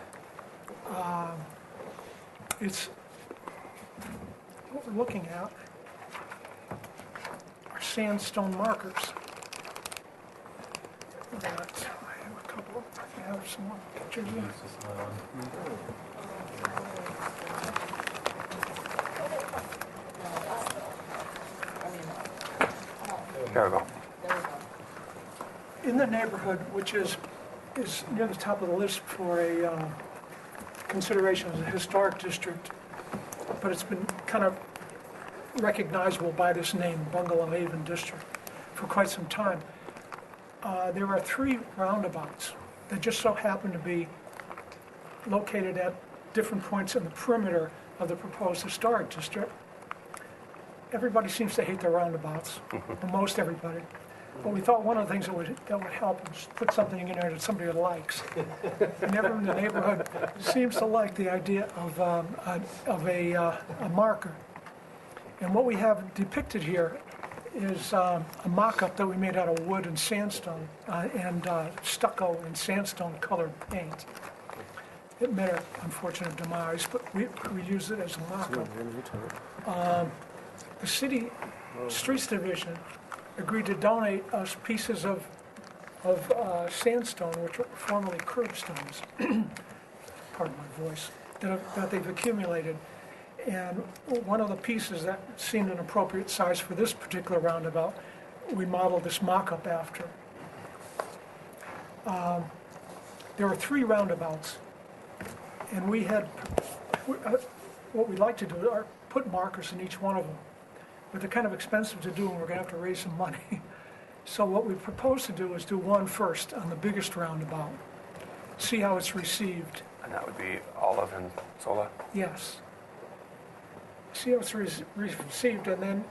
It's what we're looking at are sandstone markers. That I have a couple. I have some more pictures here. There we go. In the neighborhood, which is near the top of the list for a consideration as a historic district, but it's been kind of recognizable by this name, Bungalow Haven District, for quite some time. There are 3 roundabouts that just so happen to be located at different points in the perimeter of the proposed historic district. Everybody seems to hate their roundabouts, or most everybody. But we thought one of the things that would help was put something in there that somebody likes. And everyone in the neighborhood seems to like the idea of a marker. And what we have depicted here is a mock-up that we made out of wood and sandstone and stucco and sandstone colored paint. It met an unfortunate demise, but we used it as a mock-up. The city streets division agreed to donate us pieces of sandstone, which were formerly curbstones, pardon my voice, that they've accumulated. And one of the pieces that seemed an appropriate size for this particular roundabout, we modeled this mock-up after. There are 3 roundabouts, and we had, what we'd like to do are put markers in each one of them. But they're kind of expensive to do, and we're going to have to raise some money. So what we propose to do is do one first on the biggest roundabout, see how it's received. And that would be Olive and Sola? Yes. See how it's received, and then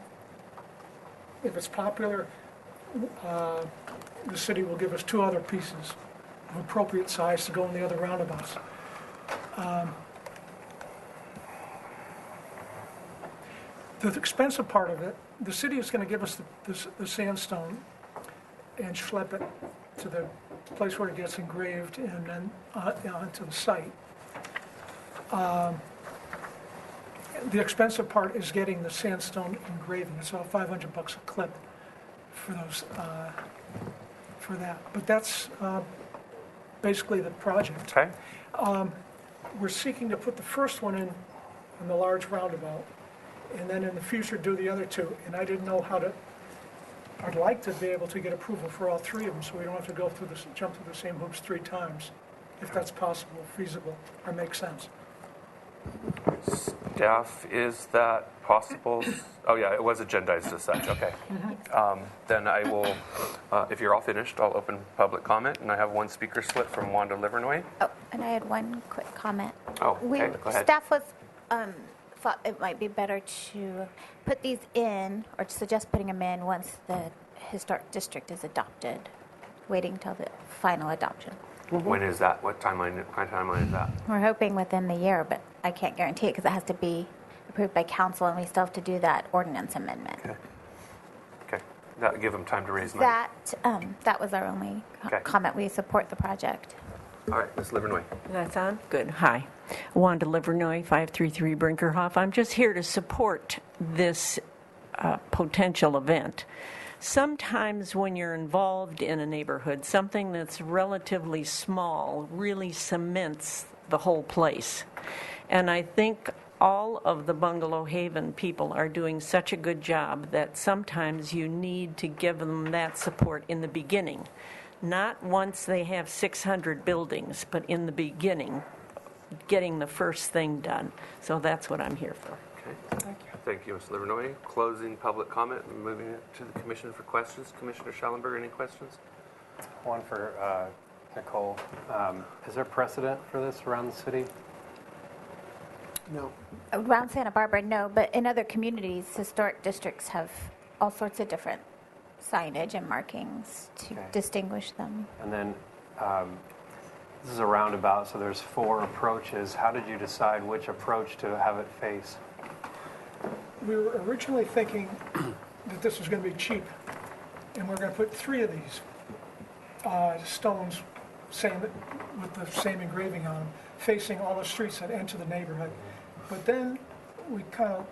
if it's popular, the city will give us 2 other pieces of appropriate size to go in the other roundabouts. The expensive part of it, the city is going to give us the sandstone and schlep it to the place where it gets engraved and then onto the site. The expensive part is getting the sandstone engraving. It's about $500 a clip for those for that. But that's basically the project. Okay. We're seeking to put the first one in the large roundabout, and then in the future do the other 2. And I didn't know how to. I'd like to be able to get approval for all 3 of them, so we don't have to go through jump through the same hoops 3 times, if that's possible, feasible, or makes sense. Staff, is that possible? Oh yeah, it was agendized as such, okay. Then I will, if you're all finished, I'll open public comment, and I have 1 speaker slip from Wanda Livernoy. Oh, and I had one quick comment. Oh, okay, go ahead. Staff was thought it might be better to put these in, or to suggest putting them in once the historic district is adopted, waiting until the final adoption. When is that? What timeline is that? We're hoping within the year, but I can't guarantee it because it has to be approved by council, and we still have to do that ordinance amendment. Okay. That would give them time to raise money. That was our only comment. We support the project. All right, Ms. Livernoy. That's on? Good. Hi. Wanda Livernoy, 533 Brinkerhoff. I'm just here to support this potential event. Sometimes when you're involved in a neighborhood, something that's relatively small really cements the whole place. And I think all of the Bungalow Haven people are doing such a good job that sometimes you need to give them that support in the beginning. Not once they have 600 buildings, but in the beginning, getting the first thing done. So that's what I'm here for. Okay. Thank you. Thank you, Mr. Livernoy. Closing public comment and moving it to the commission for questions. Commissioner Schellenberg, any questions? One for Nicole. Is there precedent for this around the city? No. Around Santa Barbara, no, but in other communities, historic districts have all sorts of different signage and markings to distinguish them. And then this is a roundabout, so there's 4 approaches. How did you decide which approach to have it face? We were originally thinking that this was going to be cheap, and we're going to put 3 of these stones, with the same engraving on them, facing all the streets that enter the neighborhood. But then we kind of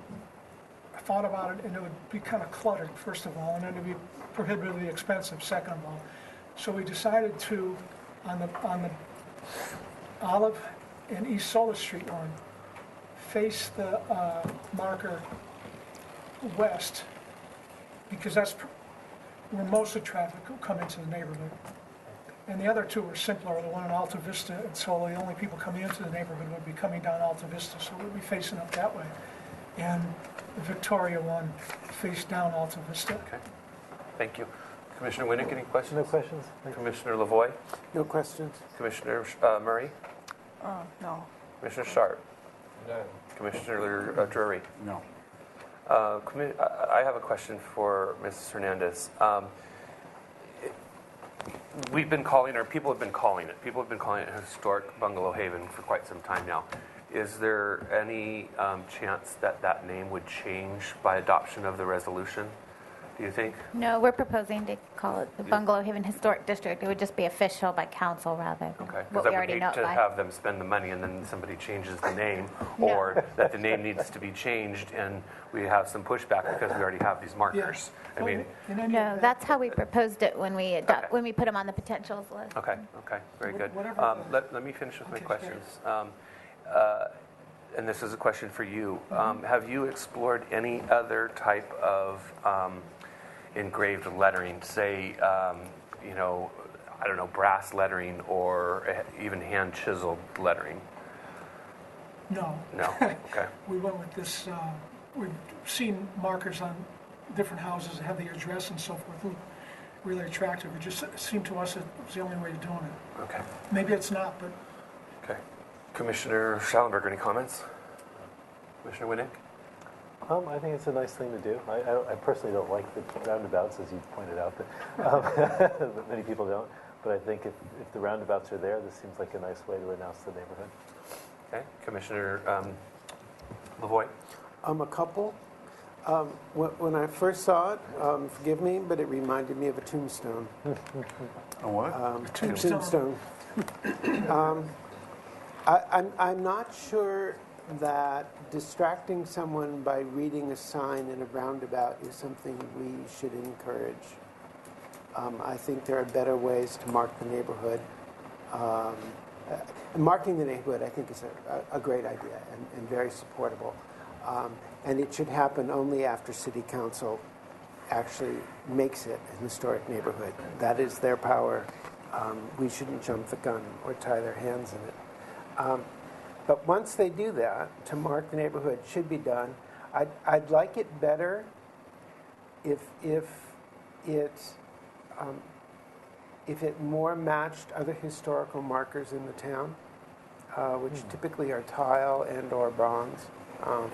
thought about it, and it would be kind of cluttered, first of all, and then it would be prohibitively expensive, second of all. So we decided to, on the Olive and East Solar Street one, face the marker west, because that's where most of the traffic will come into the neighborhood. And the other 2 are simpler, the one in Alta Vista, and so the only people coming into the neighborhood would be coming down Alta Vista, so we'd be facing up that way. And the Victoria one faced down Alta Vista. Okay. Thank you. Commissioner Winnick, any questions? No questions. Commissioner Lavoy? No questions. Commissioner Murray? No. Commissioner Sharp? None. Commissioner Drury? No. I have a question for Mrs. Hernandez. We've been calling, or people have been calling it Historic Bungalow Haven for quite some time now. Is there any chance that that name would change by adoption of the resolution, do you think? No, we're proposing to call it the Bungalow Haven Historic District. It would just be official by council rather than Okay, what because we I already would know hate to by. have them spend the money and then somebody changes the name, No. or that the name needs to be changed and we have some pushback because we already have these markers. I mean, No, that's how we proposed it when we when we put them on the potentials list. okay, very good. Whatever Let me finish with my questions. And this is a question for you. Have you explored any other type of engraved lettering, say, I don't know, brass lettering or even hand chiseled lettering? No. No, okay. We went with this, we've seen markers on different houses that have the address and so forth, look really attractive. It just seemed to us it was the only way of doing it. Okay. Maybe it's not, but Okay. Commissioner Schallenberg, any comments? Commissioner Winnick? I think it's a nice thing to do. I personally don't like the roundabouts, as you pointed out, but many people don't. But I think if the roundabouts are there, this seems like a nice way to announce the neighborhood. Okay. Commissioner Lavoy? A couple. When I first saw it, forgive me, but it reminded me of a tombstone. A what? A tombstone. I'm not sure that distracting someone by reading a sign in a roundabout is something we should encourage. I think there are better ways to mark the neighborhood. Marking the neighborhood, I think, is a great idea and very supportable. And it should happen only after City Council actually makes it an historic neighborhood. That is their power. We shouldn't jump the gun or tie their hands in it. But once they do that, to mark the neighborhood should be done. I'd like it better if it more matched other historical markers in the town, which typically are tile and or bronze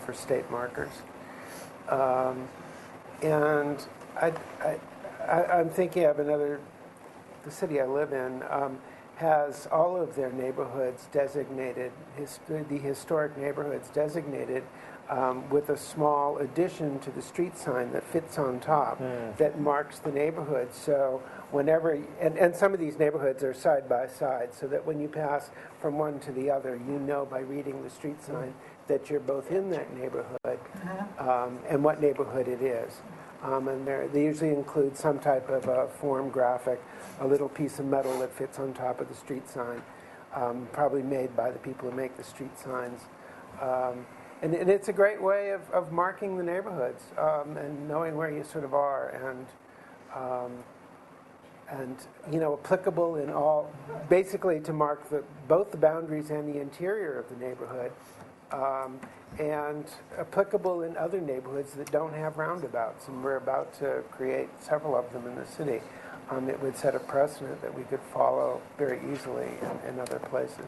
for state markers. And I'm thinking of the city I live in has all of their neighborhoods designated, the historic neighborhoods designated with a small addition to the street sign that fits on top that marks the neighborhood. So whenever, and some of these neighborhoods are side by side, so that when you pass from one to the other, you know by reading the street sign that you're both in that neighborhood and what neighborhood it is. And they usually include some type of a form graphic, a little piece of metal that fits on top of the street sign, probably made by the people who make the street signs. And it's a great way of marking the neighborhoods and knowing where you sort of are, and applicable in all, basically to mark both the boundaries and the interior of the neighborhood, and applicable in other neighborhoods that don't have roundabouts. And we're about to create several of them in the city. It would set a precedent that we could follow very easily in other places.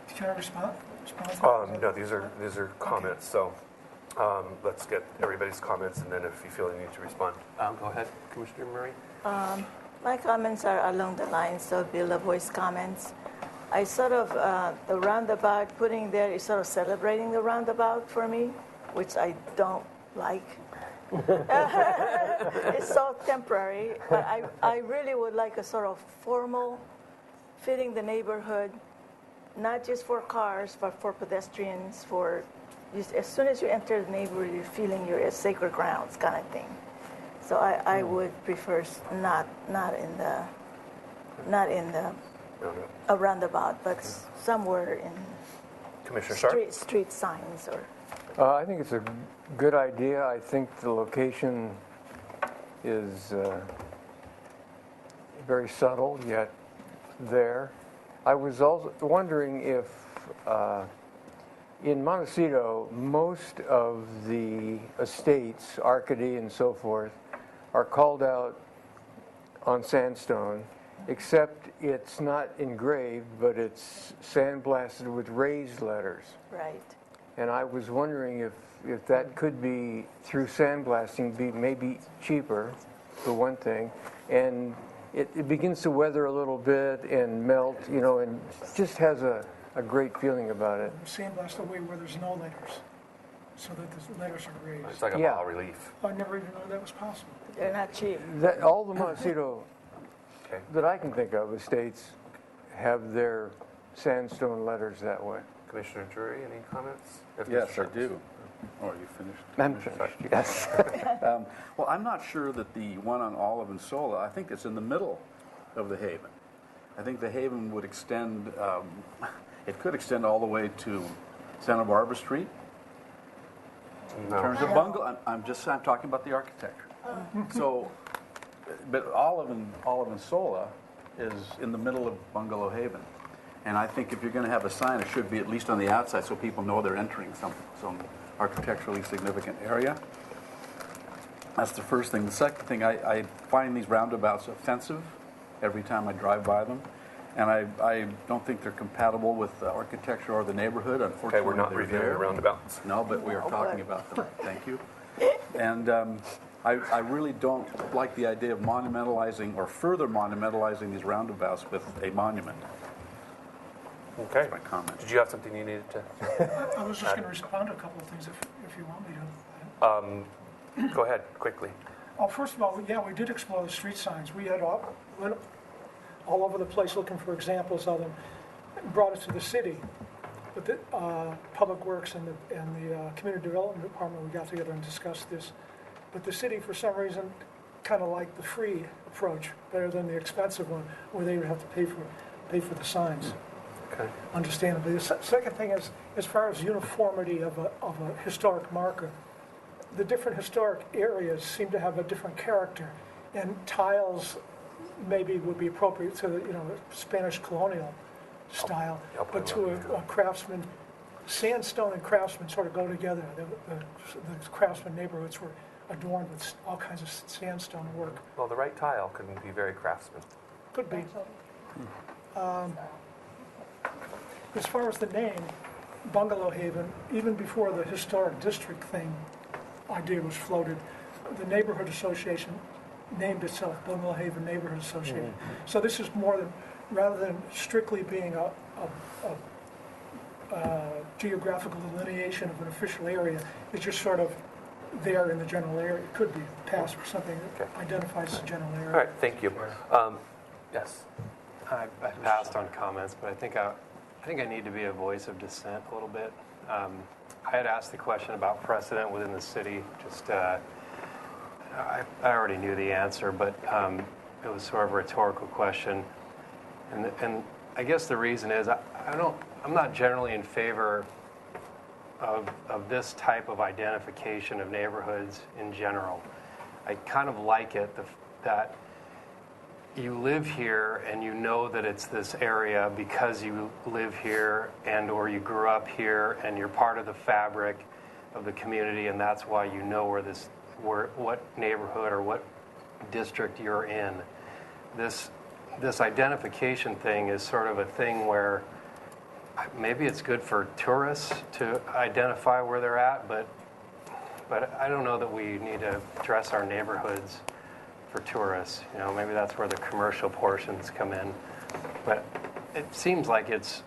Can I respond? No, these are comments, so let's get everybody's comments, and then if you feel you need to respond. Go ahead, Commissioner Murray. My comments are along the lines of Bill LaVoie's comments. I sort of, the roundabout putting there is sort of celebrating the roundabout for me, which I don't like. It's so temporary, but I really would like a sort of formal, fitting the neighborhood, not just for cars, but for pedestrians, for as soon as you enter the neighborhood, you're feeling you're at sacred grounds kind of thing. So I would prefer not in the a roundabout, but somewhere in Commissioner Sharp? street signs or. I think it's a good idea. I think the location is very subtle, yet there. I was also wondering if in Montecito, most of the estates, Arcady and so forth, are called out on sandstone, except it's not engraved, but it's sandblasted with raised letters. Right. And I was wondering if that could be, through sandblasting, be maybe cheaper, for one thing, and it begins to weather a little bit and melt, and just has a great feeling about it. Sandblast away where there's no letters, so that the letters are raised. It's like a bas relief. I never even knew that was possible. They're not cheap. All the Montecito that I can think of, estates, have their sandstone letters that way. Commissioner Drury, any comments? Yes, I do. Oh, are you finished? I'm finished, yes. Well, I'm not sure that the one on Olive and Sola, I think it's in the middle of the Haven. I think the Haven would extend, it could extend all the way to Santa Barbara Street. In terms of bungalow, I'm talking about the architecture. So, but Olive and Sola is in the middle of Bungalow Haven. And I think if you're going to have a sign, it should be at least on the outside so people know they're entering some architecturally significant area. That's the first thing. The second thing, I find these roundabouts offensive every time I drive by them. And I don't think they're compatible with the architecture or the neighborhood. Unfortunately, Okay, we're not reviewing the roundabouts. No, but we are talking about them. Thank you. And I really don't like the idea of monumentalizing or further monumentalizing these roundabouts with a monument. Okay. That's my comment. Did you have something you needed to? I was just going to respond to a couple of things if you want me to. Go ahead, quickly. Well, first of all, yeah, we did explore the street signs. We had went all over the place looking for examples of them, brought it to the city. But the Public Works and the Community Development Department, we got together and discussed this. But the city, for some reason, kind of liked the free approach better than the expensive one, where they would have to pay for the signs. Okay. Understandably. The second thing is, as far as uniformity of a historic marker, the different historic areas seem to have a different character, and tiles maybe would be appropriate to the Spanish colonial style, but to a craftsman, sandstone and craftsman sort of go together. The craftsman neighborhoods were adorned with all kinds of sandstone work. Well, the right tile can be very craftsman. Could be. As far as the name, Bungalow Haven, even before the historic district thing idea was floated, the neighborhood association named itself Bungalow Haven Neighborhood Association. So this is more than, rather than strictly being a geographical delineation of an official area, it's just sort of there in the general area. It could be passed for something that identifies the general area. All right, thank you. Yes. I passed on comments, but I think I need to be a voice of dissent a little bit. I had asked the question about precedent within the city. Just I already knew the answer, but it was sort of a rhetorical question. And I guess the reason is I'm not generally in favor of this type of identification of neighborhoods in general. I kind of like it that you live here and you know that it's this area because you live here and or you grew up here and you're part of the fabric of the community, and that's why you know what neighborhood or what district you're in. This identification thing is sort of a thing where maybe it's good for tourists to identify where they're at, but I don't know that we need to dress our neighborhoods for tourists. You know, maybe that's where the commercial portions come in. But it seems like if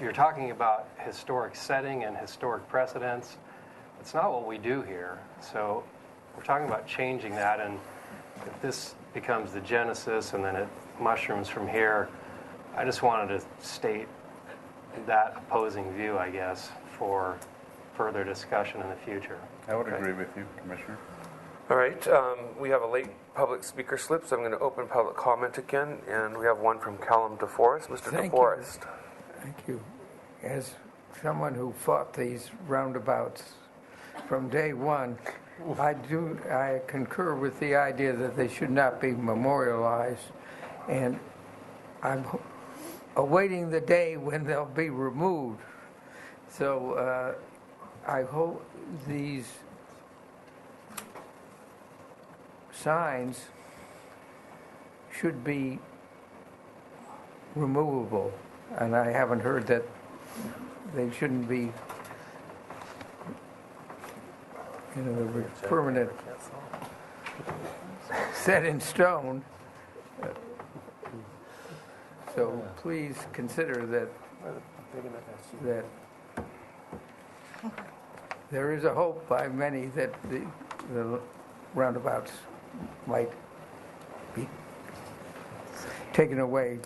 you're talking about historic setting and historic precedents, it's not what we do here. So we're talking about changing that, and if this becomes the genesis and then it mushrooms from here, I just wanted to state that opposing view, I guess, for further discussion in the future. I would agree with you, Commissioner. All right, we have a late public speaker slip, so I'm going to open public comment again, and we have one from Callum DeForest. Mr. DeForest. Thank you. As someone who fought these roundabouts from day one, I concur with the idea that they should not be memorialized, and I'm awaiting the day when they'll be removed. So I hope these signs should be removable, and I haven't heard that they shouldn't be, permanent, set in stone. So please consider that there is a hope by many that the roundabouts might be taken away,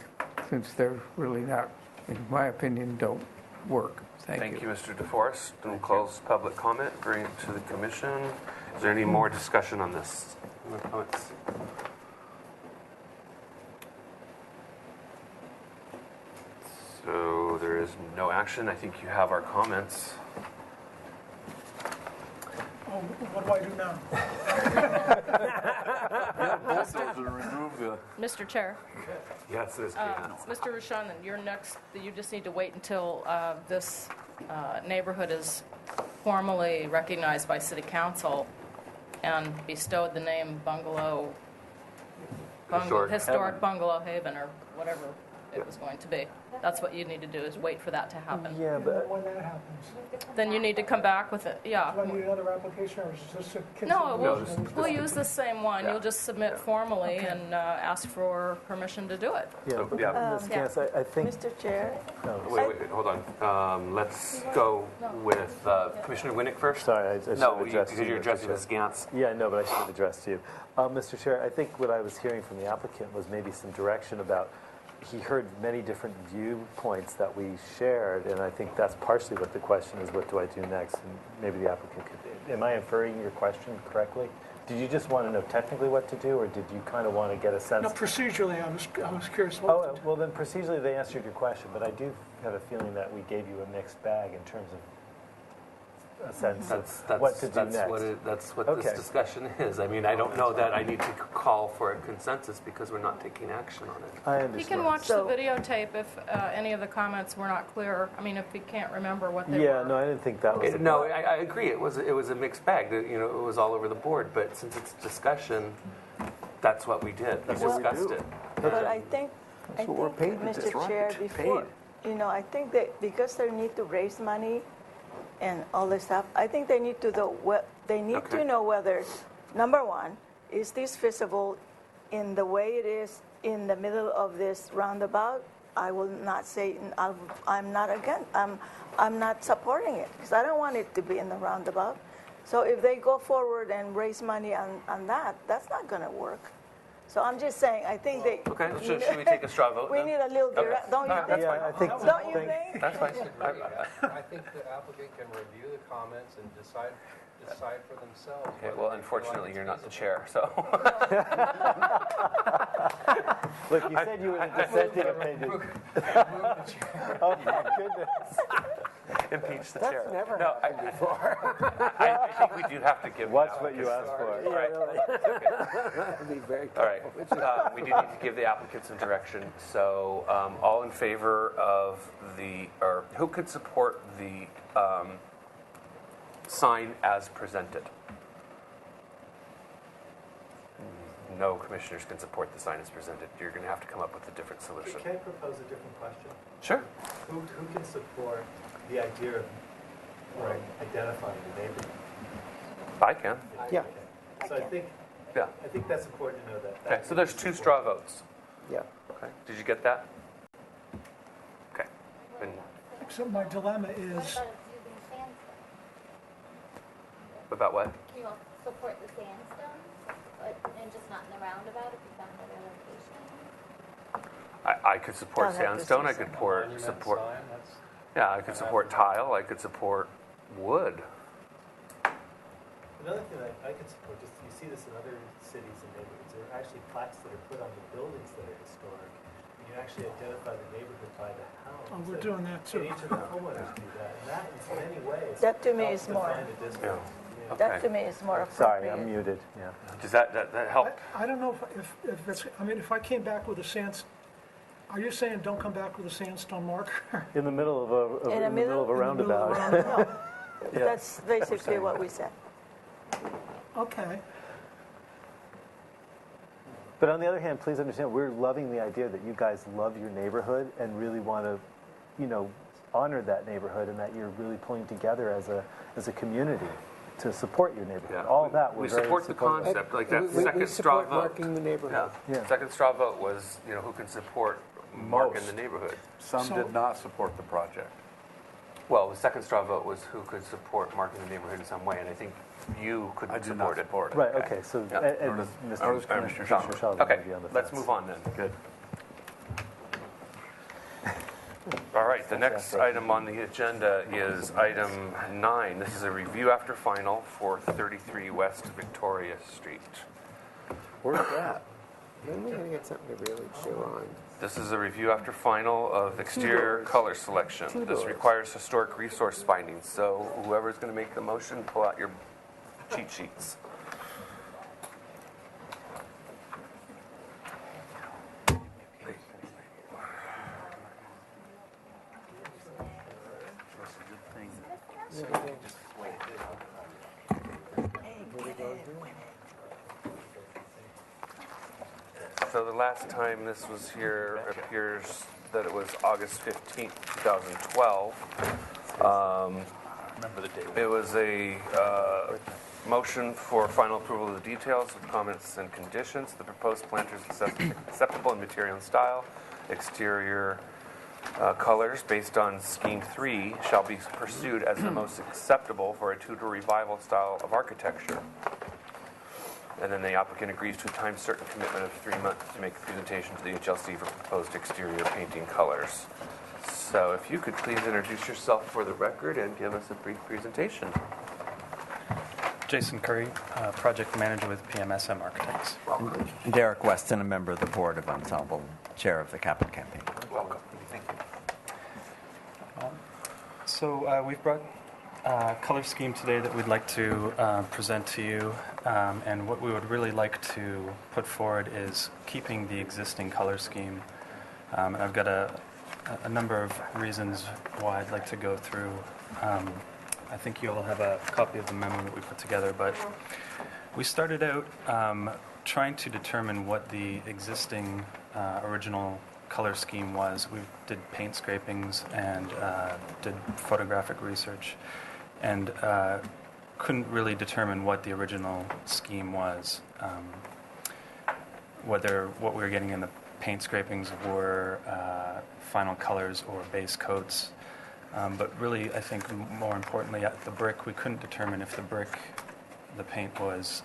since they're really not, in my opinion, don't work. Thank you. Mr. DeForest. And we'll close public comment, bring it to the commission. Is there any more discussion on this? More comments? So there is no action. I think you have our comments. What do I do now? Mr. Chair. Yes, there's Mr. Rushanen, you're next. You just need to wait until this neighborhood is formally recognized by City Council and bestowed the name Historic Bungalow Haven, or whatever it was going to be. That's what you need to do, is wait for that to happen. Yeah, but when that happens, Then you need to come back with it. Yeah. do I need another application, or is this a No, we'll use the same one. You'll just submit formally and ask for permission to do it. Yeah, Ms. Gans, I think... Mr. Chair? Wait, hold on. Let's go with Commissioner Winnick first. Sorry, I should No, have addressed because you're Mr. addressing Chair. Ms. Gantz. Yeah, I know, but I should have addressed you. Mr. Chair, I think what I was hearing from the applicant was maybe some direction about, he heard many different viewpoints that we shared, and I think that's partially what the question is, what do I do next? And maybe the applicant could... Am I inferring your question correctly? Did you just want to know technically what to do, or did you kind of want to get a sense... No, procedurally, I was curious what Oh, well, then procedurally they answered your question, but I do have a feeling that we gave you a mixed bag in terms of a sense of what to do next. That's what this discussion is. I mean, I don't know that I need to call for a consensus because we're not taking action on it. I understand. He can watch the videotape if any of the comments were not clear. I mean, if he can't remember what they were. Yeah, no, I didn't think that was... No, I agree. It was a mixed bag. You know, it was all over the board. But since it's discussion, that's what we did. We discussed it. But I think, Mr. Chair, before, I think that because they need to raise money and all this stuff, I think they need to to know whether, number one, is this feasible in the way it is in the middle of this roundabout? I will not say I'm not supporting it, because I don't want it to be in the roundabout. So if they go forward and raise money on that, that's not going to work. So I'm just saying, I think they... Okay, should we take a straw vote? We need a little direct, don't you think? Yeah, I think... Don't you think? That's fine. I think the applicant can review the comments and decide for themselves. Okay, well, unfortunately, you're not the chair, so... Look, you said you were the dissenting opinion. Oh, my goodness. impeach the That's chair. never No, happened before. I think we do have to give. Watch the what you applicants- ask for. All right. Be very All right. careful. We do need to give the applicants some direction. So, all in favor of or who could support the sign as presented? No commissioners can support the sign as presented. You're going to have to come up with a different solution. Can I propose a different question? Sure. Who can support the idea of identifying the neighborhood? I can. Yeah. So I think that's important to know that. Okay, so there's 2 straw votes. Yeah. Okay. Did you get that? Okay. And Except my dilemma is, about what? Can you support the sandstone, and just not in the roundabout if you found another location? I could support Don't have to sandstone. say I could Monument support. sign, that's- Yeah, I could support tile. I could support wood. Another thing I could support, just you see this in other cities and neighborhoods, there are actually plaques that are put on the buildings that are historic. And you actually identify the neighborhood by the house. oh, we're doing that too. And each of the homeowners do that. And that, in many ways, That to me helps is more- define the district. Yeah. That Okay. to me is more appropriate. Sorry, I'm muted. Yeah. Does that help? I don't know if it's, I mean, if I came back with a are you saying don't come back with a sandstone marker? In the middle of a In the middle of a roundabout. No, Yeah. that's basically what we said. Okay. But on the other hand, please understand, we're loving the idea that you guys love your neighborhood and really want to, honor that neighborhood, and that you're really pulling together as a community to support your neighborhood. Yeah. All of that, we're We very support the supportive. concept, like that We second straw support vote. marking the neighborhood. Yeah. Second straw vote was, who can support marking the neighborhood. Some did not support the project. Well, the second straw vote was who could support marking the neighborhood in some way, and I think you could I did support not it. support it. Right, okay, so, Yeah. and Nor does Commissioner Schaumburg. Sheldon Okay, may be on the let's fence. move on then. Good. All right, the next item on the agenda is item 9. This is a review after final for 33 West Victoria Street. Where's that? When are we going to get something to really chew on? This is a review after final of exterior color selection. This requires historic resource findings, so whoever's going to make the motion, pull out your cheat sheets. So the last time this was here appears that it was August 15th, 2012. Remember the date. It was a motion for final approval of the details with comments and conditions. The proposed planters acceptable in material and style. Exterior colors based on Scheme 3 shall be pursued as the most acceptable for a Tudor revival style of architecture. And then the applicant agrees to a time certain commitment of 3 months to make a presentation to the HLC for proposed exterior painting colors. So if you could please introduce yourself for the record and give us a brief presentation. Jason Curry, project manager with PMSM Architects. Welcome. Derek Weston, a member of the board of Ensemble, chair of the capital campaign. Welcome. Thank you. So we've brought a color scheme today that we'd like to present to you. And what we would really like to put forward is keeping the existing color scheme. And I've got a number of reasons why I'd like to go through. I think you'll have a copy of the memo that we put together, but we started out trying to determine what the existing original color scheme was. We did paint scrapings and did photographic research, and couldn't really determine what the original scheme was. Whether what we were getting in the paint scrapings were final colors or base coats. But really, I think more importantly, at the brick, we couldn't determine if the paint was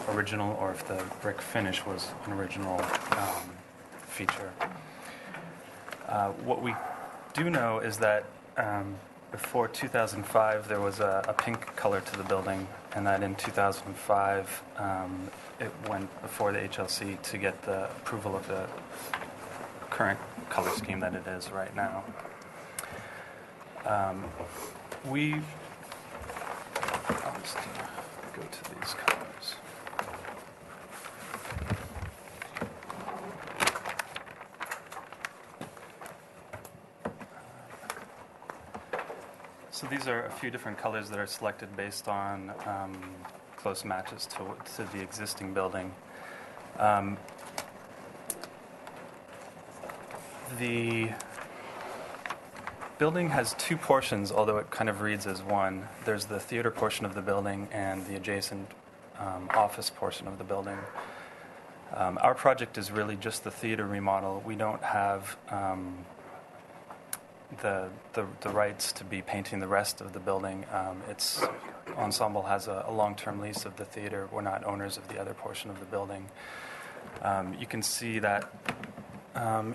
original or if the brick finish was an original feature. What we do know is that before 2005, there was a pink color to the building, and that in 2005, it went before the HLC to get the approval of the current color scheme that it is right now. I'll just go to these colors. So these are a few different colors that are selected based on close matches to the existing building. The building has two portions, although it kind of reads as one. There's the theater portion of the building and the adjacent office portion of the building. Our project is really just the theater remodel. We don't have the rights to be painting the rest of the building. Ensemble has a long-term lease of the theater. We're not owners of the other portion of the building. You can see that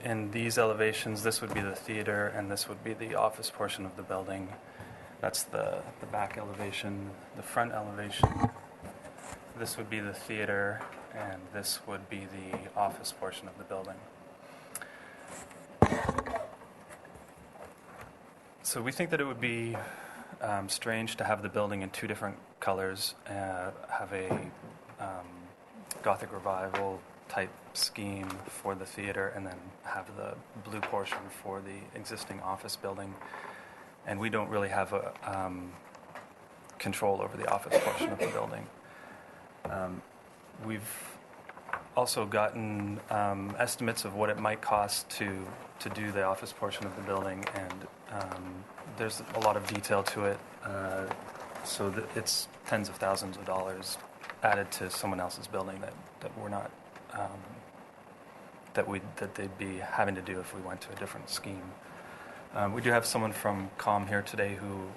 in these elevations, this would be the theater and this would be the office portion of the building. That's the back elevation. The front elevation, this would be the theater and this would be the office portion of the building. So we think that it would be strange to have the building in two different colors, have a Gothic Revival type scheme for the theater and then have the blue portion for the existing office building. And we don't really have a control over the office portion of the building. We've also gotten estimates of what it might cost to do the office portion of the building, and there's a lot of detail to it, so that it's tens of thousands of dollars added to someone else's building that we're not that they'd be having to do if we went to a different scheme. We do have someone from COM here today who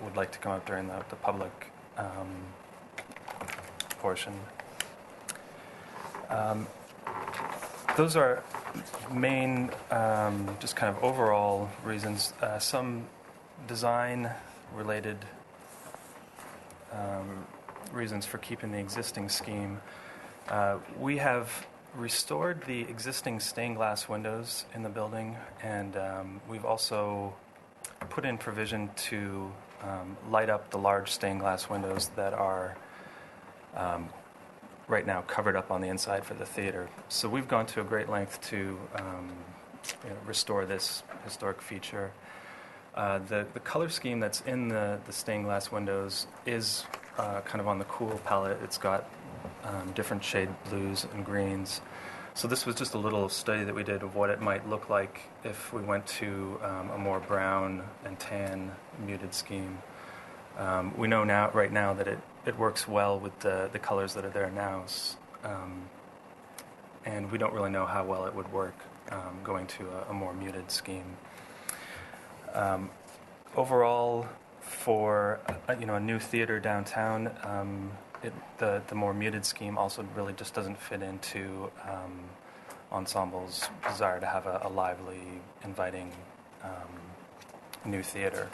would like to come up during the public portion. Those are main, just kind of overall reasons. Some design-related reasons for keeping the existing scheme. We have restored the existing stained glass windows in the building, and we've also put in provision to light up the large stained glass windows that are right now covered up on the inside for the theater. So we've gone to a great length to restore this historic feature. The color scheme that's in the stained glass windows is kind of on the cool palette. It's got different shade blues and greens. So this was just a little study that we did of what it might look like if we went to a more brown and tan muted scheme. We know right now that it works well with the colors that are there now, and we don't really know how well it would work going to a more muted scheme. Overall, for a new theater downtown, the more muted scheme also really just doesn't fit into Ensemble's desire to have a lively, inviting new theater.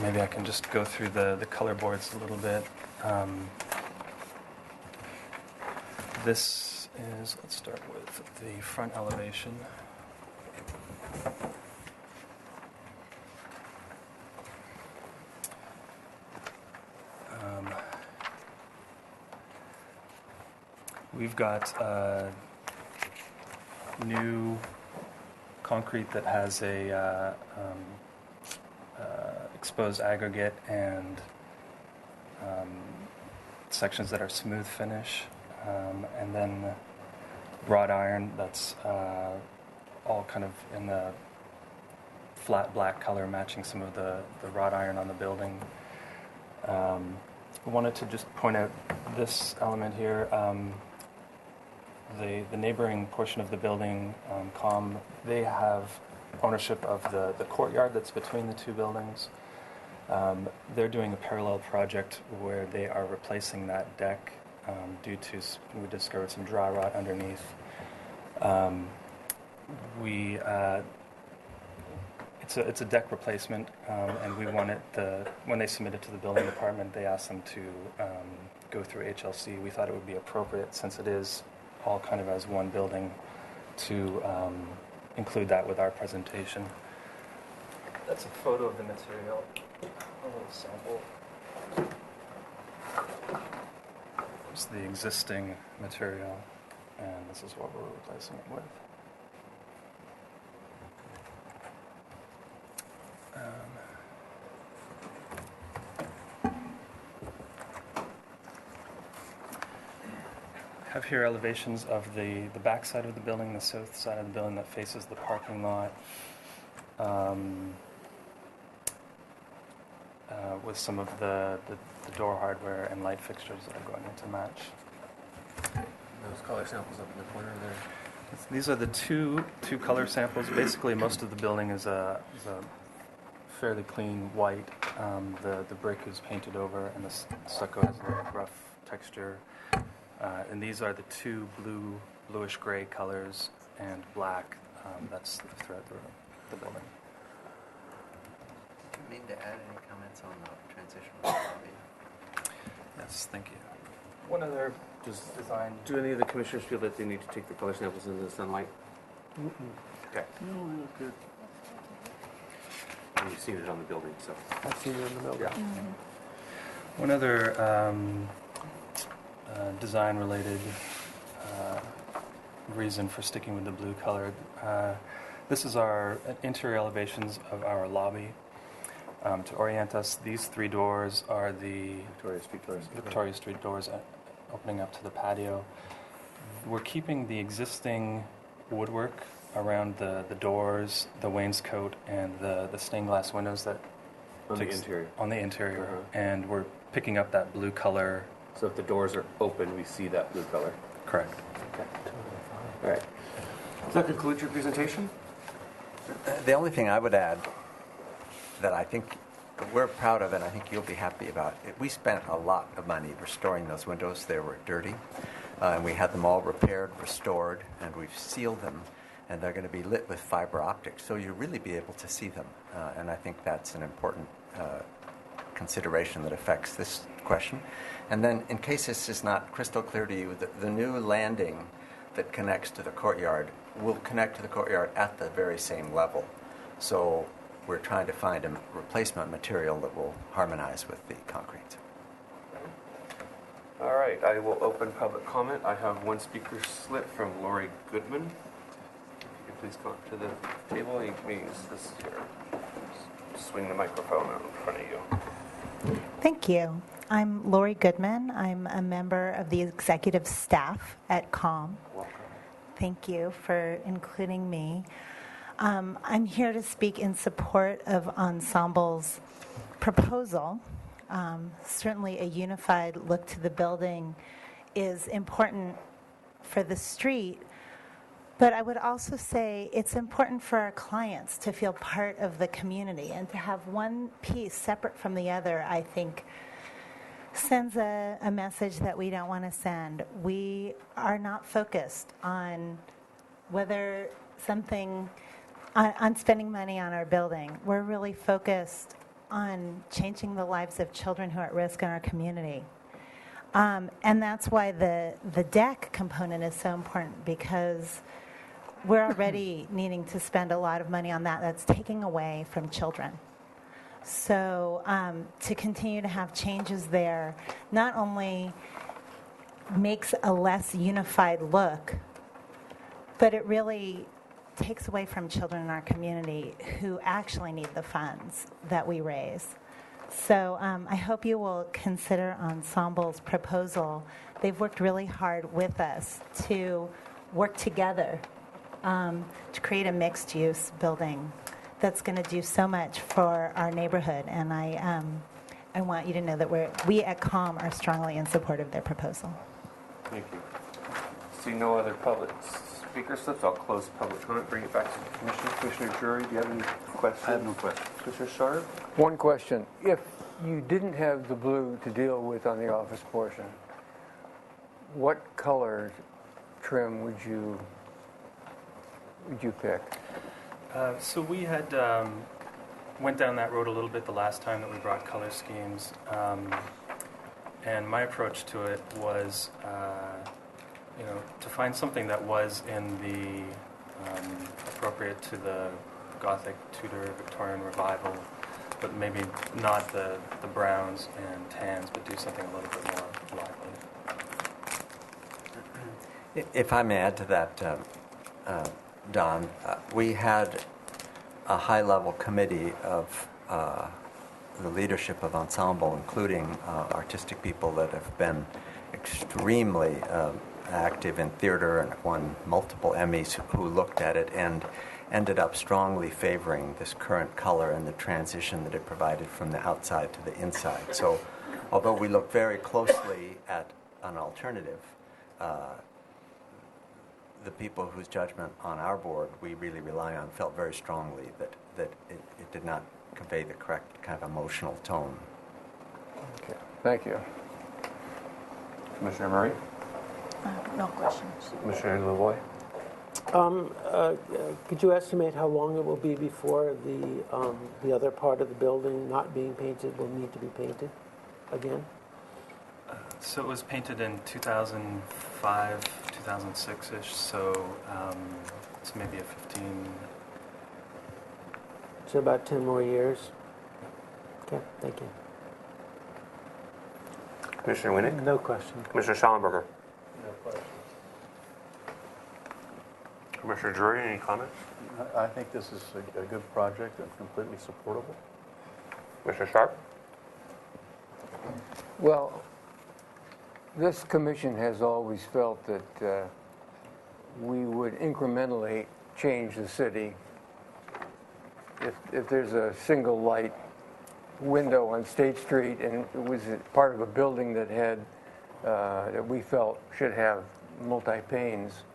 Maybe I can just go through the color boards a little bit. This is, let's start with the front elevation. We've got new concrete that has a exposed aggregate and sections that are smooth finish, and then wrought iron that's all kind of in the flat black color, matching some of the wrought iron on the building. I wanted to just point out this element here. The neighboring portion of the building, COM, they have ownership of the courtyard that's between the two buildings. They're doing a parallel project where they are replacing that deck due to, we discovered some dry rot underneath. It's a deck replacement, and we wanted when they submitted to the building department, they asked them to go through HLC. We thought it would be appropriate, since it is all kind of as one building, to include that with our presentation. That's a photo of the material, a little sample. It's the existing material, and this is what we're replacing it with. Have here elevations of the back side of the building, the south side of the building that faces the parking lot, with some of the door hardware and light fixtures that are going in to match. Those color samples up in the corner there. These are the two color samples. Basically, most of the building is a fairly clean white. The brick is painted over, and the stucco has a rough texture. And these are the two bluish gray colors and black. That's throughout the building. Do you mean to add any comments on the transitional? Yes, thank you. One other design. Do any of the commissioners feel that they need to take the color samples into the sunlight? Okay. No, they look good. And you've seen it on the building, so. I've seen it in the building. Yeah. One other design-related reason for sticking with the blue color. This is our interior elevations of our lobby. To orient us, these three doors are the Victoria Street doors opening up to the patio. We're keeping the existing woodwork around the doors, the wainscot, and the stained glass windows that On the interior. On the interior, and we're picking up that blue color. So if the doors are open, we see that blue color. Correct. Okay. All right. Does that conclude your presentation? The only thing I would add that I think we're proud of and I think you'll be happy about, we spent a lot of money restoring those windows. They were dirty, and we had them all repaired, restored, and we've sealed them, and they're going to be lit with fiber optics, so you'll really be able to see them. And I think that's an important consideration that affects this question. And then, in case this is not crystal clear to you, the new landing that connects to the courtyard will connect to the courtyard at the very same level. So we're trying to find a replacement material that will harmonize with the concrete. All right, I will open public comment. I have one speaker slip from Lori Goodman. If you could please come up to the table. You can use this here. Just swing the microphone out in front of you. Thank you. I'm Lori Goodman. I'm a member of the executive staff at CALM. Welcome. Thank you for including me. I'm here to speak in support of Ensemble's proposal. Certainly a unified look to the building is important for the street, but I would also say it's important for our clients to feel part of the community, and to have one piece separate from the other, I think, sends a message that we don't want to send. We are not focused on whether something, on spending money on our building. We're really focused on changing the lives of children who are at risk in our community. And that's why the deck component is so important, because we're already needing to spend a lot of money on that. That's taking away from children. So to continue to have changes there not only makes a less unified look, but it really takes away from children in our community who actually need the funds that we raise. So I hope you will consider Ensemble's proposal. They've worked really hard with us to work together to create a mixed-use building that's going to do so much for our neighborhood. And I want you to know that we at CALM are strongly in support of their proposal. Thank you. See no other public speaker slips. I'll close public comment, bring it back to the commissioner. Commissioner Drury, do you have any questions? I have no questions. Commissioner Sharp? One question. If you didn't have the blue to deal with on the office portion, what color trim would you pick? So we had went down that road a little bit the last time that we brought color schemes, and my approach to it was, to find something that was in appropriate to the Gothic, Tudor, Victorian revival, but maybe not the browns and tans, but do something a little bit more lively. If I may add to that, Don, we had a high-level committee of the leadership of Ensemble, including artistic people that have been extremely active in theater and won multiple Emmys, who looked at it and ended up strongly favoring this current color and the transition that it provided from the outside to the inside. So although we looked very closely at an alternative, the people whose judgment on our board we really rely on felt very strongly that it did not convey the correct kind of emotional tone. Okay, thank you. Commissioner Murray? No questions. Commissioner Lavoy? Could you estimate how long it will be before the other part of the building not being painted will need to be painted again? So it was painted in 2005, 2006-ish, so it's maybe a 15... So about 10 more years? Okay, thank you. Commissioner Winnick? No question. Commissioner Schallenberger? No question. Commissioner Drury, any comments? I think this is a good project and completely supportable. Commissioner Sharp? Well, this commission has always felt that we would incrementally change the city. If there's a single light window on State Street and it was part of a building that had that we felt should have multi-panes,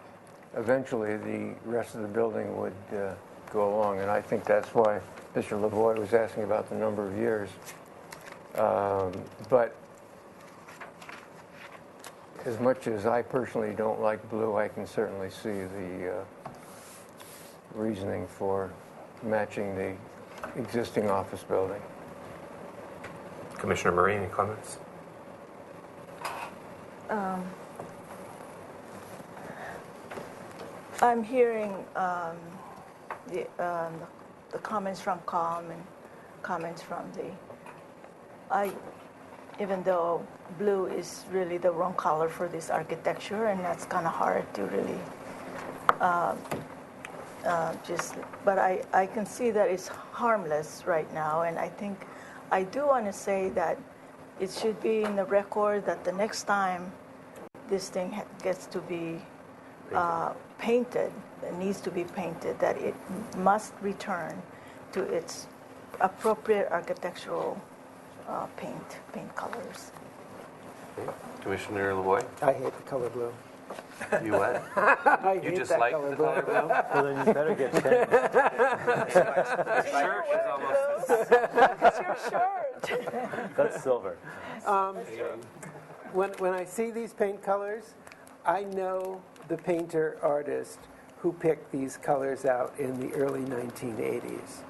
eventually the rest of the building would go along. And I think that's why Mr. Lavoy was asking about the number of years. But as much as I personally don't like blue, I can certainly see the reasoning for matching the existing office building. Commissioner Murray, any comments? I'm hearing the comments from COM and comments from even though blue is really the wrong color for this architecture, and that's kind of hard to really but I can see that it's harmless right now, and I do want to say that it should be in the record that the next time this thing gets to be painted, it needs to be painted, that it must return to its appropriate architectural paint colors. Okay. Commissioner Lavoy? I hate the color blue. You what? I You hate just that like color the blue. color blue? Well, then you better get changed. Shirt is almost... That's your shirt. That's silver. When I see these paint colors, I know the painter artist who picked these colors out in the early 1980s.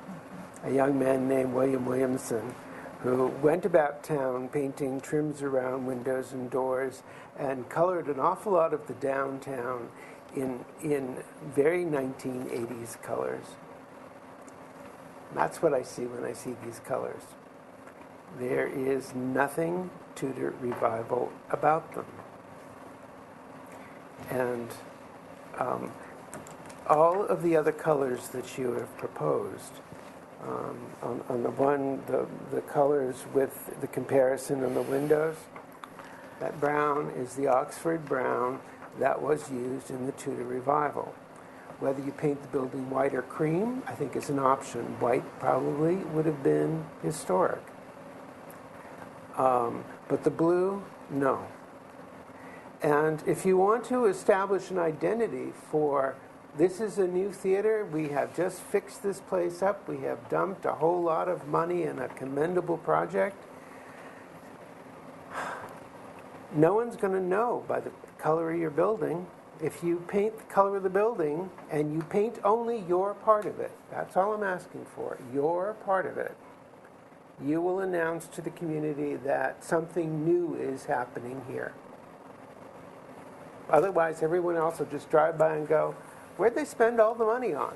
A young man named William Williamson, who went about town painting trims around windows and doors and colored an awful lot of the downtown in very 1980s colors. And that's what I see when I see these colors. There is nothing Tudor revival about them. And all of the other colors that you have proposed, on the colors with the comparison on the windows, that brown is the Oxford brown that was used in the Tudor revival. Whether you paint the building white or cream, I think is an option. White probably would have been historic. But the blue, no. And if you want to establish an identity for this is a new theater, we have just fixed this place up, we have dumped a whole lot of money in a commendable project, no one's going to know by the color of your building. If you paint the color of the building and you paint only your part of it, that's all I'm asking for, your part of it, you will announce to the community that something new is happening here. Otherwise, everyone else will just drive by and go, Where'd they spend all the money on?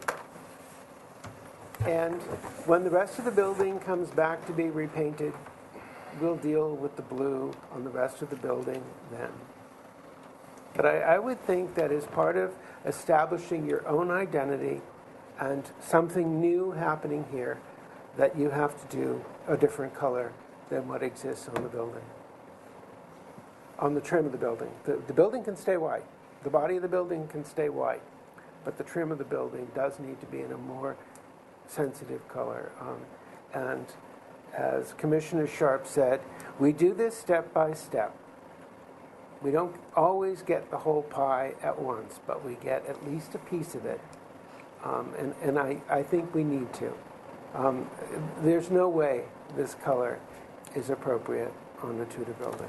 And when the rest of the building comes back to be repainted, we'll deal with the blue on the rest of the building then. But I would think that as part of establishing your own identity and something new happening here, that you have to do a different color than what exists on the building, on the trim of the building. The building can stay white. The body of the building can stay white. But the trim of the building does need to be in a more sensitive color. And as Commissioner Sharp said, we do this step by step. We don't always get the whole pie at once, but we get at least a piece of it. And I think we need to. There's no way this color is appropriate on the Tudor building.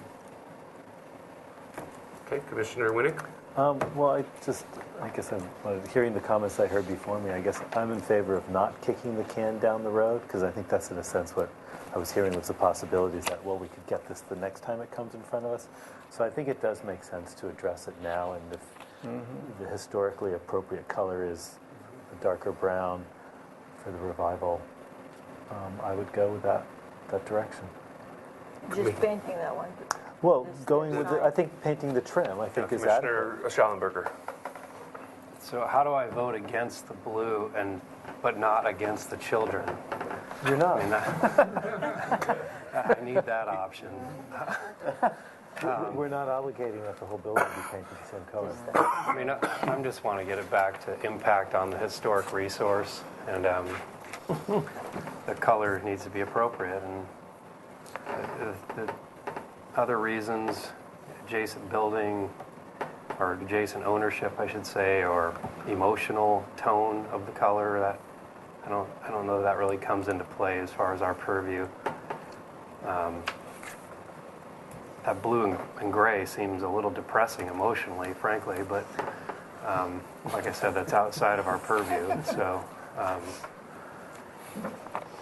Okay, Commissioner Winnick? Well, I guess I'm hearing the comments I heard before me. I guess I'm in favor of not kicking the can down the road, because I think that's in a sense what I was hearing was the possibilities that, well, we could get this the next time it comes in front of us. So I think it does make sense to address it now, and if the historically appropriate color is a darker brown for the revival, I would go with that direction. Just painting that one. Well, going with I think painting the trim, I think is adequate. Commissioner Schallenberger. So how do I vote against the blue but not against the children? You're not. I mean, I need that option. We're not obligating that the whole building be painted the same color. I mean, I just want to get it back to impact on the historic resource, and the color needs to be appropriate. And the other reasons, adjacent building, or adjacent ownership, I should say, or emotional tone of the color, that I don't know that really comes into play as far as our purview. That blue and gray seems a little depressing emotionally, frankly, but like I said, that's outside of our purview. So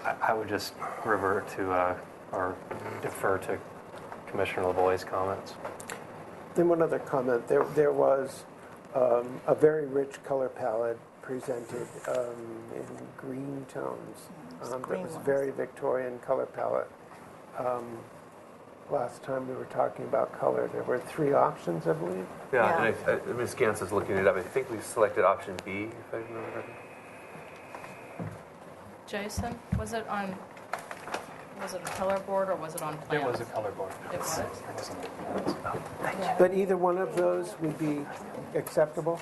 I would just revert to or defer to Commissioner LaVoie's comments. Then one other comment. There was a very rich color palette presented in green tones. That was a very Victorian color palette. Last time we were talking about color, there were 3 options, I believe. Yeah, and Ms. Gantz is looking it up. I think we selected option B, if I remember correctly. Jason, was it a color board or was it on plans? It was a color board. It was? But either one of those would be acceptable?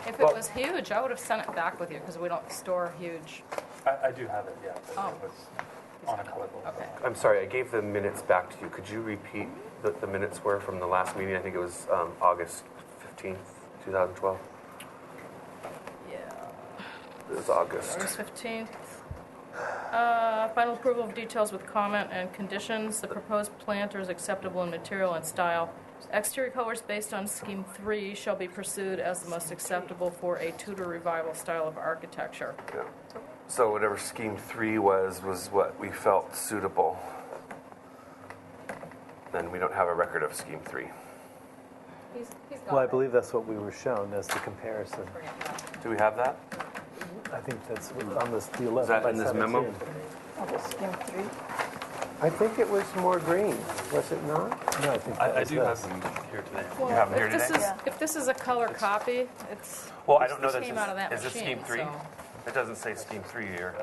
If it was huge, I would have sent it back with you because we don't store huge. I do have it, yeah. But it was on a color board. Okay. I'm sorry, I gave the minutes back to you. Could you repeat the minutes were from the last meeting? I think it was August 15th, 2012. Yeah. It was August. August 15th. Final approval of details with comment and conditions. The proposed planter is acceptable in material and style. Exterior colors based on Scheme 3 shall be pursued as the most acceptable for a Tudor revival style of architecture. Yeah. So whatever Scheme 3 was what we felt suitable. Then we don't have a record of Scheme 3. He's Well, I believe that's what we were shown as the comparison. Do we have that? I think that's on the 11 Is that by in this 17. memo? Scheme 3. I think it was more green, was it not? No, I think I do have them here today. Well, You have them here today? If this is a color copy, it's Well, I don't know this that came out of that is this machine, Scheme 3? so- It doesn't say Scheme 3 here.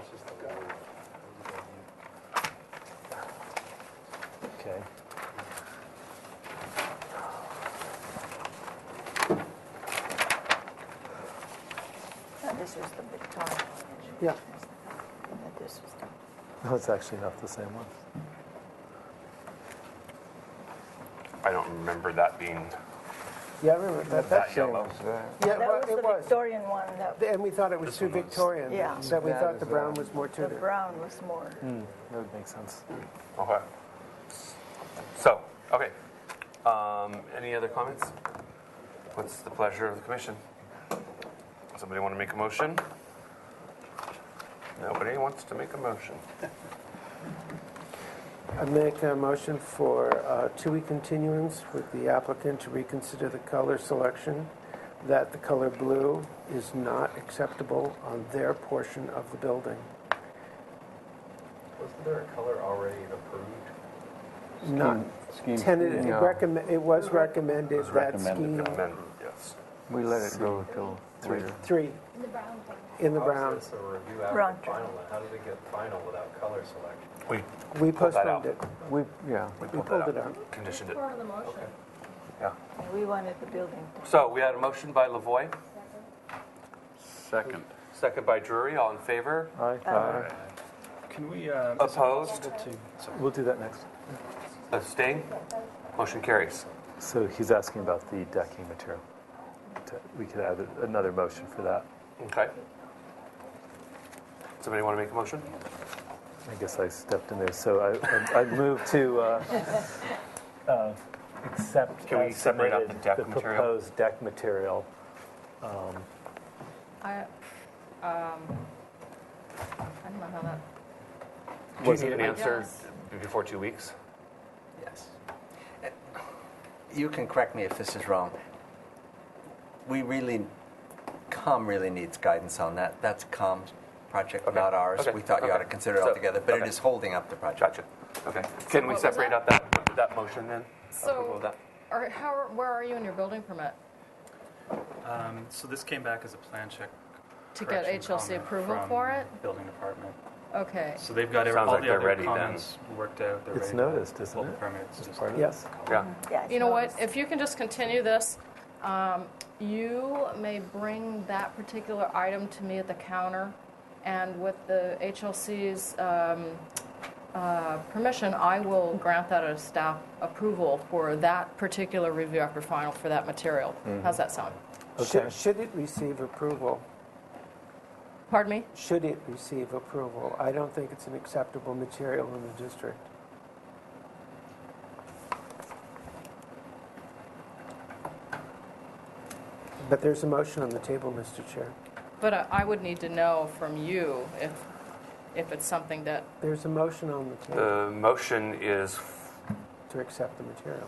Okay. And this was the Victorian. Yeah. And this was the... No, it's actually not the same one. I don't remember that being Yeah, I remember that. that yellow. Yeah, That was it the was. Victorian one. And we thought it was too Victorian. Yeah. That we thought the brown was more The Tudor. brown was more. That would make sense. Okay. So, okay. Any other comments? What's the pleasure of the commission? Somebody want to make a motion? Nobody wants to make a motion. I make a motion for 2-week continuance with the applicant to reconsider the color selection that the color blue is not acceptable on their portion of the building. Wasn't there a color already approved? Not tentative, it was recommended that scheme. Yes. We let it go till later. 3 in the brown. How is this a review after Brown. final? How did it get final without color selection? We pulled that out. postponed it. We pulled it out. Conditioned it. Part of the motion. Yeah. We wanted the building. So we had a motion by Lavoy, Second. second by Drury. All in favor? Aye. Can we? Opposed? We'll do that next. Abstain? Motion carries. So he's asking about the decking material. We could add another motion for that. Okay. Somebody want to make a motion? I guess I stepped in there. So I move to accept Can we as separate out submitted the deck the material? proposed deck material. I don't know how that. Do you need an I answer guess. before 2 weeks? Yes. You can correct me if this is wrong. COM really needs guidance on that. That's COM's project, Okay. not ours. Okay. We thought you ought to Okay. consider it So- altogether, but okay. it is holding up the project. Gotcha. Okay. Can we what was separate that? out that motion then? Approval of So, that? where are you in your building permit? So this came back as a plan check. To get correction HLC comment approval from for it? Building department. Okay. So they've got Sounds all like the they're other ready then. comments worked out. They're It's ready noticed, to isn't pull the it? permits. Just part of Yes. Yeah. Yeah, You know what? If you can just continue this, you may bring that particular item to me at the counter, and with the HLC's permission, I will grant that a staff approval for that particular review after final for that material. How's that sound? Should it receive approval? Pardon me? Should it receive approval? I don't think it's an acceptable material in the district. But there's a motion on the table, Mr. Chair. But I would need to know from you if it's something that, There's a motion on the table The motion is to accept the material.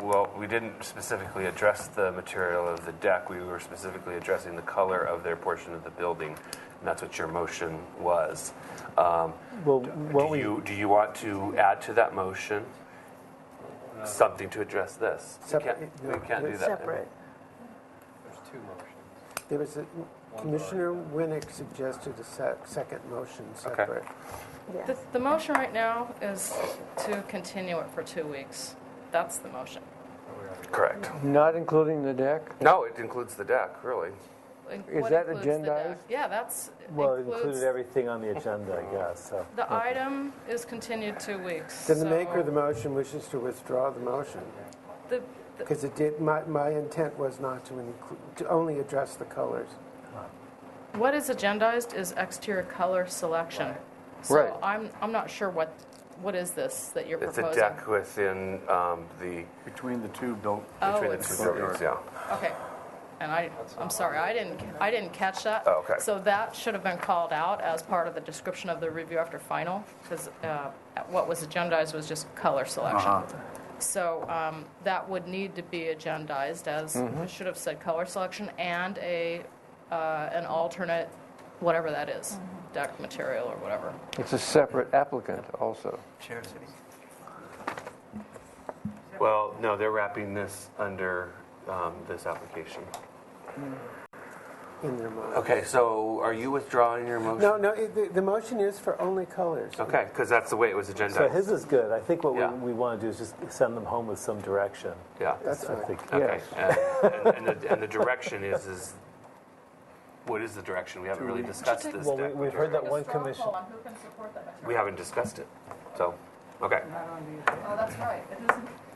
well, we didn't specifically address the material of the deck. We were specifically addressing the color of their portion of the building, and that's what your motion was. Well, Do you want to add to that motion something to address this? We can't do that. Separate. There's two motions. There was Commissioner Winnick suggested a second motion separate. the motion right now is to continue it for 2 weeks. That's the motion. Correct. Not including the deck? No, it includes the deck, really. Is What that includes the deck? agendized? Yeah, that's, Well, it includes, included everything on the agenda, I guess. So. the item is continued 2 weeks. Then the maker of so the motion wishes to withdraw the motion. the- Because it did, my intent was not to only address the colors. What is agendized is exterior color selection. So Right. I'm not sure what is this that you're It's proposing? a deck within the Between the two buildings. Oh, between the it's- two buildings, yeah. Okay. And I'm sorry, I didn't catch that. Oh, okay. So that should have been called out as part of the description of the review after final, because what was agendized was just color selection. So that would need to be agendized as, it should have said color selection and an alternate, whatever that is, deck material or whatever. It's a separate applicant also. Chair City. Well, no, they're wrapping this under this application. In their motion. Okay, so are you withdrawing your motion? No, the motion is for only colors. Okay, because that's the way it was agendized. So his is good. I think what Yeah. we want to do is just send them home with some direction. Yeah. That's I fine. think. Okay. And the direction is, what is the direction? We haven't really discussed this Well, deck we've heard that material. one commission. Who can support that material? We haven't discussed it, so, okay. Oh, that's right. It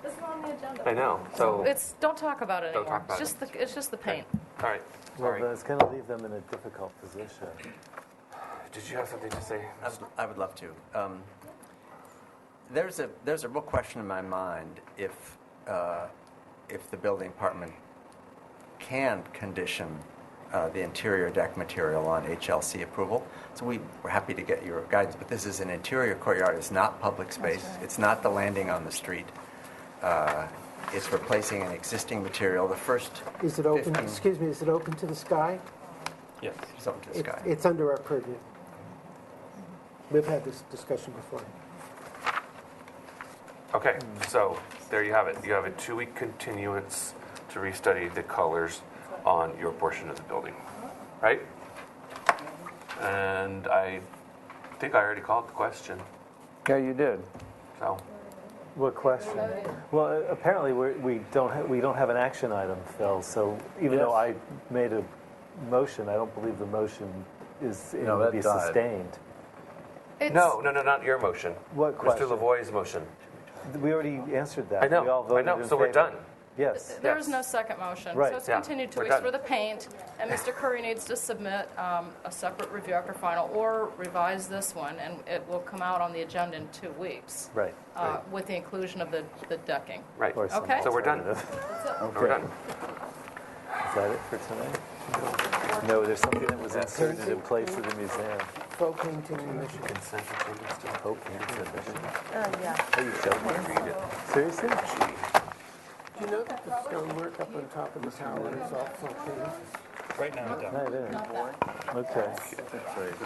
isn't on the agenda. I know, so, Don't talk about it Don't anymore. talk about It's just the paint. all right, Well, sorry. then it's going to leave them in a difficult position. Did you have something to say? I would love to. There's a real question in my mind if the building department can condition the interior deck material on HLC approval. So we're happy to get your guidance, but this is an interior courtyard. It's not public space. It's not the landing on the street. It's replacing an existing material. The first Is it open, 15 excuse me, is it open to the sky? Yes. It's open to the sky. It's under our purview. We've had this discussion before. Okay, so there you have it. You have a 2-week continuance to restudy the colors on your portion of the building, right? And I think I already called the question, Yeah, you did. so. What question? Well, apparently we don't have an action item, Phil. So even though I made a motion, I don't believe the motion is able to be sustained. No, not your motion. What question? Mr. Lavoie's motion. We already answered that. I know, We all voted in so we're favor. done. Yes. There is no second motion. Right. So it's Yeah, continued 2 we're weeks done. for the paint, and Mr. Curry needs to submit a separate review after final or revise this one, and it will come out on the agenda in 2 weeks. Right. With the inclusion of the decking. Right. Or some Okay. So we're done. alternative. We're done. Is that it for tonight? No, there's something that was inserted in place of the museum. Faux painting in Michigan. Consent agenda still. Faux painting in Michigan. Yeah. Oh, you showed me. Read it. Seriously? Do you know that the stonework up on top of the tower is all faux painted? Right now, No, I didn't. Not that. Okay.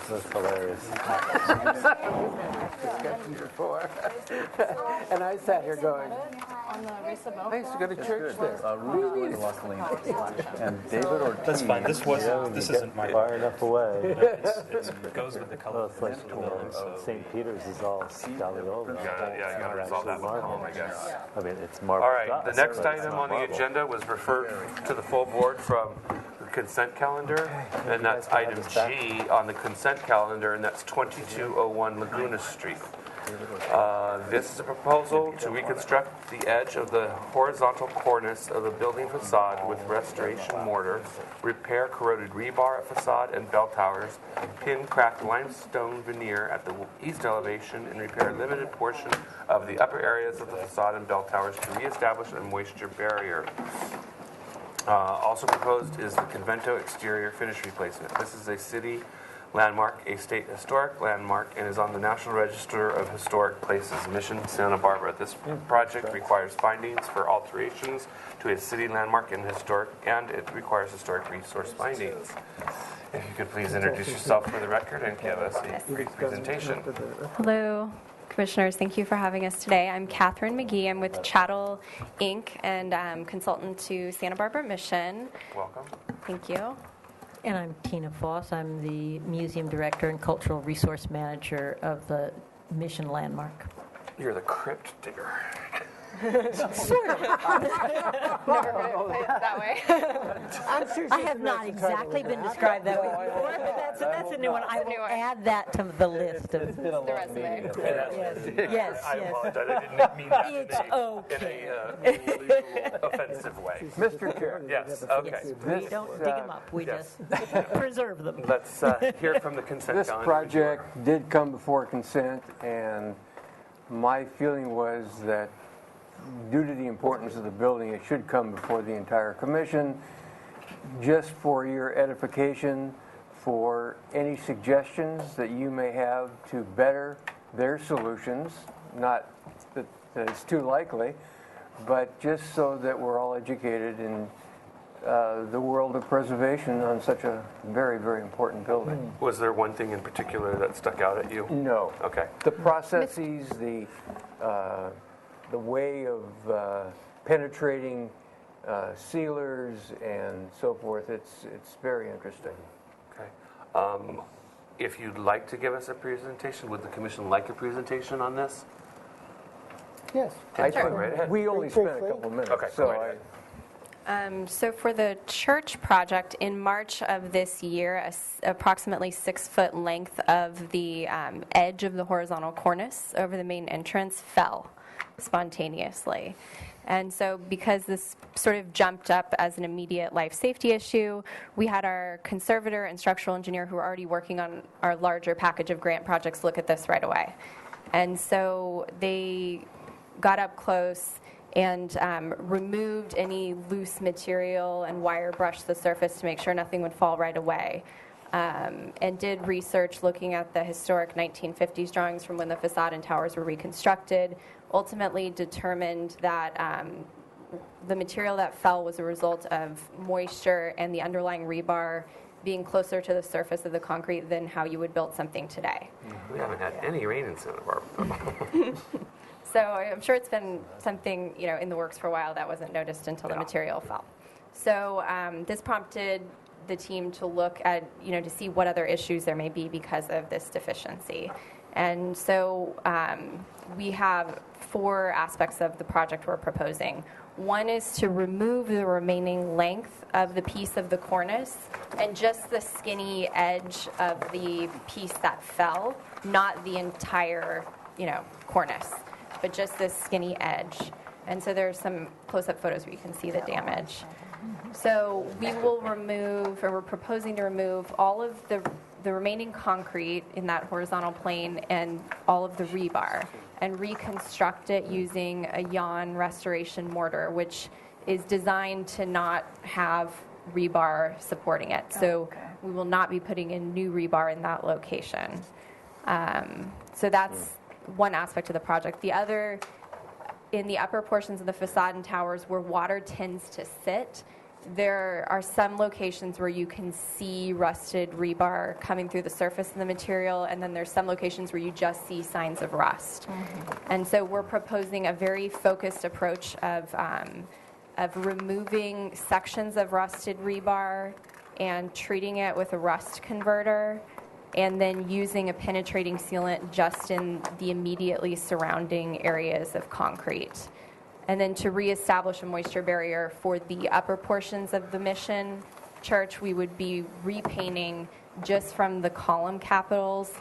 That's hilarious. Discussion before. And I sat here going, On the resubmittal I used to go to church there. And David Ortiz. That's fine. This isn't my. Far enough away. It goes with the color. Well, it's like St. Peter's is all Scaliola. You gotta resolve that one at home, I guess. I mean, it's marble. All right, the dust, next but it's item not on the marble. agenda was referred to the full board from the consent calendar, and that's item G on the consent calendar, and that's 2201 Laguna Street. This is a proposal to reconstruct the edge of the horizontal cornice of the building facade with restoration mortar, repair corroded rebar at facade and bell towers, pin cracked limestone veneer at the east elevation, and repair limited portion of the upper areas of the facade and bell towers to reestablish a moisture barrier. Also proposed is the Convento exterior finish replacement. This is a city landmark, a state historic landmark, and is on the National Register of Historic Places, Mission, Santa Barbara. This project requires findings for alterations to a city landmark and it requires historic resource findings. If you could please introduce yourself for the record and give us a brief presentation. Hello, Commissioners. Thank you for having us today. I'm Catherine McGee. I'm with Chattel Inc. and I'm consultant to Santa Barbara Mission. Welcome. Thank you. And I'm Tina Foss. I'm the Museum Director and Cultural Resource Manager of the Mission Landmark. You're the crypt digger. Sort of. Never heard it put that way. I have not exactly been described that way before, but that's a new one. I will add that to the list of The resume. Yes, I yes. apologize. I didn't mean that It's okay. in a offensive way. Mr. Chair. Yes, okay. We don't dig them up. We yes. just preserve them. Let's hear from the consent This calendar. project did come before consent, and my feeling was that due to the importance of the building, it should come before the entire commission. Just for your edification, for any suggestions that you may have to better their solutions, not that it's too likely, but just so that we're all educated in the world of preservation on such a very, very important building. Was there one thing in particular that stuck out at you? No. Okay. The processes, the way of penetrating sealers and so forth, it's very interesting. Okay. If you'd like to give us a presentation, would the commission like a presentation on this? Yes. I Sure. think Right ahead. we only spent a couple minutes. Okay, so go right ahead. So for the church project, in March of this year, approximately 6-foot length of the edge of the horizontal cornice over the main entrance fell spontaneously. And so because this sort of jumped up as an immediate life safety issue, we had our conservator and structural engineer who are already working on our larger package of grant projects look at this right away. And so they got up close and removed any loose material and wire brushed the surface to make sure nothing would fall right away. And did research looking at the historic 1950s drawings from when the facade and towers were reconstructed, ultimately determined that the material that fell was a result of moisture and the underlying rebar being closer to the surface of the concrete than how you would build something today. We haven't had any rain in Santa Barbara. So I'm sure it's been something, in the works for a while that wasn't noticed until the material fell. So this prompted the team to look at, to see what other issues there may be because of this deficiency. And so we have 4 aspects of the project we're proposing. One is to remove the remaining length of the piece of the cornice and just the skinny edge of the piece that fell, not the entire, cornice, but just this skinny edge. And so there's some close-up photos where you can see the damage. So we will remove, or we're proposing to remove all of the remaining concrete in that horizontal plane and all of the rebar and reconstruct it using a yawn restoration mortar, which is designed to not have rebar supporting it. So we will not be putting in new rebar in that location. So that's one aspect of the project. The other, in the upper portions of the facade and towers where water tends to sit, there are some locations where you can see rusted rebar coming through the surface of the material, and then there's some locations where you just see signs of rust. And so we're proposing a very focused approach of removing sections of rusted rebar and treating it with a rust converter, and then using a penetrating sealant just in the immediately surrounding areas of concrete. And then to reestablish a moisture barrier for the upper portions of the Mission Church, we would be repainting just from the column capitals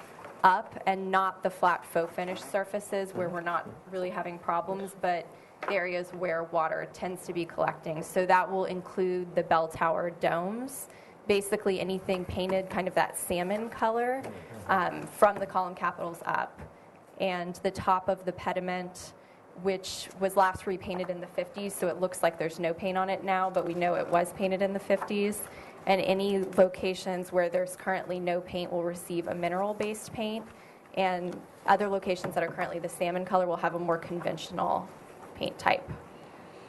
up and not the flat faux finish surfaces where we're not really having problems, but areas where water tends to be collecting. So that will include the bell tower domes, basically anything painted kind of that salmon color from the column capitals up. And the top of the pediment, which was last repainted in the 50s, so it looks like there's no paint on it now, but we know it was painted in the 50s. And any locations where there's currently no paint will receive a mineral-based paint, and other locations that are currently the salmon color will have a more conventional paint type.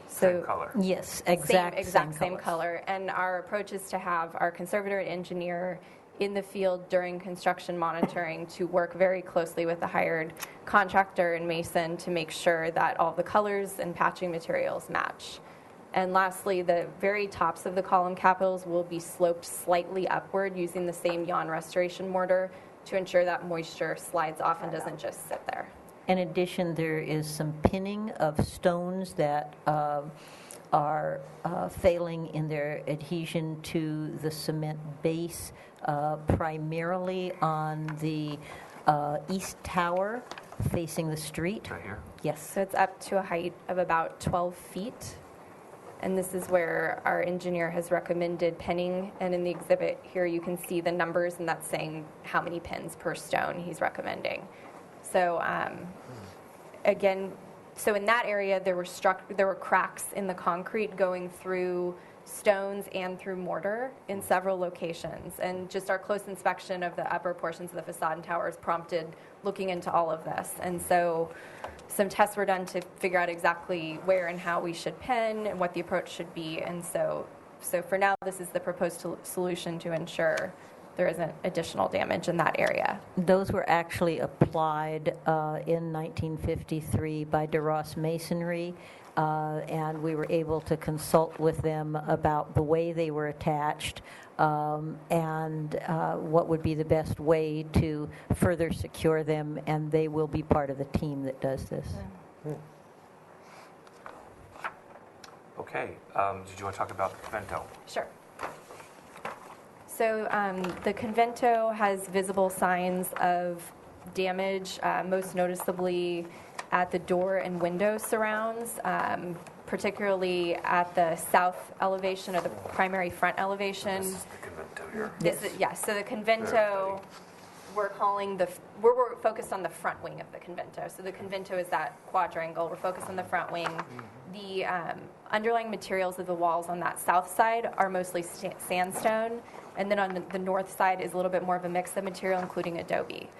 Same color. Yes, Same color. And our approach is to have our conservator and engineer in the field during construction monitoring to work very closely with the hired contractor and mason to make sure that all the colors and patching materials match. And lastly, the very tops of the column capitals will be sloped slightly upward using the same yawn restoration mortar to ensure that moisture slides off and doesn't just sit there. In addition, there is some pinning of stones that are failing in their adhesion to the cement base, primarily on the east tower facing the street. Right here? Yes. So it's up to a height of about 12 feet. And this is where our engineer has recommended pinning. And in the exhibit here, you can see the numbers, and that's saying how many pins per stone he's recommending. So again, so in that area, there were cracks in the concrete going through stones and through mortar in several locations. And just our close inspection of the upper portions of the facade and towers prompted looking into all of this. And so some tests were done to figure out exactly where and how we should pin and what the approach should be. And so for now, this is the proposed solution to ensure there isn't additional damage in that area. Those were actually applied in 1953 by DeRoss Masonry, and we were able to consult with them about the way they were attached and what would be the best way to further secure them, and they will be part of the team that does this. Okay. Did you want to talk about the Convento? Sure. So the Convento has visible signs of damage, most noticeably at the door and window surrounds, particularly at the south elevation or the primary front elevation. This is the Convento here. Yes, so the Convento, we're focused on the front wing of the Convento. So the Convento is that quadrangle. We're focused on the front wing. The underlying materials of the walls on that south side are mostly sandstone, and then on the north side is a little bit more of a mix of material, including adobe.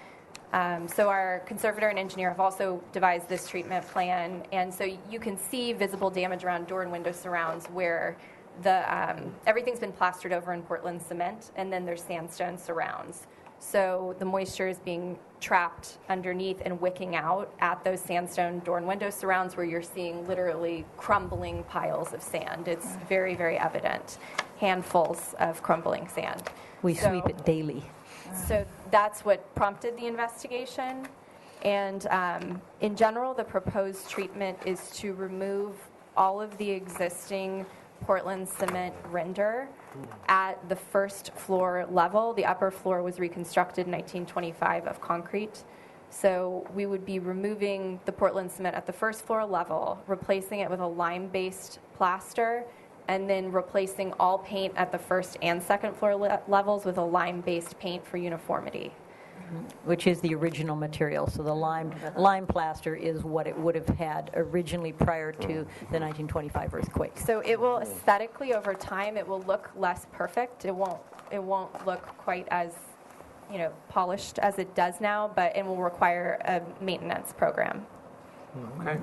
So our conservator and engineer have also devised this treatment plan, and so you can see visible damage around door and window surrounds where everything's been plastered over in Portland cement, and then there's sandstone surrounds. So the moisture is being trapped underneath and wicking out at those sandstone door and window surrounds where you're seeing literally crumbling piles of sand. It's very, very evident. Handfuls of crumbling sand. We sweep it daily. So that's what prompted the investigation. And in general, the proposed treatment is to remove all of the existing Portland cement render at the first floor level. The upper floor was reconstructed in 1925 of concrete. So we would be removing the Portland cement at the first floor level, replacing it with a lime-based plaster, and then replacing all paint at the first and second floor levels with a lime-based paint for uniformity. Which is the original material. So the lime plaster is what it would have had originally prior to the 1925 earthquake. So it will aesthetically, over time, it will look less perfect. It won't look quite as, polished as it does now, but it will require a maintenance program. Okay.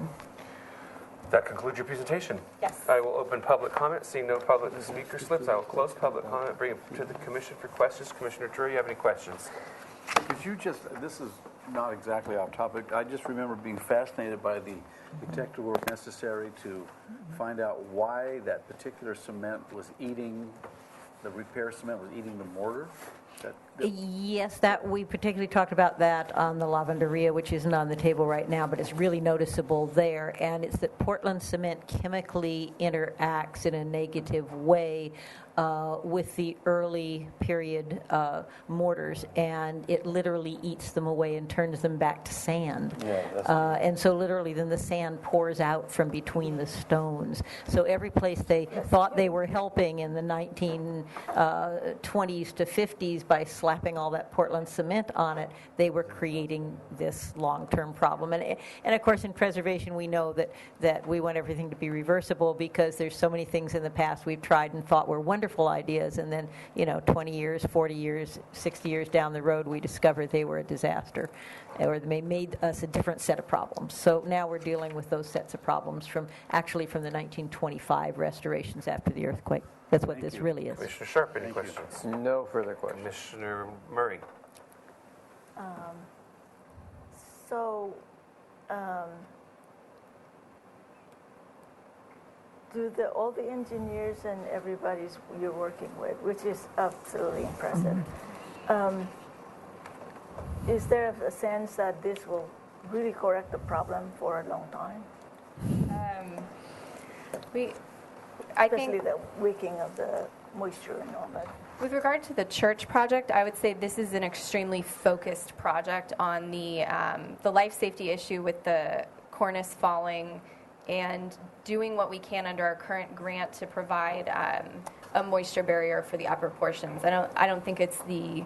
That concludes your presentation. Yes. I will open public comment. Seeing no public speaker slips, I will close public comment, bring it to the commission for questions. Commissioner Drury, you have any questions? Could you just, this is not exactly off topic, I just remember being fascinated by the detective work necessary to find out why that particular cement was eating, the repair cement was eating the mortar? Yes, that we particularly talked about that on the Lavanderia, which isn't on the table right now, but it's really noticeable there. And it's that Portland cement chemically interacts in a negative way with the early period mortars, and it literally eats them away and turns them back to sand. Yeah, and so literally then the sand pours out from between the stones. So every place they thought they were helping in the 1920s to 50s by slapping all that Portland cement on it, they were creating this long-term problem. And of course in preservation we know that we want everything to be reversible because there's so many things in the past we've tried and thought were wonderful ideas, and then 20 years, 40 years, 60 years down the road we discovered they were a disaster, or they made us a different set of problems. So now we're dealing with those sets of problems from the 1925 restorations after the earthquake. That's what this really is. Commissioner Sharp, any questions? No further questions. Commissioner Murray. Do all the engineers and everybody's you're working with, which is absolutely impressive, is there a sense that this will really correct the problem for a long time? Especially the wicking of the moisture and all that. With regard to the church project, I would say this is an extremely focused project on the life safety issue with the cornice falling and doing what we can under our current grant to provide a moisture barrier for the upper portions. I don't think it's the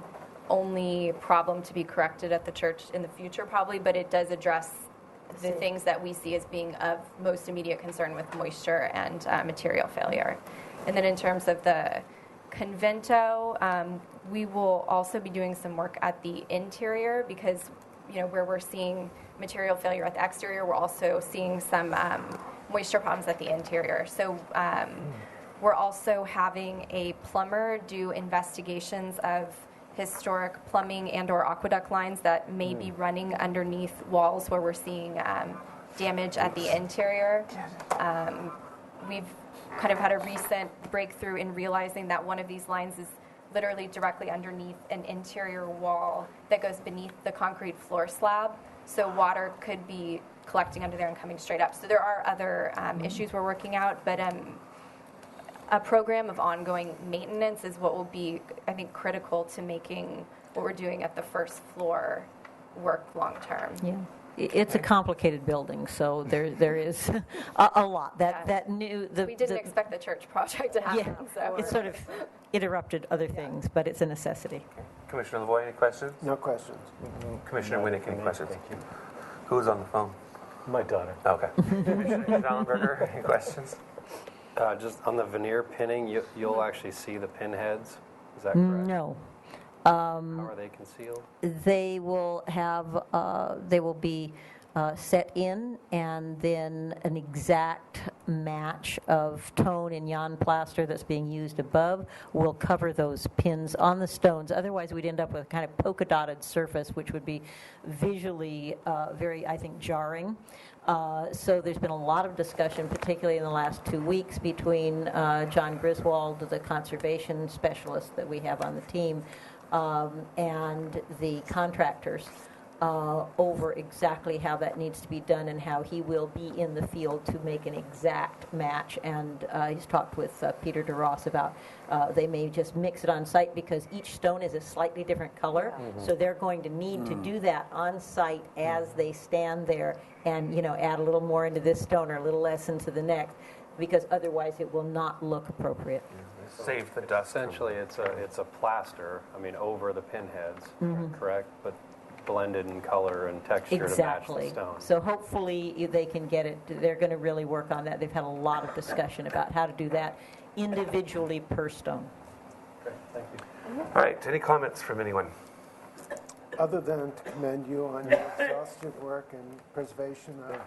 only problem to be corrected at the church in the future probably, but it does address the things that we see as being of most immediate concern with moisture and material failure. And then in terms of the convento, we will also be doing some work at the interior because where we're seeing material failure at the exterior, we're also seeing some moisture problems at the interior. So we're also having a plumber do investigations of historic plumbing and or aqueduct lines that may be running underneath walls where we're seeing damage at the interior. We've kind of had a recent breakthrough in realizing that one of these lines is literally directly underneath an interior wall that goes beneath the concrete floor slab. So water could be collecting under there and coming straight up. So there are other issues we're working out, but a program of ongoing maintenance is what will be, I think, critical to making what we're doing at the first floor work long term. Yeah. It's a complicated building, so there is a lot. We didn't expect the church project to happen. Yeah, so it sort of interrupted other things, but it's a necessity. Commissioner LaVoy, any questions? No questions. Commissioner Winnick, any questions? Who's on the phone? My daughter. Okay. Commissioner Schallenberger, any questions? Just on the veneer pinning, you'll actually see the pin heads. Is that correct? No. How are they concealed? They will be set in, and then an exact match of tone and yan plaster that's being used above will cover those pins on the stones. Otherwise, we'd end up with a kind of polka dotted surface, which would be visually very, I think, jarring. So there's been a lot of discussion, particularly in the last 2 weeks, between John Griswold, the conservation specialist that we have on the team, and the contractors over exactly how that needs to be done and how he will be in the field to make an exact match. And he's talked with Peter DeRoss about they may just mix it on site because each stone is a slightly different color. So they're going to need to do that on site as they stand there and, you know, add a little more into this stone or a little less into the next, because otherwise it will not look appropriate. Save the dust. Essentially, it's a plaster, I mean, over the pinheads, correct? But blended in color and texture to match the stone. So hopefully they can get it. They're going to really work on that. They've had a lot of discussion about how to do that individually per stone. Okay, thank you. All right, any comments from anyone? Other than to commend you on your exhaustive work and preservation of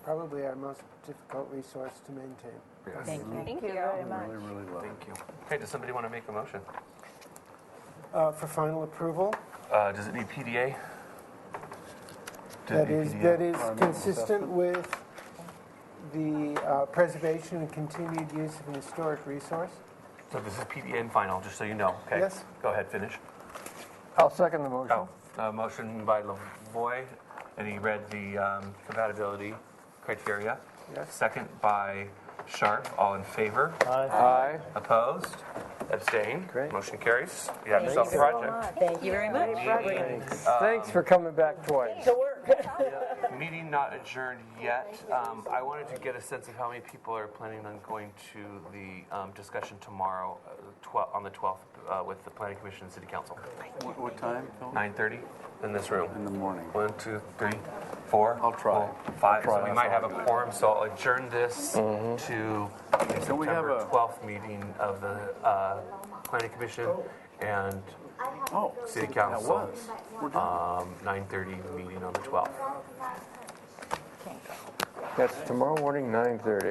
probably our most difficult resource to maintain. Yes. Thank you. Thank you very much. Really, really well. Thank you. Okay, does somebody want to make a motion? For final approval, Does it need PDA? that is consistent with the preservation and continued use of an historic resource. So this is PDA and final, just so you know. Okay. Yes. Go ahead, finish. I'll second the motion. Motion by Lavoy, and he read the compatibility criteria. Yes. Second by Sharp. All in favor? Aye. Opposed? Abstained? Great. Motion carries. You have Thank yourself a you so project. much. Thank you very much. Thanks for coming back twice. Meeting not adjourned yet. I wanted to get a sense of how many people are planning on going to the discussion tomorrow, on the 12th, with the Planning Commission and City Council. What time, Phil? 9:30 in this room. In the morning. 1, 2, 3, 4. I'll try. 5. I'll try. So we might have a quorum. So I'll adjourn this to the Can we have September a- 12th meeting of the Planning Commission and City Council. 9:30 meeting on the 12th. That's tomorrow morning, 9:30.